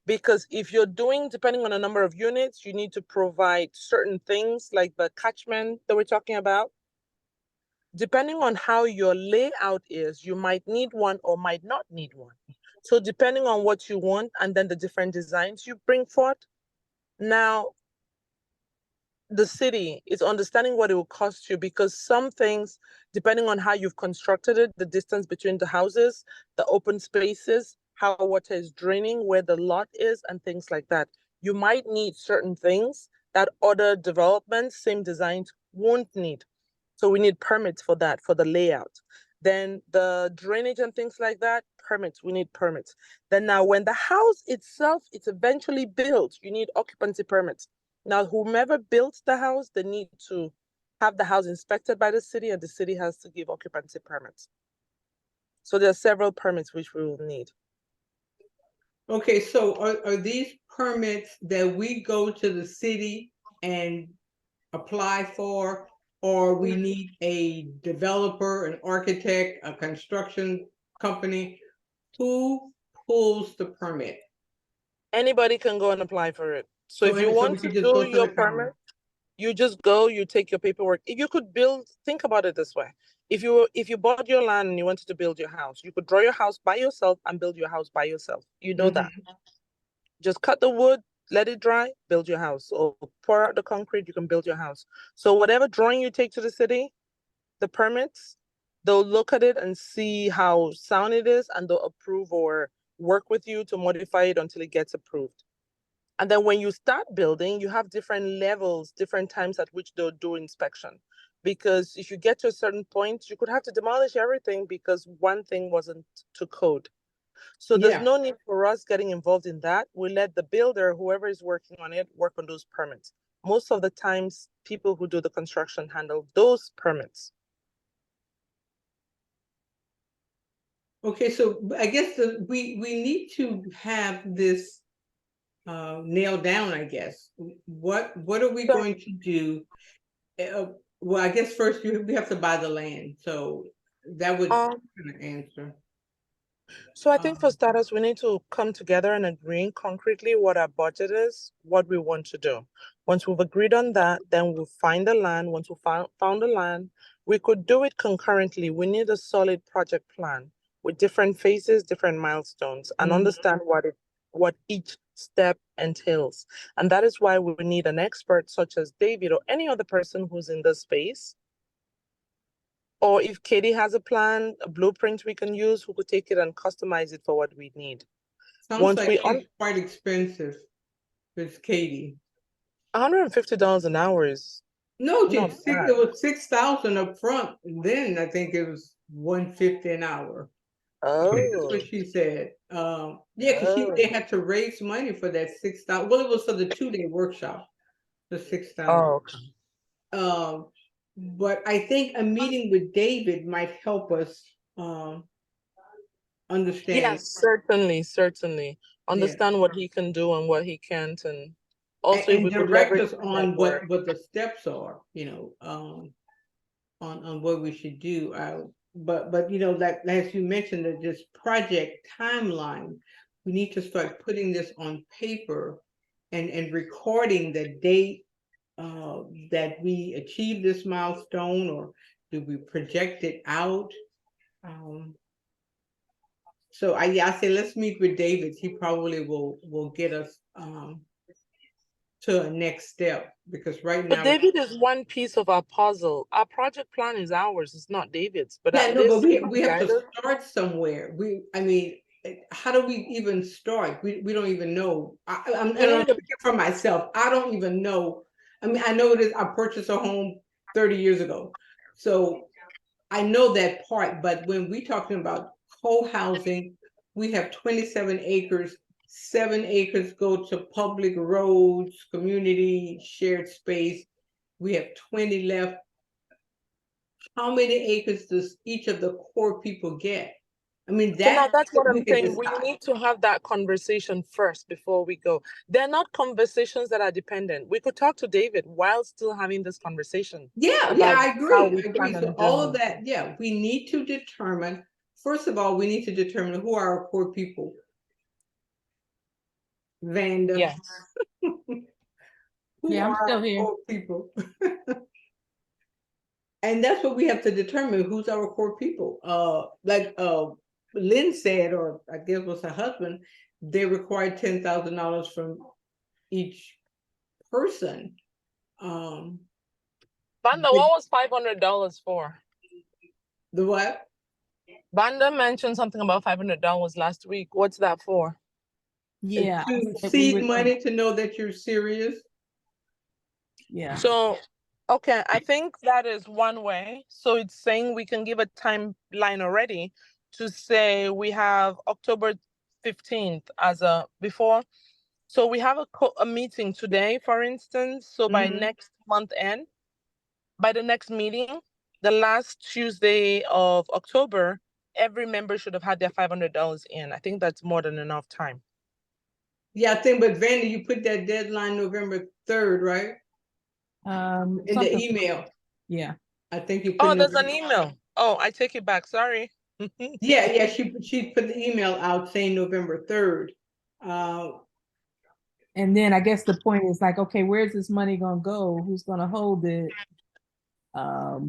Because if you're doing, depending on the number of units, you need to provide certain things like the catchment that we're talking about. Depending on how your layout is, you might need one or might not need one. So depending on what you want and then the different designs you bring forth. Now, the city is understanding what it will cost you, because some things, depending on how you've constructed it, the distance between the houses, the open spaces, how water is draining, where the lot is, and things like that. You might need certain things that other developments, same designs, won't need. So we need permits for that, for the layout. Then the drainage and things like that, permits, we need permits. Then now when the house itself is eventually built, you need occupancy permits. Now, whomever built the house, they need to have the house inspected by the city, and the city has to give occupancy permits. So there are several permits which we will need. Okay, so are these permits that we go to the city and apply for, or we need a developer, an architect, a construction company? Who pulls the permit? Anybody can go and apply for it. So if you want to do your permit, you just go, you take your paperwork. If you could build, think about it this way. If you bought your land and you wanted to build your house, you could draw your house by yourself and build your house by yourself. You know that. Just cut the wood, let it dry, build your house. Or pour out the concrete, you can build your house. So whatever drawing you take to the city, the permits, they'll look at it and see how sound it is, and they'll approve or work with you to modify it until it gets approved. And then when you start building, you have different levels, different times at which they'll do inspection. because if you get to a certain point, you could have to demolish everything because one thing wasn't to code. So there's Yeah. no need for us getting involved in that. We let the builder, whoever is working on it, work on those permits. Most of the times, people who do the construction handle those permits. Okay, so I guess we need to have this nailed down, I guess. What are we going to do? Well, I guess first we have to buy the land, so that would kind of answer. So I think for starters, we need to come together and agree concretely what our budget is, what we want to do. Once we've agreed on that, then we'll find the land. Once we found the land, we could do it concurrently. We need a solid project plan with different phases, different milestones, and understand what each step entails. And that is why we need an expert such as David or any other person who's in this space. Or if Katie has a plan, a blueprint we can use, who could take it and customize it for what we need. Sounds like it's quite expensive with Katie. $150 an hour is no, not bad. It was 6,000 up front, and then I think it was 150 an hour. That's what she said. Yeah, because they had to raise money for that 6,000. Well, it was for the 2-day workshop, the 6,000. But I think a meeting with David might help us understand. Yes, certainly. Understand what he can do and what he can't, and also and direct us on what the steps are, on what we should do. But like as you mentioned, that this project timeline, we need to start putting this on paper and recording the date that we achieve this milestone, or do we project it out? So I say let's meet with David. He probably will get us to a next step, because right now. But David is one piece of our puzzle. Our project plan is ours, it's not David's. But yeah, no, but we have to start somewhere. I mean, how do we even start? We don't even know. I'm speaking for myself. I don't even know. I mean, I know it is. I purchased a home 30 years ago, so I know that part. But when we talking about co-housing, we have 27 acres. 7 acres go to public roads, community, shared space. We have 20 left. How many acres does each of the core people get? I mean, that's what I'm saying. We need to have that conversation first before we go. They're not conversations that are dependent. We could talk to David while still having this conversation. Yeah, I agree. So all of that, we need to determine, first of all, we need to determine who are our core people. Vanda. Yes. I'm still here. Core people. And that's what we have to determine, who's our core people. Like Lynn said, or I guess was her husband, they required $10,000 from each person. Vanda, what was $500 for? The what? Vanda mentioned something about $500 last week. What's that for? Yeah. To seed money, to know that you're serious. Yeah. So, okay, I think that is one way. So it's saying we can give a timeline already to say we have October 15th as a before. So we have a meeting today, for instance. So by next month end, by the next meeting, the last Tuesday of October, every member should have had their $500 in. I think that's more than enough time. Yeah, I think, but Vanda, you put that deadline November 3rd, right? In the email. Yeah. I think you put there's an email. Oh, I take it back. Sorry. Yeah, she put the email out saying November 3rd. And then I guess the point is like, okay, where's this money gonna go? Who's gonna hold it?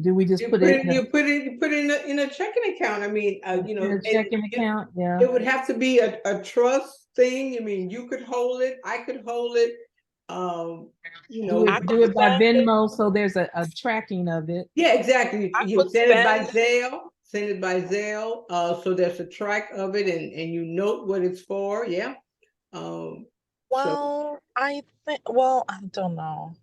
Do we just put it in a checking account? I mean, in a checking account? Yeah. It would have to be a trust thing. I mean, you could hold it, I could hold it. Do it by Venmo, so there's a tracking of it. Yeah, exactly. You send it by Zelle. So there's a track of it, and you note what it's for. Yeah. I don't know.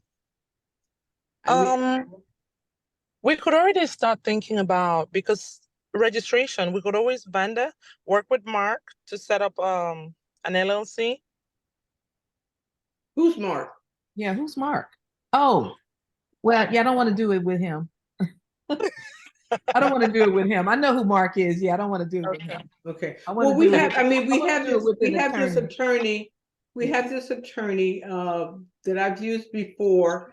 We could already start thinking about, because registration, we could always vendor, work with Mark to set up an LLC. Who's Mark? Yeah, who's Mark? Oh, well, yeah, I don't want to do it with him. I don't want to do it with him. I know who Mark is. Yeah, I don't want to do it with Okay. him. Okay. I want Well, to we do it have, with, I mean, I we wanna have do it this, with we an have this attorney, we have this attorney that I've used before.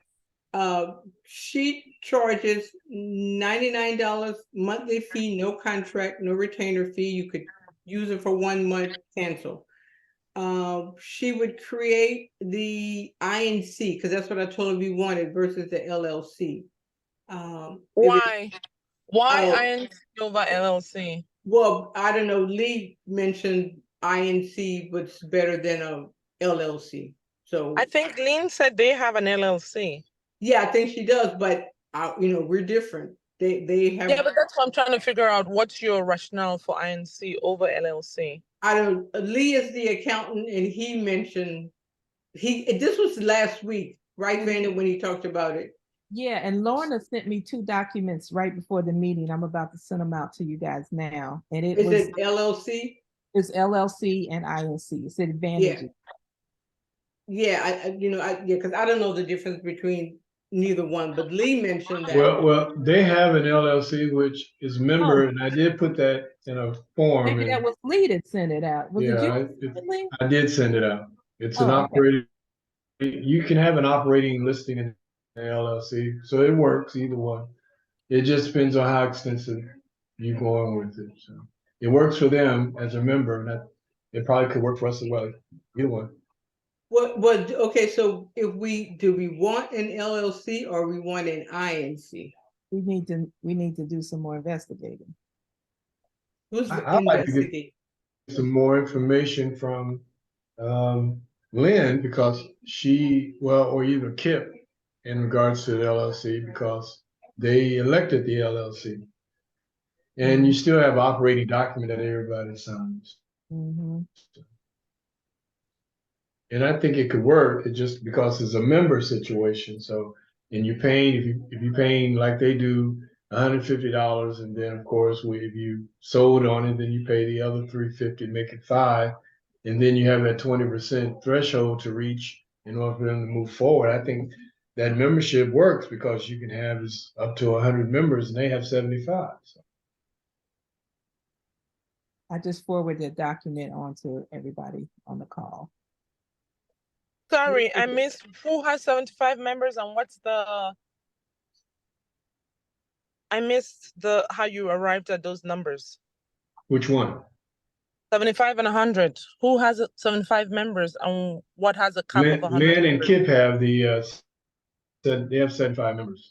She charges $99 monthly fee, no contract, no retainer fee. You could use it for 1 month, cancel. She would create the INC, because that's what I told her we wanted versus the LLC. Why? Why Oh. INC over LLC? Well, I don't know, Lee mentioned INC was better than a LLC. So I think Lynn said they have an LLC. yeah, I think she does, but we're different. They have, Yeah, but that's what I'm trying to figure out. What's your rationale for INC over LLC? I don't, Lee is the accountant, and he mentioned, this was last week, right, Vanda, when he talked about it. yeah, and Lorna sent me 2 documents right before the meeting. I'm about to send them out to you guys now. And Is it LLC? it's LLC and INC. It's advantages. Yeah, because I don't know the difference between neither one, but Lee mentioned that. Well, they have an LLC which is member, Oh. and I did put that in a form. Maybe that And was Lee that sent it out. Was it yeah, you, Lee? I did send it out. It's an Oh, okay. operating. You can have an operating listing in the LLC, so it works either one. It just depends on how extensive you go on with it. So it works for them as a member, and that it probably could work for us as well. Either one. What, okay, so do we want an LLC or we want an INC? We need to do some more investigating. Who's I'd like to get investigating? some more information from Lynn, because or even Kip, in regards to the LLC, because they elected the LLC. And you still have operating document that everybody signs. Mm-hmm. And I think it could work. It just because it's a member situation. So, and you're paying, if you're paying like they do, $150, and then of course if you sold on it, then you pay the other $350, make it $5, and then you have that 20% threshold to reach in order for them to move forward. I think that membership works because you can have up to 100 members, and they have 75. So. I just forwarded the document on to everybody on the call. Sorry, I missed who has 75 members and what's the, I missed how you arrived at those numbers. Which one? 75 and 100. Who has 75 members and what has a cap of 100? Lynn and Kip have they have 75 members.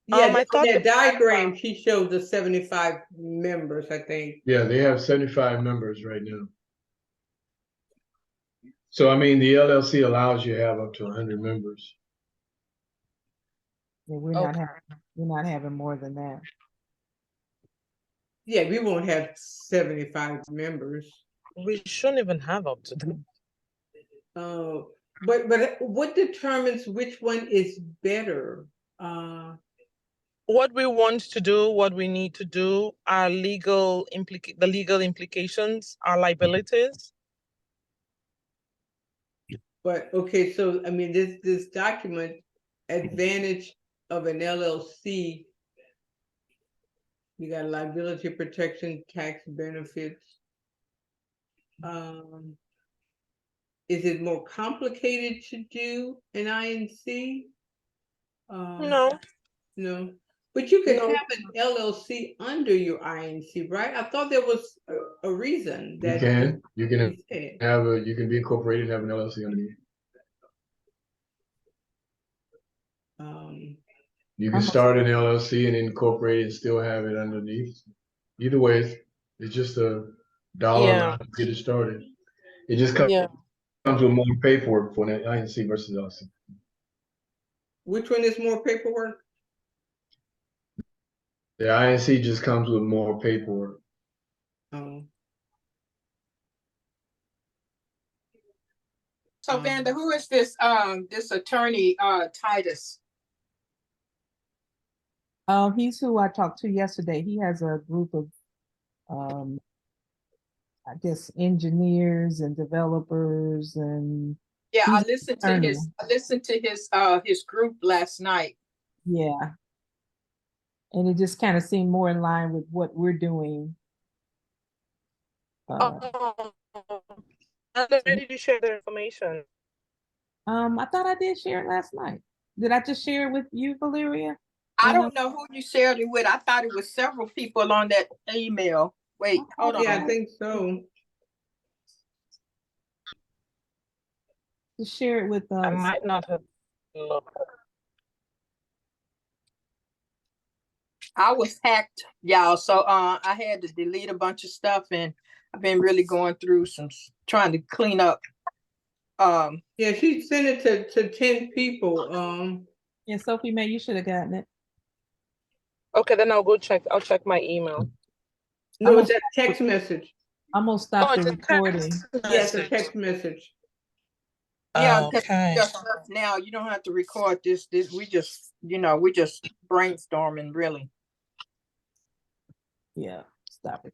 Yeah, I thought that diagram, she showed the 75 members, I think. Yeah, they have 75 members right now. So, I mean, the LLC allows you to have up to 100 members. Yeah, we're not having more than that. Yeah, we won't have 75 members. we shouldn't even have up to that. But what determines which one is better? What we want to do, what we need to do, our the legal implications, our liabilities. But okay, so I mean, this document, advantage of an LLC, you got liability protection, tax benefits. Is it more complicated to do an INC? No. No, but you can No. have an LLC under your INC, right? I thought there was a reason that You can you can be incorporated and have an LLC underneath. You can start an LLC and incorporate and still have it underneath. Either way, it's just a dollar amount to get it started. It just comes with more paperwork for an INC versus LLC. Which one is more paperwork? The INC just comes with more paperwork. Oh. So Vanda, who is this attorney Titus? He's who I talked to yesterday. He has a group of, I guess, engineers and developers, and Yeah, I he's listened to attorney. his group last night. Yeah. And it just kind of seemed more in line with what we're doing. I'm ready to share the information. I thought I did share it last night. Did I just share it with you, Valeria? I don't know who you shared it with. I thought it was several people on that email. Wait, hold on. Yeah, I think so. To share it with I us. might not have looked. I was hacked, y'all. So I had to delete a bunch of stuff, and I've been really going through trying to clean up. Yeah, she sent it to 10 people. Yeah, Sophie May, you should have gotten it. Okay, then I'll go check. I'll check my email. No, it's that text message. I'm gonna stop the it's a recording. Yes, a text message. Yeah, Okay. just now you don't have to record this. We just brainstorming really. Yeah, stop it.